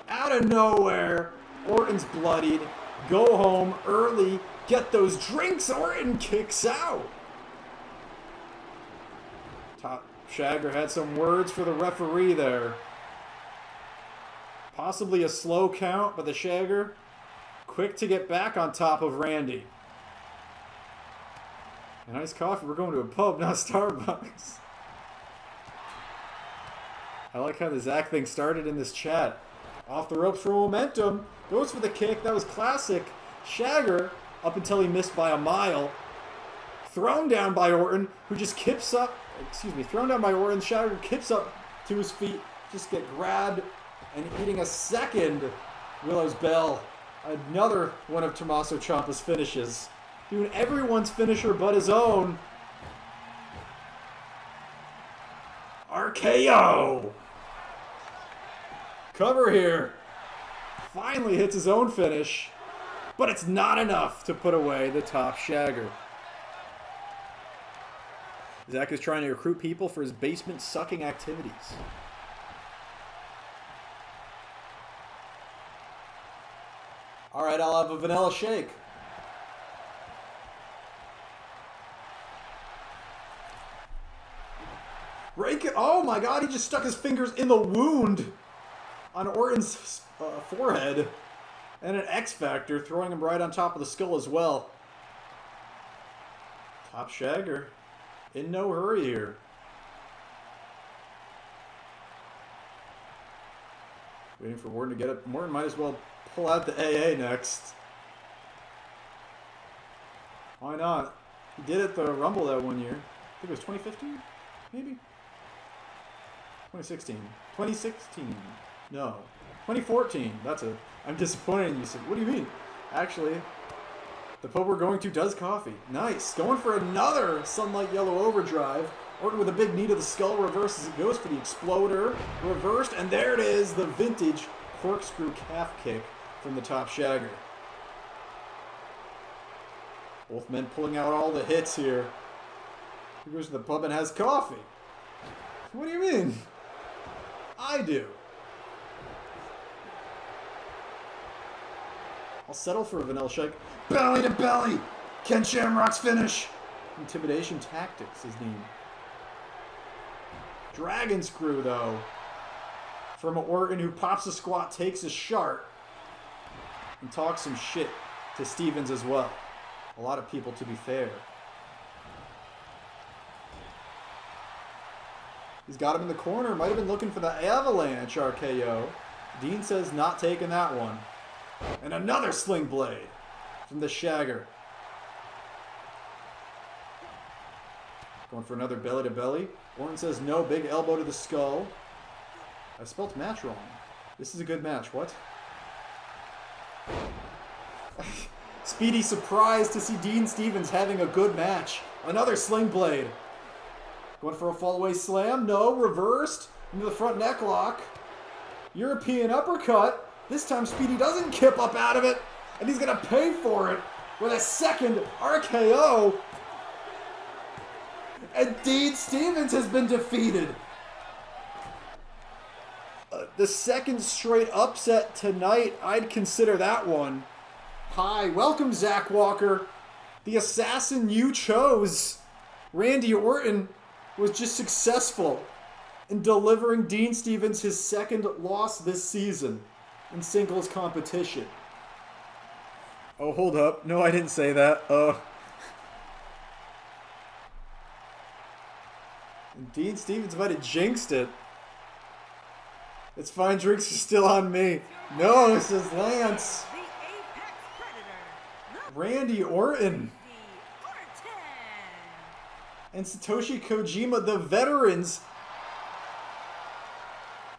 Out of nowhere. Orton's bloodied. Go home early. Get those drinks. Orton kicks out. Top shagger had some words for the referee there. Possibly a slow count, but the shagger quick to get back on top of Randy. A nice coffee. We're going to a pub, not Starbucks. I like how the Zach thing started in this chat. Off the ropes for momentum. Goes for the kick. That was classic. Shagger, up until he missed by a mile. Thrown down by Orton, who just kips up. Thrown down by Orton. Shagger kips up to his feet. Just get grabbed and eating a second Willow's Bell. Another one of Tommaso Ciampa's finishes. Doing everyone's finisher but his own. RKO! Cover here. Finally hits his own finish. But it's not enough to put away the top shagger. Zach is trying to recruit people for his basement sucking activities. Alright, I'll have a vanilla shake. Rake it. Oh my god, he just stuck his fingers in the wound on Orton's forehead. And an X Factor, throwing him right on top of the skull as well. Top Shagger. In no hurry here. Waiting for Morton to get up. Morton might as well pull out the AA next. Why not? He did it the Rumble that one year. I think it was 2015? Maybe? 2016. 2016. No. 2014. That's it. I'm disappointed in you. What do you mean? Actually, the pub we're going to does coffee. Nice. Going for another Sunlight Yellow Overdrive. Orton with a big knee to the skull, reverses it, goes for the Exploder, reversed, and there it is, the vintage corkscrew calf kick from the Top Shagger. Both men pulling out all the hits here. He goes to the pub and has coffee. What do you mean? I do. I'll settle for a vanilla shake. Belly to belly! Ken Shamrock's finish! Intimidation Tactics is named. Dragon Screw, though. From Orton, who pops a squat, takes a shart, and talks some shit to Stevens as well. A lot of people, to be fair. He's got him in the corner. Might have been looking for the Avalanche RKO. Dean says not taking that one. And another Sling Blade from the Shagger. Going for another belly to belly. Orton says no, big elbow to the skull. I spelt match wrong. This is a good match. What? Speedy surprised to see Dean Stevens having a good match. Another Sling Blade. Going for a fallaway slam. No, reversed into the front neck lock. European uppercut. This time Speedy doesn't kip up out of it. And he's going to pay for it with a second RKO. And Dean Stevens has been defeated. The second straight upset tonight, I'd consider that one. Hi, welcome Zach Walker. The assassin you chose, Randy Orton, was just successful in delivering Dean Stevens his second loss this season in singles competition. Oh, hold up. No, I didn't say that. Dean Stevens might have jinxed it. It's fine, drinks are still on me. No, says Lance. Randy Orton. And Satoshi Kojima, the veterans,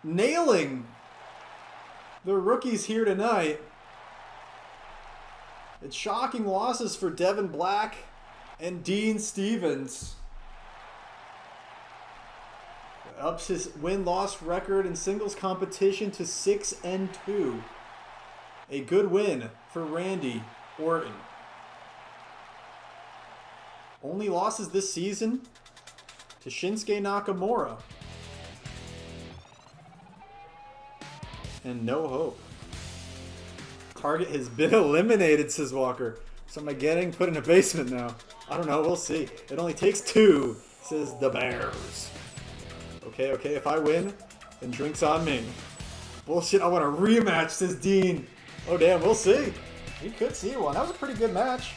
nailing the rookies here tonight. It's shocking losses for Devin Black and Dean Stevens. Ups his win-loss record in singles competition to 6-2. A good win for Randy Orton. Only losses this season to Shinsuke Nakamura. And no hope. Target has been eliminated, says Walker. So am I getting put in a basement now? I don't know, we'll see. It only takes 2, says the Bears. Okay, if I win, then drinks on me. Bullshit, I want a rematch, says Dean. Oh damn, we'll see. We could see one. That was a pretty good match.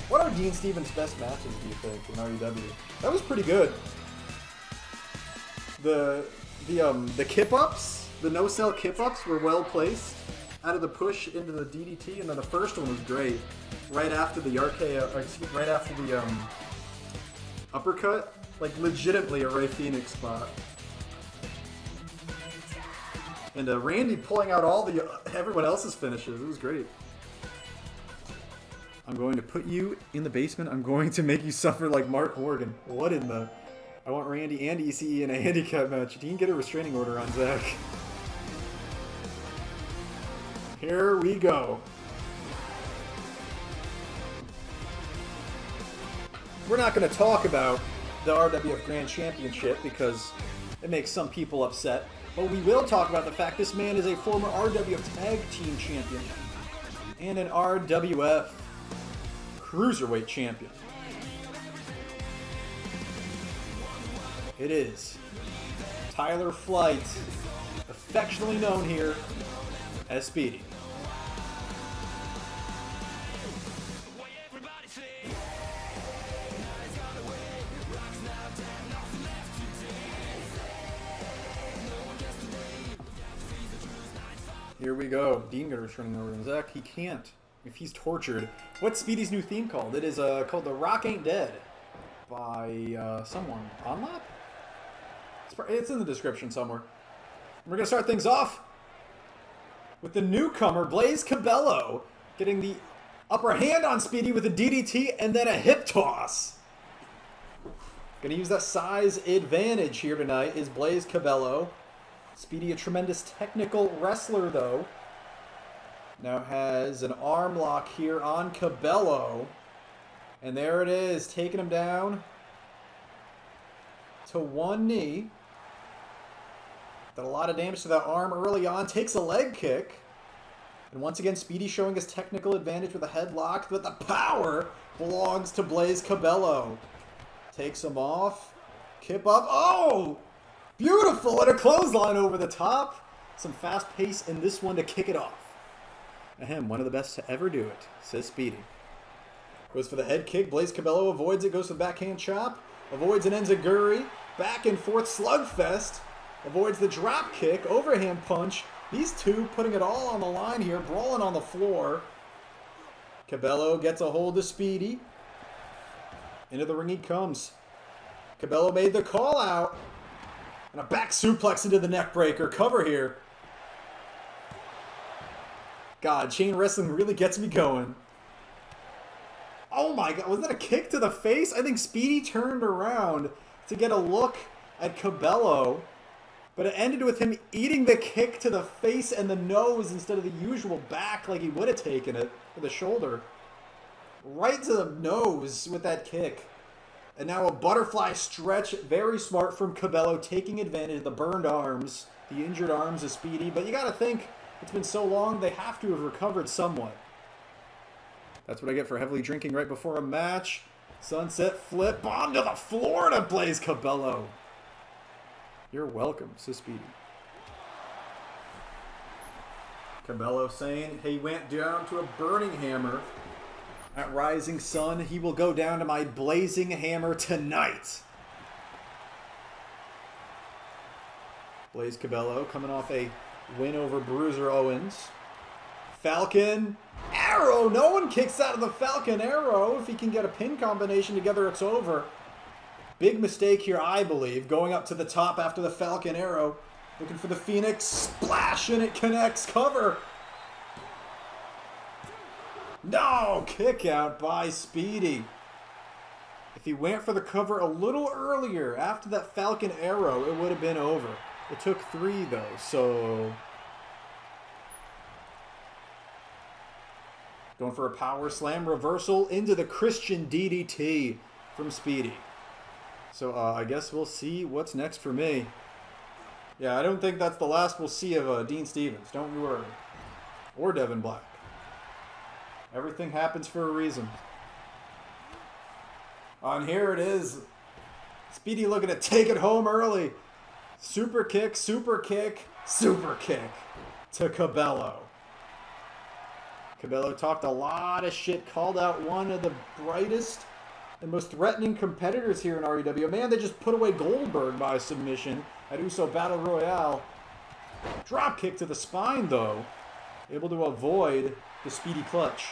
What are Dean Stevens' best matches, do you think, in REW? That was pretty good. The kip-ups, the no-sell kip-ups were well placed. Out of the push into the DDT, and then the first one was great. Right after the right after the uppercut. Like, legitimately a Ray Phoenix spot. And Randy pulling out all everyone else's finishes. It was great. I'm going to put you in the basement. I'm going to make you suffer like Mark Morgan. What in the... I want Randy and ECE in a handicap match. He can get a restraining order on Zach. Here we go. We're not going to talk about the RWF Grand Championship because it makes some people upset. But we will talk about the fact this man is a former RWF Tag Team Champion and an RWF Cruiserweight Champion. it is Tyler Flight, affectionately known here as Speedy. Here we go. Dean Gooder's running over to Zach. He can't. If he's tortured. What's Speedy's new theme called? It is called The Rock Ain't Dead by someone. OnLap? It's in the description somewhere. We're going to start things off with the newcomer, Blaze Cabello, getting the upper hand on Speedy with a DDT and then a hip toss. Going to use that size advantage here tonight is Blaze Cabello. Speedy, a tremendous technical wrestler, though. Now has an arm lock here on Cabello. And there it is, taking him down to one knee. Did a lot of damage to that arm early on. Takes a leg kick. And once again, Speedy showing his technical advantage with a headlock. But the power belongs to Blaze Cabello. Takes him off. Kip up. Oh! Beautiful! And a clothesline over the top. Some fast pace in this one to kick it off. Ahem, one of the best to ever do it, says Speedy. Goes for the head kick. Blaze Cabello avoids it. Goes for the backhand chop. Avoids an enziguri. Back and forth slugfest. Avoids the drop kick. Overhand punch. These two putting it all on the line here. Brawling on the floor. Cabello gets a hold of Speedy. Into the ring he comes. Cabello made the call out. And a back suplex into the neck breaker. Cover here. God, chain wrestling really gets me going. Oh my God, was that a kick to the face? I think Speedy turned around to get a look at Cabello, but it ended with him eating the kick to the face and the nose instead of the usual back like he would have taken it for the shoulder. Right to the nose with that kick. And now a butterfly stretch, very smart from Cabello, taking advantage of the burned arms, the injured arms of Speedy. But you gotta think, it's been so long, they have to have recovered somewhat. That's what I get for heavily drinking right before a match. Sunset flip, bomb to the floor to Blaze Cabello. You're welcome, says Speedy. Cabello saying he went down to a burning hammer. At Rising Sun, he will go down to my blazing hammer tonight. Blaze Cabello coming off a win over Bruiser Owens. Falcon Arrow. No one kicks out of the Falcon Arrow. If he can get a pin combination together, it's over. Big mistake here, I believe. Going up to the top after the Falcon Arrow. Looking for the Phoenix. Splash, and it connects. Cover. No! Kick out by Speedy. If he went for the cover a little earlier, after that Falcon Arrow, it would have been over. It took 3, though, so... Going for a power slam reversal into the Christian DDT from Speedy. So I guess we'll see what's next for me. Yeah, I don't think that's the last we'll see of Dean Stevens. Don't you worry. Or Devin Black. Everything happens for a reason. And here it is. Speedy looking to take it home early. Super kick, super kick, super kick to Cabello. Cabello talked a lot of shit, called out one of the brightest and most threatening competitors here in REW. Man, they just put away Goldberg by submission at Uso Battle Royale. Drop kick to the spine, though. Able to avoid the Speedy clutch.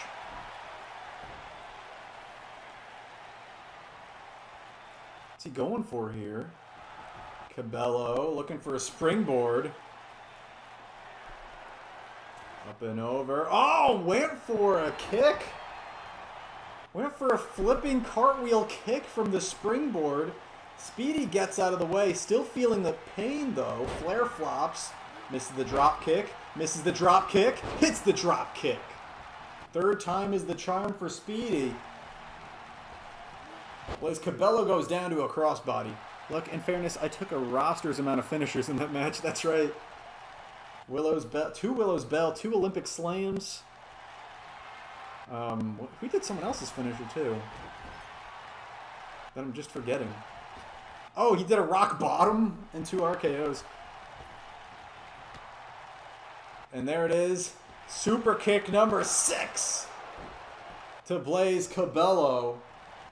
What's he going for here? Cabello looking for a springboard. Up and over. Oh, went for a kick. Went for a flipping cartwheel kick from the springboard. Speedy gets out of the way. Still feeling the pain, though. Flare flops. Misses the drop kick. Misses the drop kick. Hits the drop kick. Third time is the charm for Speedy. Well, as Cabello goes down to a crossbody. Look, in fairness, I took a roster's amount of finishers in that match. That's right. Willow's Bell, 2 Willow's Bell, 2 Olympic Slams. We did someone else's finisher, too. That I'm just forgetting. Oh, he did a rock bottom and 2 RKOs. And there it is. Super kick number 6 to Blaze Cabello.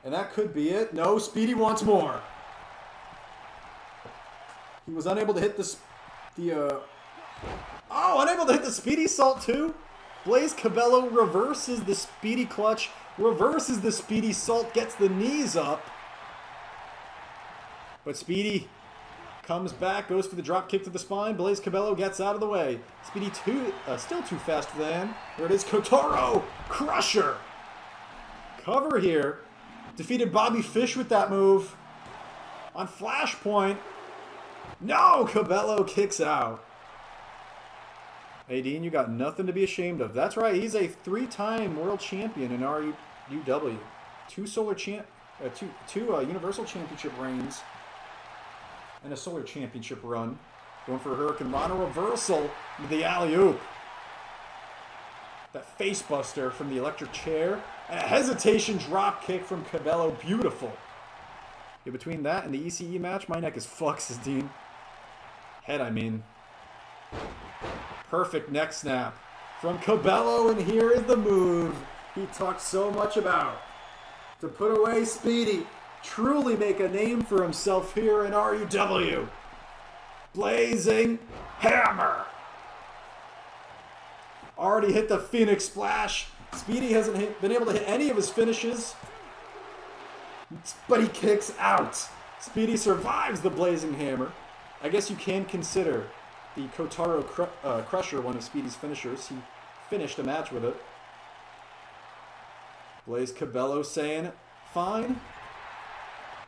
And that could be it. No, Speedy wants more. He was unable to hit unable to hit the Speedy Salt too. Blaze Cabello reverses the Speedy Clutch, reverses the Speedy Salt, gets the knees up. But Speedy comes back, goes for the drop kick to the spine. Blaze Cabello gets out of the way. Speedy still too fast for them. There it is, Kotaro Crusher. Cover here. Defeated Bobby Fish with that move. On Flashpoint. No, Cabello kicks out. Hey, Dean, you got nothing to be ashamed of. That's right, he's a 3-time world champion in RUW. 2 Universal Championship reigns. And a Solar Championship run. Going for a Hurricane Rana reversal with the alley-oop. That face buster from the electric chair. And a hesitation drop kick from Cabello. Beautiful. Yeah, between that and the ECE match, my neck is fucked, says Dean. Head, I mean. Perfect neck snap from Cabello, and here is the move he talked so much about. To put away Speedy. Truly make a name for himself here in RUW. Blazing Hammer. Already hit the Phoenix Splash. Speedy hasn't been able to hit any of his finishes. But he kicks out. Speedy survives the Blazing Hammer. I guess you can consider the Kotaro Crusher one of Speedy's finishers. He finished a match with it. Blaze Cabello saying, fine.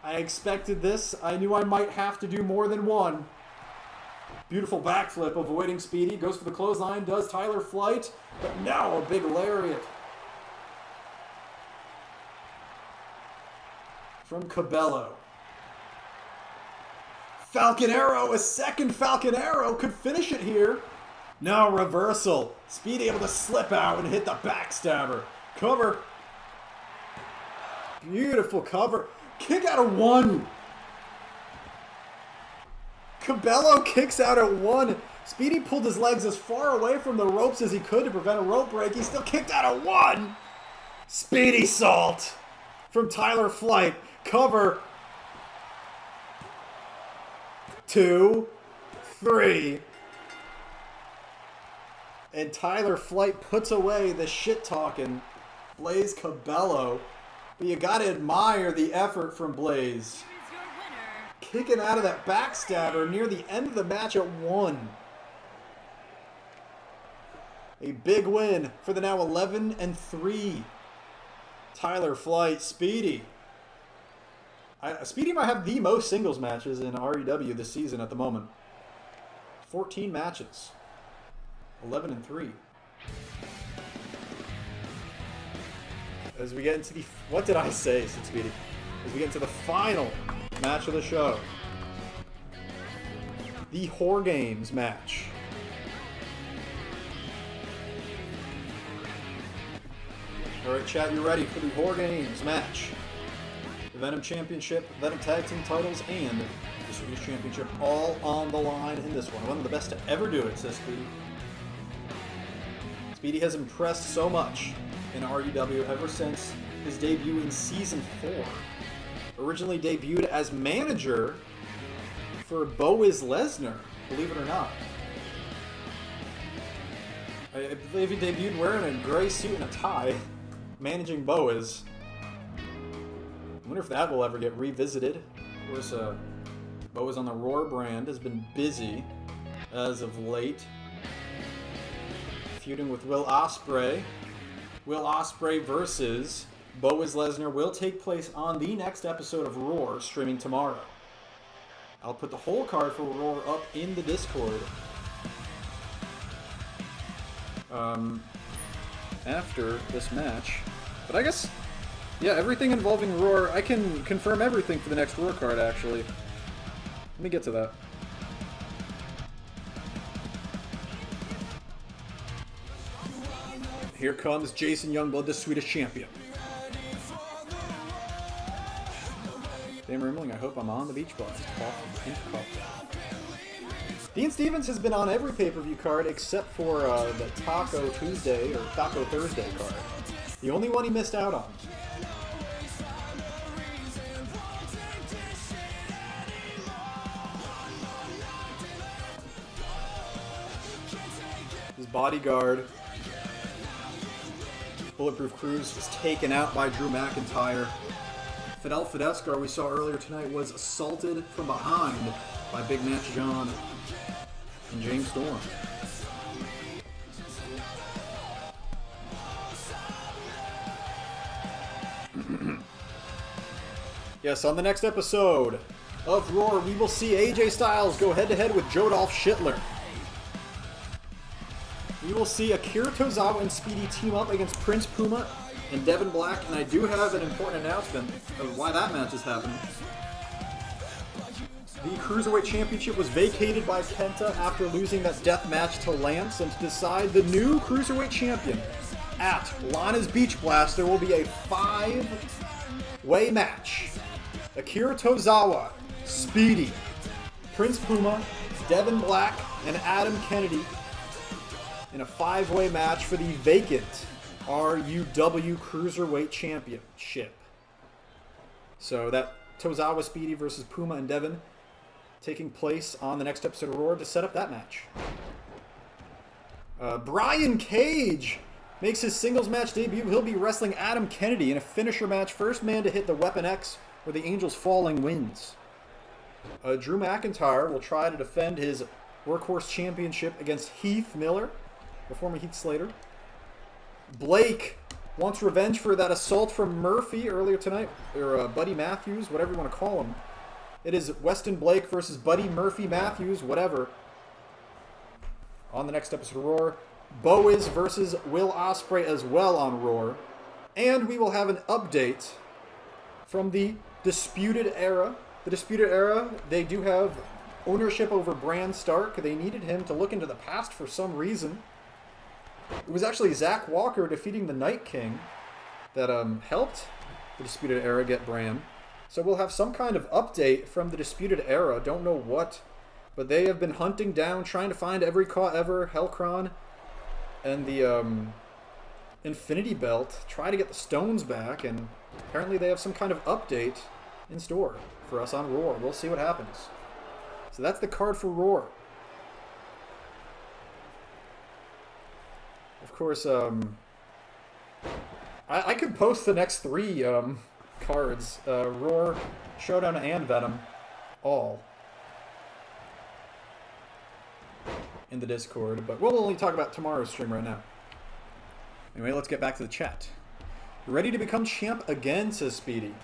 I expected this. I knew I might have to do more than one. Beautiful backflip, avoiding Speedy. Goes for the clothesline, does Tyler Flight. But now a big lariat from Cabello. Falcon Arrow, a second Falcon Arrow could finish it here. No, reversal. Speedy able to slip out and hit the backstabber. Cover. Beautiful cover. Kick out of 1. Cabello kicks out at 1. Speedy pulled his legs as far away from the ropes as he could to prevent a rope break. He still kicked out at 1. Speedy Salt from Tyler Flight. Cover. 2, 3. And Tyler Flight puts away the shit-talking Blaze Cabello. But you gotta admire the effort from Blaze. Kicking out of that backstabber near the end of the match at 1. A big win for the now 11-3 Tyler Flight. Speedy. Speedy might have the most singles matches in REW this season at the moment. 14 matches. 11-3. As we get into the... What did I say, said Speedy? As we get into the final match of the show. The Whore Games match. Alright, chat, you ready for the Whore Games match? The Venom Championship, Venom Tag Team titles, and the Swedish Championship all on the line in this one. One of the best to ever do it, says Speedy. Speedy has impressed so much in REW ever since his debut in Season 4. Originally debuted as manager for Boaz Lesnar, believe it or not. I believe he debuted wearing a gray suit and a tie, managing Boaz. I wonder if that will ever get revisited. Of course, Boaz on the Roar brand has been busy as of late, feuding with Will Ospreay. Will Ospreay versus Boaz Lesnar will take place on the next episode of Roar, streaming tomorrow. I'll put the whole card for Roar up in the Discord after this match. But I guess, yeah, everything involving Roar, I can confirm everything for the next Roar card, actually. Let me get to that. Here comes Jason Youngblood, the Swedish champion. Sam Rimling, I hope I'm on the beach blast. Dean Stevens has been on every pay-per-view card except for the Taco Tuesday or Taco Thursday card. The only one he missed out on. His bodyguard, Bulletproof Cruz, was taken out by Drew McIntyre. Fidel Fidescar, we saw earlier tonight, was assaulted from behind by Big Match John and James Storm. Yes, on the next episode of Roar, we will see AJ Styles go head-to-head with Joe Dolph Shittler. We will see Akira Tozawa and Speedy team up against Prince Puma and Devin Black, and I do have an important announcement of why that match is happening. The Cruiserweight Championship was vacated by Penta after losing that death match to Lance, and to decide the new Cruiserweight Champion at Lana's Beach Blast, there will be a 5-way match. Akira Tozawa, Speedy, Prince Puma, Devin Black, and Adam Kennedy in a 5-way match for the vacant RUW Cruiserweight Championship. So that Tozawa, Speedy versus Puma and Devin taking place on the next episode of Roar to set up that match. Brian Cage makes his singles match debut. He'll be wrestling Adam Kennedy in a finisher match. First man to hit the Weapon X where the Angels Falling wins. Drew McIntyre will try to defend his Workhorse Championship against Heath Miller, the former Heath Slater. Blake wants revenge for that assault from Murphy earlier tonight, or Buddy Matthews, whatever you want to call him. It is Weston Blake versus Buddy Murphy Matthews, whatever. On the next episode of Roar. Bowiz versus Will Ospreay as well on Roar. And we will have an update from the Disputed Era. The Disputed Era, they do have ownership over Bran Stark. They needed him to look into the past for some reason. It was actually Zach Walker defeating the Night King that helped the Disputed Era get Bran. So we'll have some kind of update from the Disputed Era. Don't know what, but they have been hunting down, trying to find every Caw ever, Hellcron, and the Infinity Belt. Try to get the stones back, and apparently they have some kind of update in store for us on Roar. We'll see what happens. So that's the card for Roar. Of course, I could post the next 3 cards, Roar, Showdown, and Venom, all in the Discord, but we'll only talk about tomorrow's stream right now. Anyway, let's get back to the chat. Ready to become champ again, says Speedy.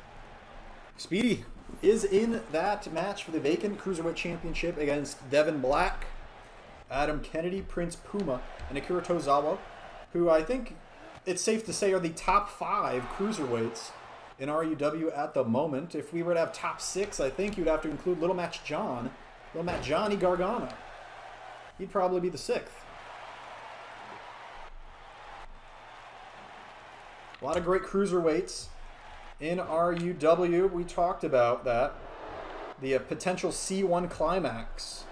Speedy is in that match for the vacant Cruiserweight Championship against Devin Black, Adam Kennedy, Prince Puma, and Akira Tozawa, who I think it's safe to say are the top 5 Cruiserweights in RUW at the moment. If we were to have top 6, I think you'd have to include Little Match John, Little Match Johnny Gargano. He'd probably be the 6th. A lot of great Cruiserweights in RUW. We talked about that. The potential C1 climax.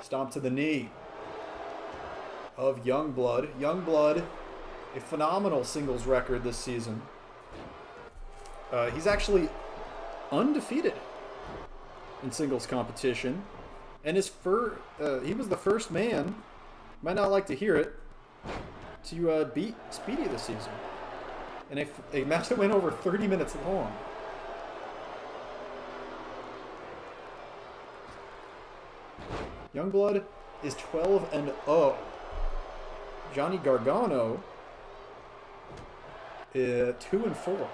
Stomp to the knee of Youngblood. Youngblood, a phenomenal singles record this season. He's actually undefeated in singles competition, and he was the first man, might not like to hear it, to beat Speedy this season in a match that went over 30 minutes long. Youngblood is 12-0. Johnny Gargano is 2-4.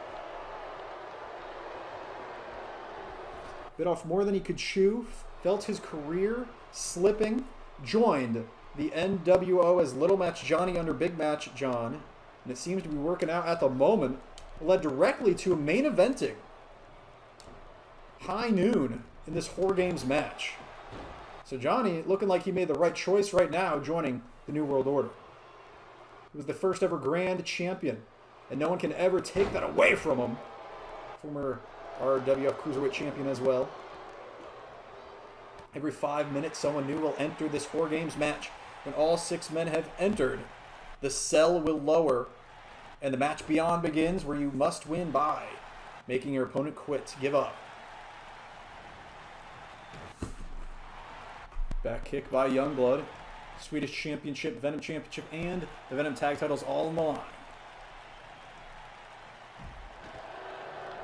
Bit off more than he could chew, felt his career slipping, joined the NWO as Little Match Johnny under Big Match John, and it seems to be working out at the moment. Led directly to a main eventing high noon in this Horror Games match. So Johnny looking like he made the right choice right now, joining the New World Order. He was the first ever Grand Champion and no one can ever take that away from him. Former RWF Cruiserweight Champion as well. Every 5 minutes, someone new will enter this 4 games match. When all 6 men have entered, the cell will lower, and the match beyond begins, where you must win by making your opponent quit, give up. Back kick by Youngblood. Swedish Championship, Venom Championship, and the Venom Tag titles all on the line.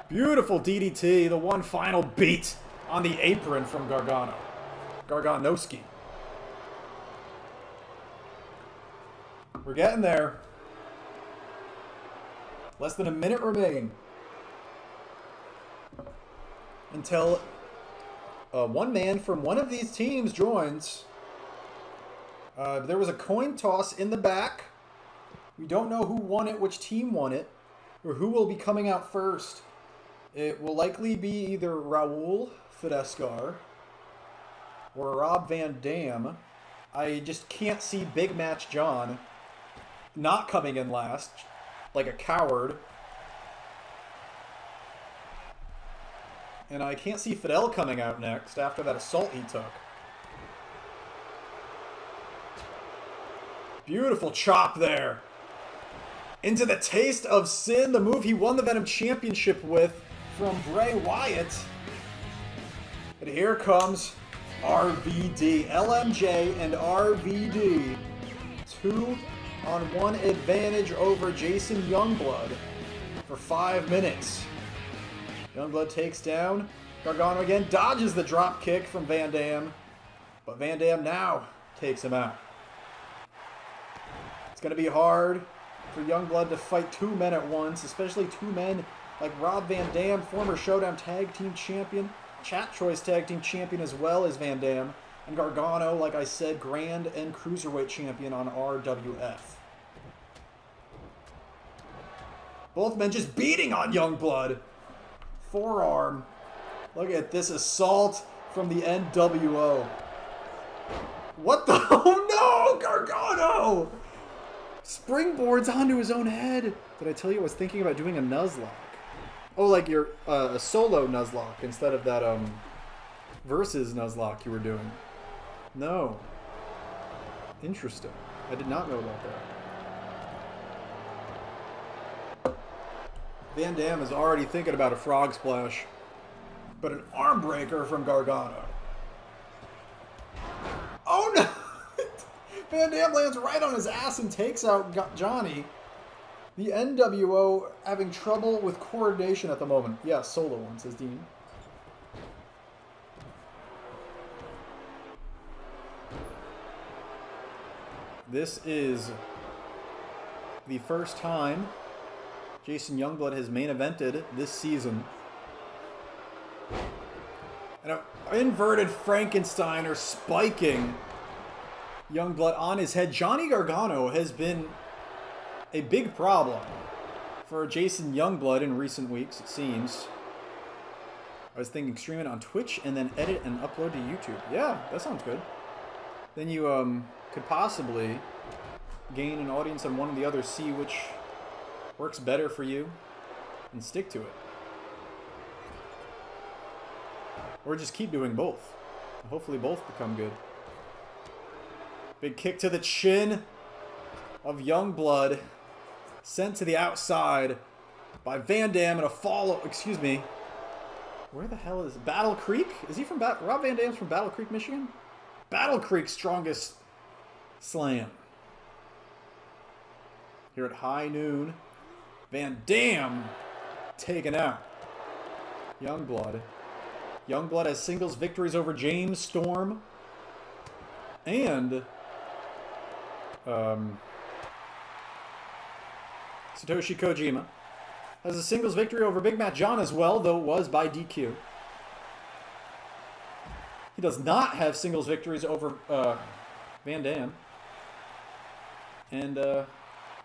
Beautiful DDT, the one final beat on the apron from Gargano. Garganoski. We're getting there. Less than a minute remain until one man from one of these teams joins. There was a coin toss in the back. We don't know who won it, which team won it, or who will be coming out first. It will likely be either Raul Fidescar or Rob Van Dam. I just can't see Big Match John not coming in last, like a coward. And I can't see Fidel coming out next after that assault he took. Beautiful chop there. Into the Taste of Sin, the move he won the Venom Championship with from Bray Wyatt. And here comes RVD. LMJ and RVD. 2-on-1 advantage over Jason Youngblood for 5 minutes. Youngblood takes down Gargano again, dodges the drop kick from Van Dam, but Van Dam now takes him out. It's going to be hard for Youngblood to fight 2 men at once, especially 2 men like Rob Van Dam, former Showdown Tag Team Champion, Chat Choice Tag Team Champion as well as Van Dam, and Gargano, like I said, Grand and Cruiserweight Champion on RWF. Both men just beating on Youngblood. Forearm. Look at this assault from the NWO. What the? Oh no, Gargano! Springboards onto his own head. Did I tell you I was thinking about doing a Nuzlocke? Oh, like your a solo Nuzlocke instead of that versus Nuzlocke you were doing. No. Interesting. I did not know about that. Van Dam is already thinking about a frog splash, but an arm breaker from Gargano. Oh no! Van Dam lands right on his ass and takes out Johnny. The NWO having trouble with coordination at the moment. Yeah, solo one, says Dean. This is the first time Jason Youngblood has main evented this season. And an inverted Frankensteiner spiking Youngblood on his head. Johnny Gargano has been a big problem for Jason Youngblood in recent weeks, it seems. I was thinking stream it on Twitch and then edit and upload to YouTube. Yeah, that sounds good. Then you could possibly gain an audience on one or the other, see which works better for you, and stick to it. Or just keep doing both. Hopefully both become good. Big kick to the chin of Youngblood. Sent to the outside by Van Dam and a follow. Excuse me. Where the hell is Battle Creek? Is he from Rob Van Dam's from Battle Creek, Michigan? Battle Creek strongest slam. Here at high noon. Van Dam taken out. Youngblood. Youngblood has singles victories over James Storm and Satoshi Kojima. Has a singles victory over Big Matt John as well, though it was by DQ. He does not have singles victories over Van Dam and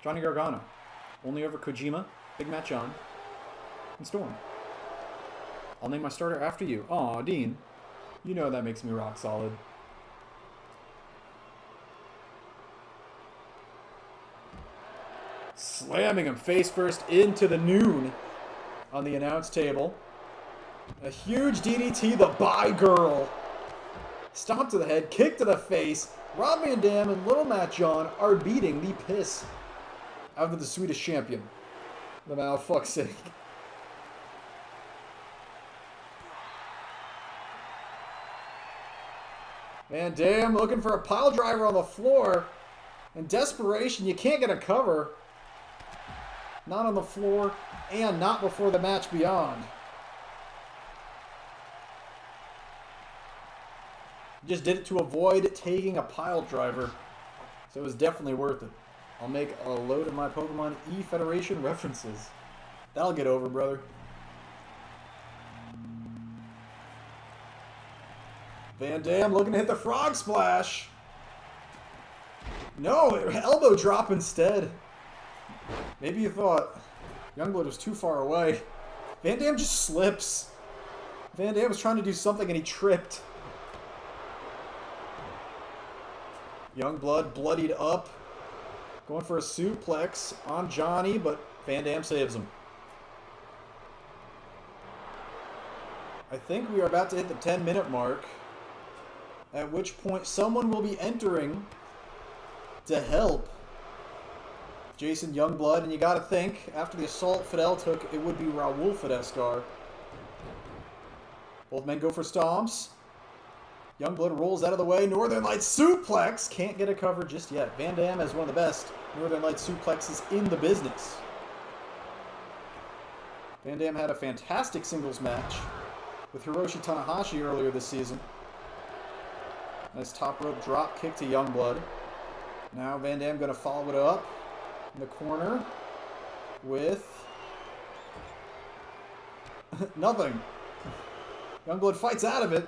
Johnny Gargano. Only over Kojima, Big Matt John, and Storm. I'll name my starter after you. Aw, Dean. You know that makes me rock solid. Slamming him face first into the noon on the announce table. A huge DDT, the bye girl. Stomp to the head, kick to the face. Rob Van Dam and Little Matt John are beating the piss out of the Swedish champion. The fuck's sake. Van Dam looking for a pile driver on the floor. In desperation, you can't get a cover. Not on the floor, and not before the match beyond. Just did it to avoid taking a pile driver, so it was definitely worth it. I'll make a load of my Pokemon E-Federation references. That'll get over, brother. Van Dam looking to hit the frog splash. No, elbow drop instead. Maybe you thought Youngblood was too far away. Van Dam just slips. Van Dam was trying to do something and he tripped. Youngblood bloodied up. Going for a suplex on Johnny, but Van Dam saves him. I think we are about to hit the 10-minute mark. At which point someone will be entering to help Jason Youngblood, and you gotta think, after the assault Fidel took, it would be Raul Fidescar. Both men go for stomps. Youngblood rolls out of the way. Northern Lights suplex. Can't get a cover just yet. Van Dam has one of the best Northern Lights suplexes in the business. Van Dam had a fantastic singles match with Hiroshi Tanahashi earlier this season. Nice top rope drop kick to Youngblood. Now Van Dam going to follow it up in the corner with nothing. Youngblood fights out of it.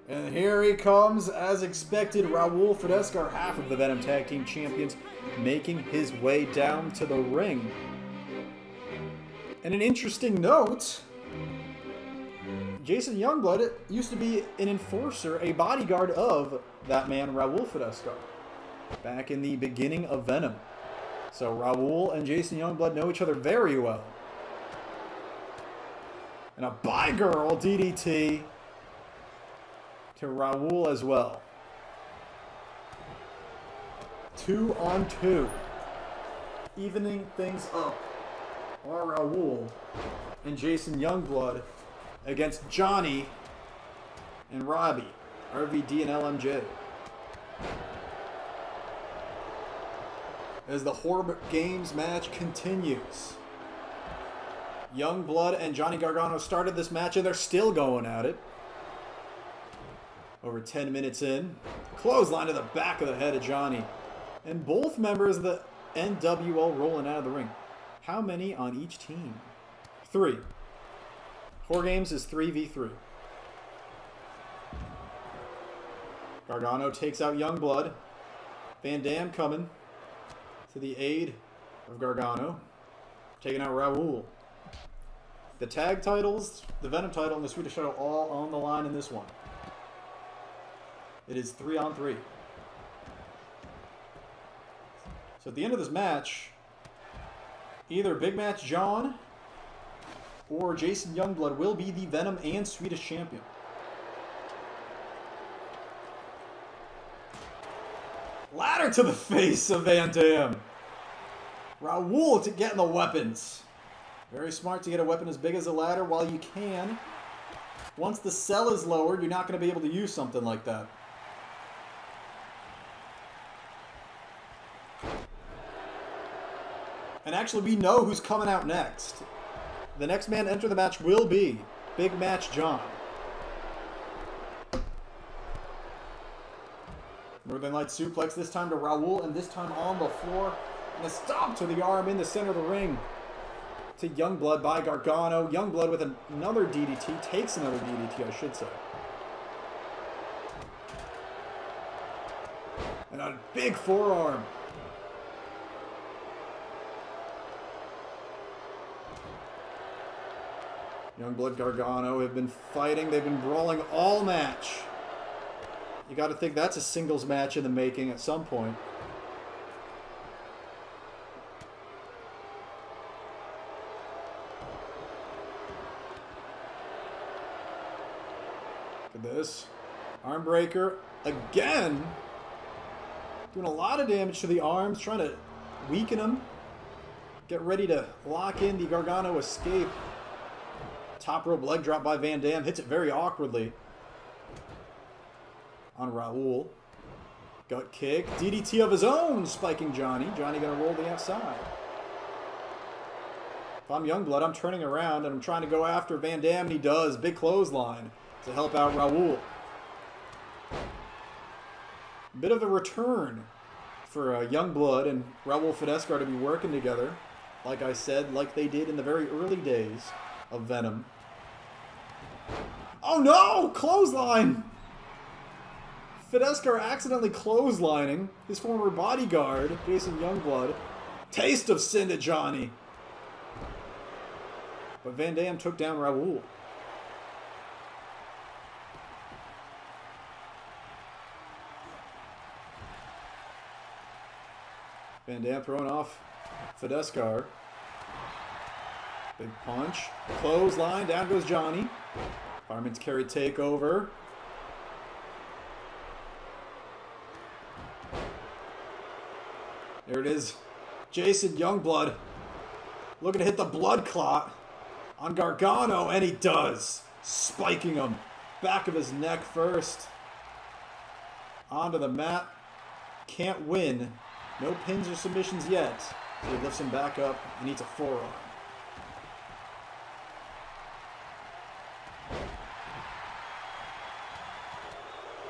And here he comes, as expected, Raul Fidescar, half of the Venom Tag Team Champions, making his way down to the ring. And an interesting note, Jason Youngblood used to be an enforcer, a bodyguard of that man, Raul Fidescar, back in the beginning of Venom. So Raul and Jason Youngblood know each other very well. And a by-girl DDT to Raul as well. 2-on-2. Evening things up are Raul and Jason Youngblood against Johnny and Robbie, RVD and LMJ. As the Horb Games match continues. Youngblood and Johnny Gargano started this match and they're still going at it. Over 10 minutes in. Clothesline to the back of the head of Johnny. And both members of the NWO rolling out of the ring. How many on each team? 3. Horror Games is 3v3. Gargano takes out Youngblood. Van Dam coming to the aid of Gargano. Taking out Raul. The tag titles, the Venom title, and the Swedish title all on the line in this one. It is 3-on-3. So at the end of this match, either Big Match John or Jason Youngblood will be the Venom and Swedish champion. Ladder to the face of Van Dam. Raul to getting the weapons. Very smart to get a weapon as big as a ladder while you can. Once the cell is lowered, you're not going to be able to use something like that. And actually, we know who's coming out next. The next man to enter the match will be Big Match John. Northern Lights suplex, this time to Raul, and this time on the floor. And a stomp to the arm in the center of the ring to Youngblood by Gargano. Youngblood with another DDT, takes another DDT, I should say. And a big forearm. Youngblood, Gargano have been fighting. They've been brawling all match. You got to think that's a singles match in the making at some point. this. Arm breaker again. Doing a lot of damage to the arms, trying to weaken them. Get ready to lock in the Gargano escape. Top rope leg drop by Van Dam. Hits it very awkwardly on Raul. Gut kick. DDT of his own, spiking Johnny. Johnny going to roll the outside. If I'm Youngblood, I'm turning around and I'm trying to go after Van Dam, and he does. Big clothesline to help out Raul. Bit of a return for Youngblood and Raul Fidescar to be working together. Like I said, like they did in the very early days of Venom. Oh no! Clothesline! Fidescar accidentally clotheslining his former bodyguard, Jason Youngblood. Taste of sin to Johnny. But Van Dam took down Raul. Van Dam throwing off Fidescar. Big punch. Clothesline. Down goes Johnny. Fireman's carry takeover. There it is. Jason Youngblood looking to hit the blood clot on Gargano, and he does. Spiking him. Back of his neck first. Onto the mat. Can't win. No pins or submissions yet. So he lifts him back up and eats a forearm.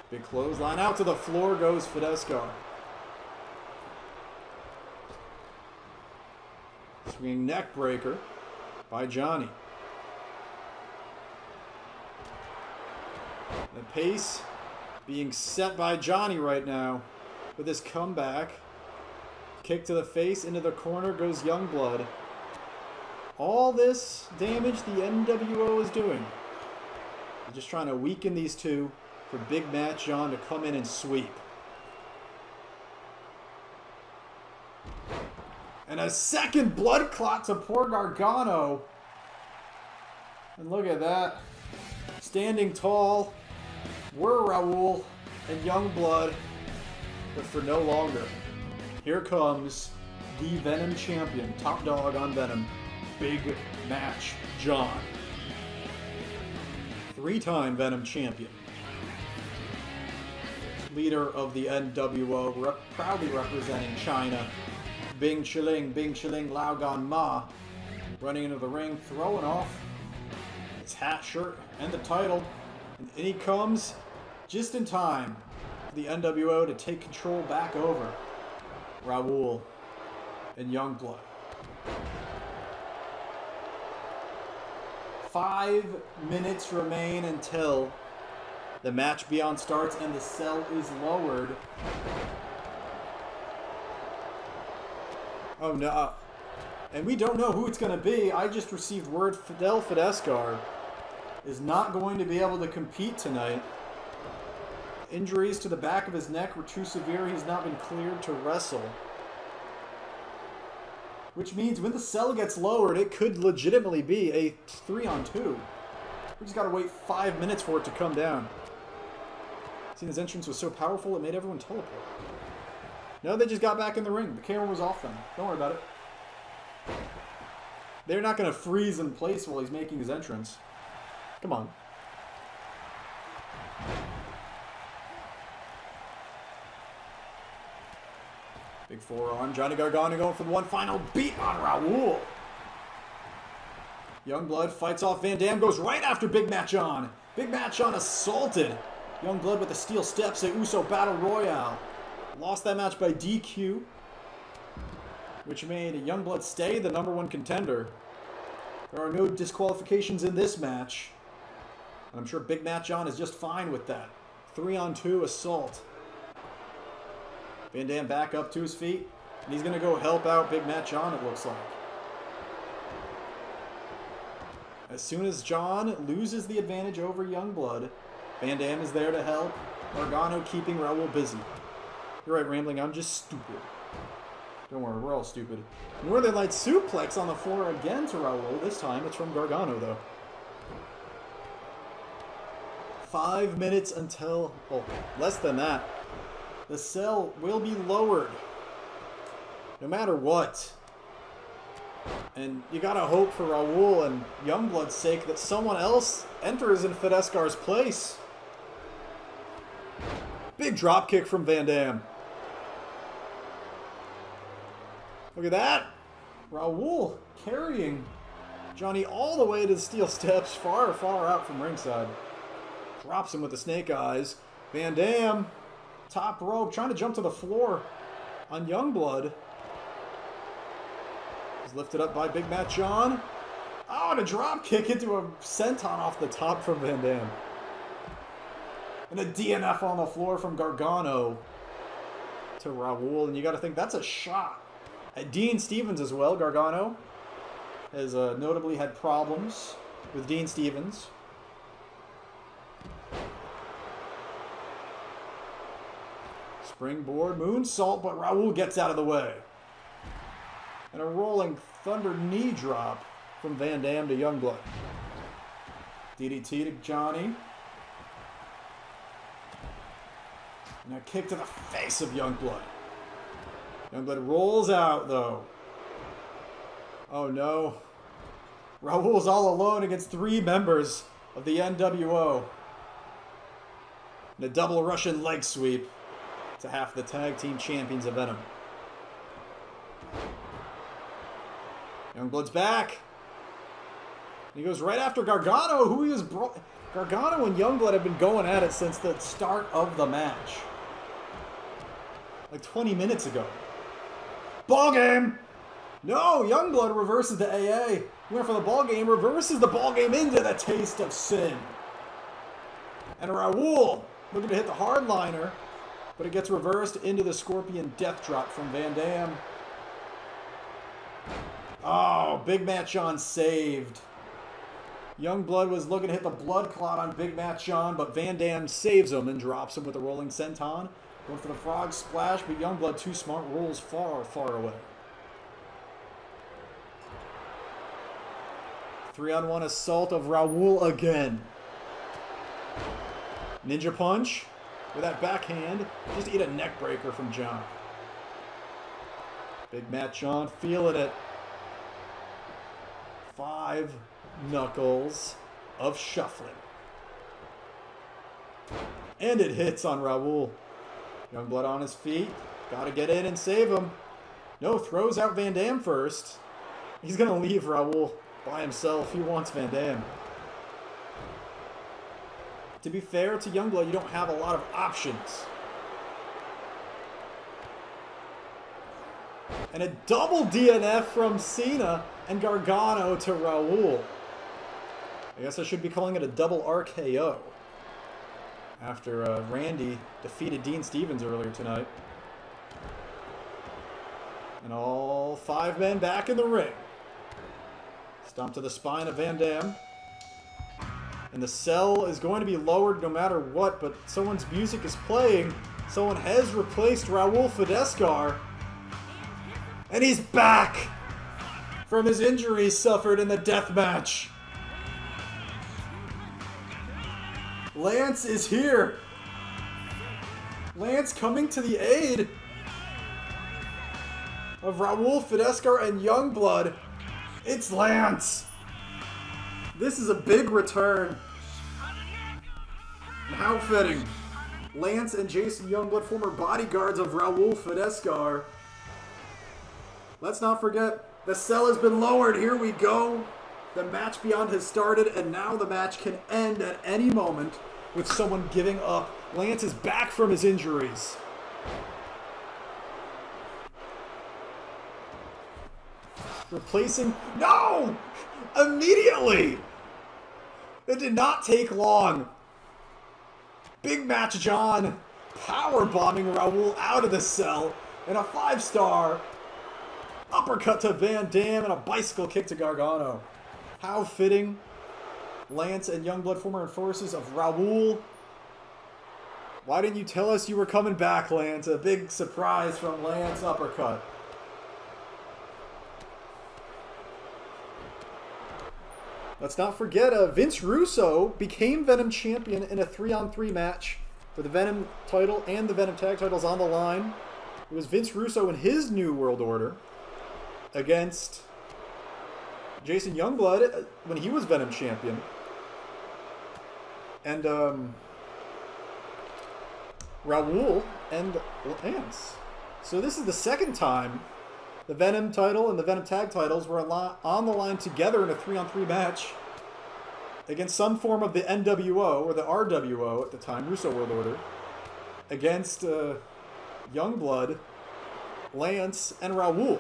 Big clothesline. Out to the floor goes Fidescar. Swinging neck breaker by Johnny. The pace being set by Johnny right now with his comeback. Kick to the face, into the corner goes Youngblood. All this damage the NWO is doing. They're just trying to weaken these two for Big Matt John to come in and sweep. And a second blood clot to poor Gargano. And look at that. Standing tall were Raul and Youngblood, but for no longer. Here comes the Venom champion, top dog on Venom, Big Match John. 3-time Venom champion. Leader of the NWO, proudly representing China. Bing Chiling, Lao Gan Ma. Running into the ring, throwing off his hat, shirt, and the title. And in he comes, just in time for the NWO to take control back over Raul and Youngblood. 5 minutes remain until the match beyond starts and the cell is lowered. Oh no. And we don't know who it's going to be. I just received word Fidel Fidescar is not going to be able to compete tonight. Injuries to the back of his neck were too severe. He's not been cleared to wrestle. Which means when the cell gets lowered, it could legitimately be a 3-on-2. We just got to wait 5 minutes for it to come down. Seeing his entrance was so powerful, it made everyone teleport. No, they just got back in the ring. The camera was off them. Don't worry about it. They're not going to freeze in place while he's making his entrance. Come on. Big forearm. Johnny Gargano going for the one final beat on Raul. Youngblood fights off Van Dam. Goes right after Big Matt John. Big Matt John assaulted Youngblood with the steel steps at Uso Battle Royale. Lost that match by DQ, which made Youngblood stay the #1 contender. There are no disqualifications in this match. And I'm sure Big Matt John is just fine with that. 3-on-2 assault. Van Dam back up to his feet. And he's going to go help out Big Matt John, it looks like. As soon as John loses the advantage over Youngblood, Van Dam is there to help. Gargano keeping Raul busy. You're right, Rambling, I'm just stupid. Don't worry, we're all stupid. Northern Light suplex on the floor again to Raul. This time it's from Gargano, though. 5 minutes until, oh, less than that. The cell will be lowered. No matter what. And you gotta hope for Raul and Youngblood's sake that someone else enters in Fidescar's place. Big drop kick from Van Dam. Look at that. Raul carrying Johnny all the way to the steel steps, far, far out from ringside. Drops him with the snake eyes. Van Dam, top rope, trying to jump to the floor on Youngblood. He's lifted up by Big Matt John. Oh, and a drop kick into a senton off the top from Van Dam. And a DNF on the floor from Gargano to Raul. And you got to think that's a shot at Dean Stevens as well. Gargano has notably had problems with Dean Stevens. Springboard moonsault, but Raul gets out of the way. And a rolling thunder knee drop from Van Dam to Youngblood. DDT to Johnny. And a kick to the face of Youngblood. Youngblood rolls out, though. Oh, no. Raul's all alone against 3 members of the NWO. And a double Russian leg sweep to half the tag team champions of Venom. Youngblood's back. And he goes right after Gargano, who he was Gargano and Youngblood have been going at it since the start of the match. Like 20 minutes ago. Ball game! No, Youngblood reverses the AA. He went for the ball game, reverses the ball game into the taste of sin. And Raul looking to hit the hardliner, but it gets reversed into the Scorpion death drop from Van Dam. Oh, Big Matt John saved. Youngblood was looking to hit the blood clot on Big Matt John, but Van Dam saves him and drops him with a rolling senton. Going for the frog splash, but Youngblood, too smart, rolls far, far away. 3-on-1 assault of Raul again. Ninja punch with that backhand. Just eat a neck breaker from John. Big Matt John feeling it. 5 knuckles of shuffling. And it hits on Raul. Youngblood on his feet. Gotta get in and save him. No, throws out Van Dam first. He's gonna leave Raul by himself. He wants Van Dam. To be fair to Youngblood, you don't have a lot of options. And a double DNF from Cena and Gargano to Raul. I guess I should be calling it a double RKO. After Randy defeated Dean Stevens earlier tonight. And all 5 men back in the ring. Stomp to the spine of Van Dam. And the cell is going to be lowered no matter what, but someone's music is playing. Someone has replaced Raul Fidescar. And he's back from his injuries suffered in the death match. Lance is here. Lance coming to the aid of Raul Fidescar and Youngblood. It's Lance. This is a big return. And how fitting. Lance and Jason Youngblood, former bodyguards of Raul Fidescar. Let's not forget, the cell has been lowered. Here we go. The match beyond has started, and now the match can end at any moment with someone giving up. Lance is back from his injuries. Replacing... No! Immediately! It did not take long. Big Match John power bombing Raul out of the cell, and a 5-star uppercut to Van Dam and a bicycle kick to Gargano. How fitting. Lance and Youngblood, former enforcers of Raul. Why didn't you tell us you were coming back, Lance? A big surprise from Lance uppercut. Let's not forget, Vince Russo became Venom champion in a 3-on-3 match for the Venom title and the Venom tag titles on the line. It was Vince Russo in his New World Order against Jason Youngblood when he was Venom champion. And Raul and Lance. So this is the second time the Venom title and the Venom tag titles were on the line together in a 3-on-3 match against some form of the NWO, or the RWO at the time, Russo World Order, against Youngblood, Lance, and Raul.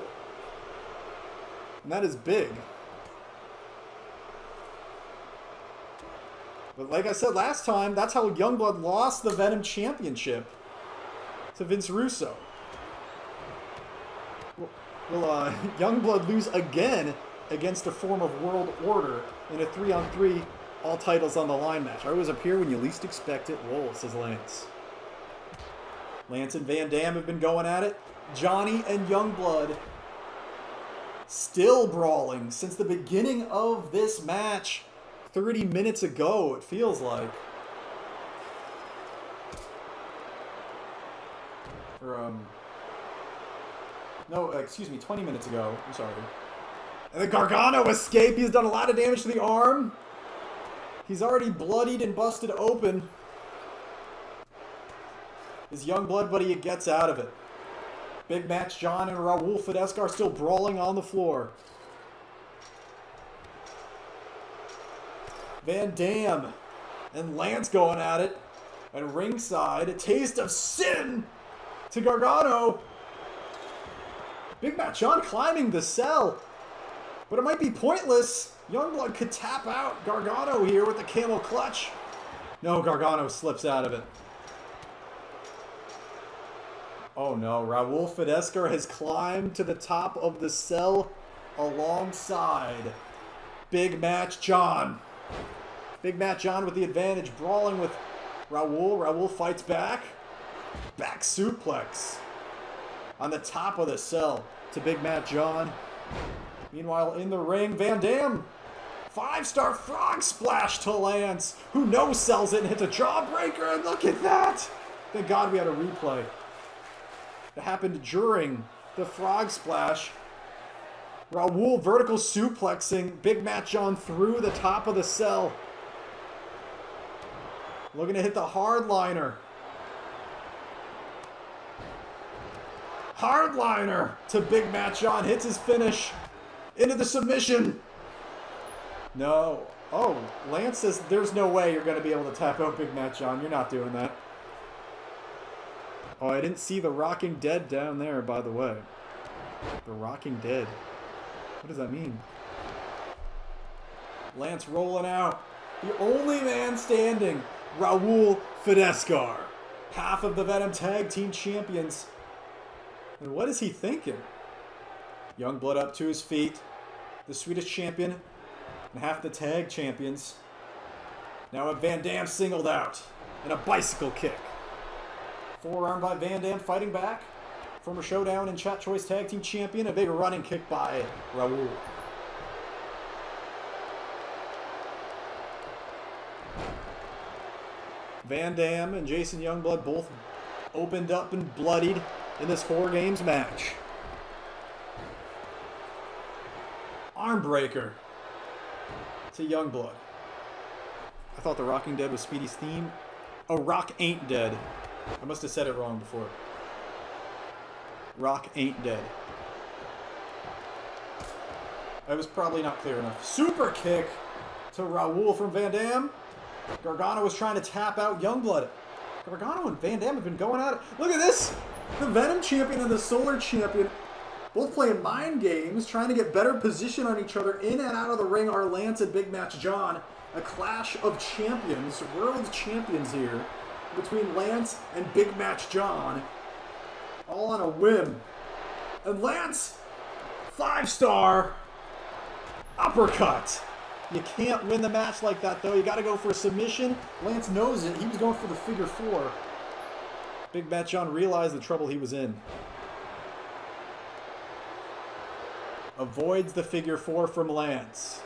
And that is big. But like I said last time, that's how Youngblood lost the Venom Championship to Vince Russo. Will Youngblood lose again against a form of World Order in a 3-on-3 all titles on the line match? I always appear when you least expect it. Whoa, says Lance. Lance and Van Dam have been going at it. Johnny and Youngblood still brawling since the beginning of this match. 30 minutes ago, it feels like. Or, no, excuse me, 20 minutes ago. I'm sorry. And the Gargano escape. He's done a lot of damage to the arm. He's already bloodied and busted open. His Youngblood, but he gets out of it. Big Match John and Raul Fidesca are still brawling on the floor. Van Dam and Lance going at it at ringside. A taste of sin to Gargano. Big Matt John climbing the cell. But it might be pointless. Youngblood could tap out Gargano here with the camel clutch. No, Gargano slips out of it. Oh no, Raul Fidesca has climbed to the top of the cell alongside Big Match John. Big Matt John with the advantage, brawling with Raul. Raul fights back. Back suplex on the top of the cell to Big Matt John. Meanwhile, in the ring, Van Dam. 5-star frog splash to Lance, who no-sells it and hits a jawbreaker. And look at that. Thank God we had a replay. It happened during the frog splash. Raul vertical suplexing Big Matt John through the top of the cell. Looking to hit the hardliner. Hardliner to Big Matt John. Hits his finish. Into the submission. No. Oh, Lance says there's no way you're going to be able to tap out Big Matt John. You're not doing that. Oh, I didn't see the Rocking Dead down there, by the way. The Rocking Dead. What does that mean? Lance rolling out. The only man standing. Raul Fidesca. Half of the Venom Tag Team Champions. And what is he thinking? Youngblood up to his feet. The Swedish champion. And half the tag champions. Now a Van Dam singled out. And a bicycle kick. Forearm by Van Dam fighting back. Former Showdown and Chat Choice Tag Team Champion. A big running kick by Raul. Van Dam and Jason Youngblood both opened up and bloodied in this 4 games match. Armbreaker to Youngblood. I thought the Rocking Dead was Speedy's theme. Oh, Rock Ain't Dead. I must have said it wrong before. Rock ain't dead. I was probably not clear enough. Super kick to Raul from Van Dam. Gargano was trying to tap out Youngblood. Gargano and Van Dam have been going at it. Look at this! The Venom champion and the Solar champion both playing mind games, trying to get better position on each other. In and out of the ring are Lance and Big Match John. A clash of champions, world champions here, between Lance and Big Match John. All on a whim. And Lance, 5-star uppercut. You can't win the match like that, though. You got to go for a submission. Lance knows it. He was going for the figure 4. Big Matt John realized the trouble he was in. Avoids the figure 4 from Lance.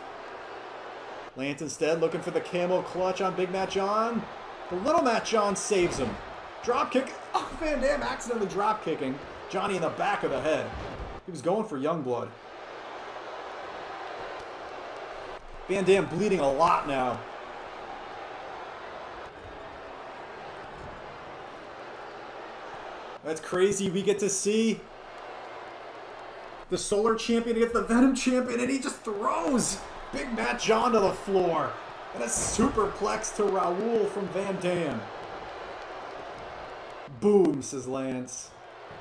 Lance instead looking for the camo clutch on Big Matt John. The little Matt John saves him. Drop kick. Oh, Van Dam accidentally drop kicking Johnny in the back of the head. He was going for Youngblood. Van Dam bleeding a lot now. That's crazy. We get to see the Solar Champion against the Venom Champion, and he just throws Big Matt John to the floor. And a superplex to Raul from Van Dam. Boom, says Lance.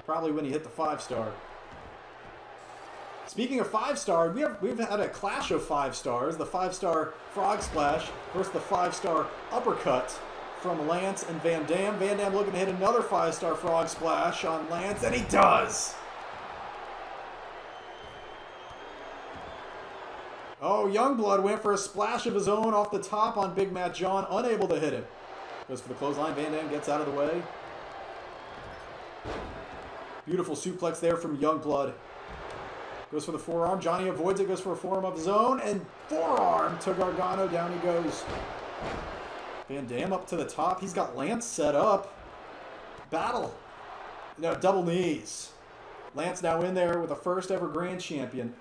Probably when he hit the 5-star. Speaking of 5-star, we've had a clash of 5-stars. The 5-star Frog Splash versus the 5-star Uppercut from Lance and Van Dam. Van Dam looking to hit another 5-star Frog Splash on Lance, and he does! Oh, Youngblood went for a splash of his own off the top on Big Matt John, unable to hit it. Goes for the clothesline, Van Dam gets out of the way. Beautiful suplex there from Youngblood. Goes for the forearm, Johnny avoids it, goes for a forearm of his own, and forearm to Gargano, down he goes. Van Dam up to the top, he's got Lance set up. Battle. No, double knees. Lance now in there with a first ever Grand Champion.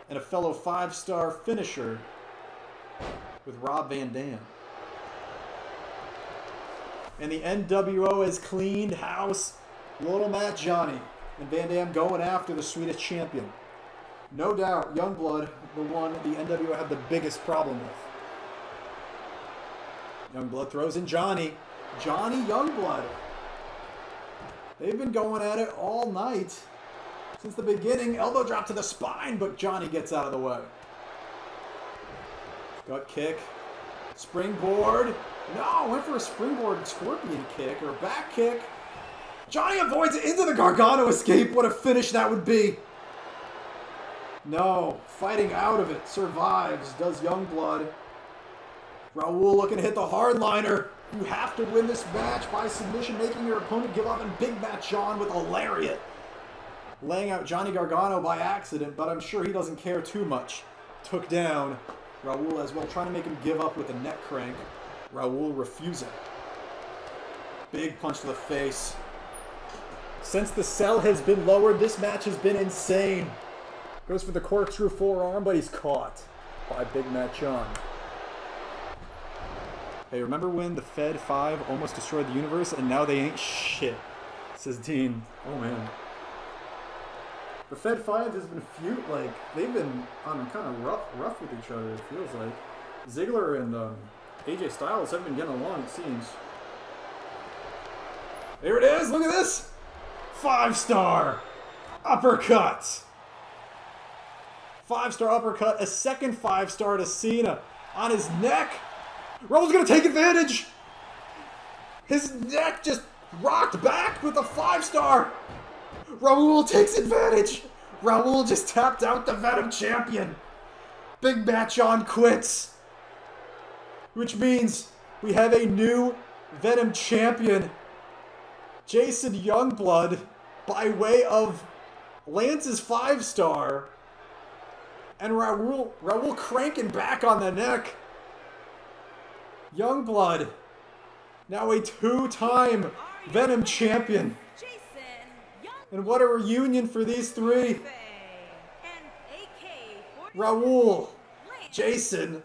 And a fellow 5-star finisher with Rob Van Dam. And the NWO has cleaned house. Little Matt Johnny and Van Dam going after the Swedish champion. No doubt, Youngblood, the one the NWO had the biggest problem with. Youngblood throws in Johnny. Johnny Youngblood. They've been going at it all night. Since the beginning, elbow drop to the spine, but Johnny gets out of the way. Gut kick. Springboard. No, went for a springboard scorpion kick or back kick. Johnny avoids it into the Gargano escape. What a finish that would be. No, fighting out of it. Survives. Does Youngblood. Raul looking to hit the hardliner. You have to win this match by submission, making your opponent give up, and Big Matt John with a lariat. Laying out Johnny Gargano by accident, but I'm sure he doesn't care too much. Took down Raul as well, trying to make him give up with a neck crank. Raul refusing. Big punch to the face. Since the cell has been lowered, this match has been insane. Goes for the corkscrew forearm, but he's caught by Big Matt John. Hey, remember when the Fed 5 almost destroyed the universe and now they ain't shit? Says Dean. Oh man. The Fed 5 has been they've been on kind of rough with each other, it feels like. Ziggler and AJ Styles haven't been getting along, it seems. There it is, look at this! 5-star uppercut! 5-star uppercut, a second 5-star to Cena on his neck. Raul's gonna take advantage! His neck just rocked back with a 5-star! Raul takes advantage! Raul just tapped out the Venom Champion! Big Matt John quits! Which means we have a new Venom Champion. Jason Youngblood, by way of Lance's 5-star. And Raul cranking back on the neck. Youngblood, now a 2-time Venom Champion. And what a reunion for these three. Raul, Jason,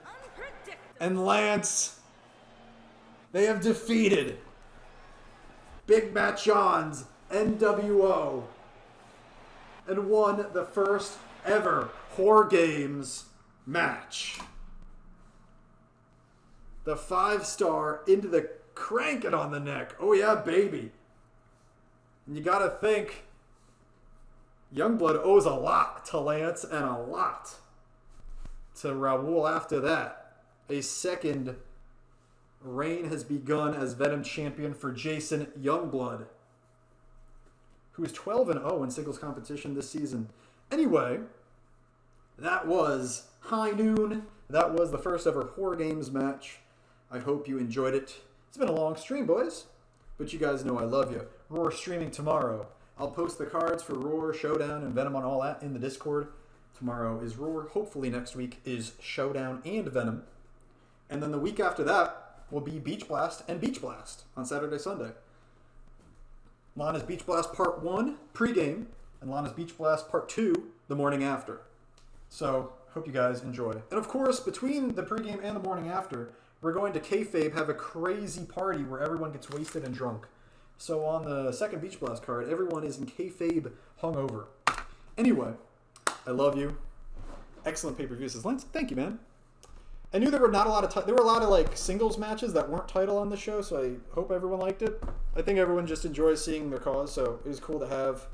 and Lance. They have defeated Big Matt John's NWO and won the first ever Horror Games match. The 5-star into the cranking on the neck. Oh yeah, baby. And you gotta think, Youngblood owes a lot to Lance and a lot to Raul after that. A second reign has begun as Venom Champion for Jason Youngblood, who is 12-0 in singles competition this season. Anyway, that was High Noon. That was the first ever Horror Games match. I hope you enjoyed it. It's been a long stream, boys, but you guys know I love you. Roar streaming tomorrow. I'll post the cards for Roar, Showdown, and Venom on all that in the Discord. Tomorrow is Roar. Hopefully next week is Showdown and Venom. And then the week after that will be Beach Blast and Beach Blast on Saturday, Sunday. Lana's Beach Blast Part 1, pregame, and Lana's Beach Blast Part 2, the morning after. So, hope you guys enjoy. And of course, between the pregame and the morning after, we're going to kayfabe have a crazy party where everyone gets wasted and drunk. So on the second Beach Blast card, everyone is in kayfabe hungover. Anyway, I love you. Excellent pay-per-view, says Lance. Thank you, man. I knew there were not a lot of there were a lot of like singles matches that weren't title on the show, so I hope everyone liked it. I think everyone just enjoys seeing their cause, so it was cool to have,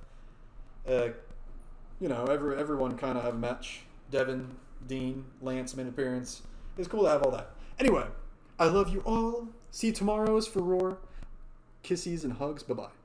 you know, everyone kind of have a match. Devin, Dean, Lance made an appearance. It was cool to have all that. Anyway, I love you all. See you tomorrow's for Roar. Kissies and hugs. Bye bye.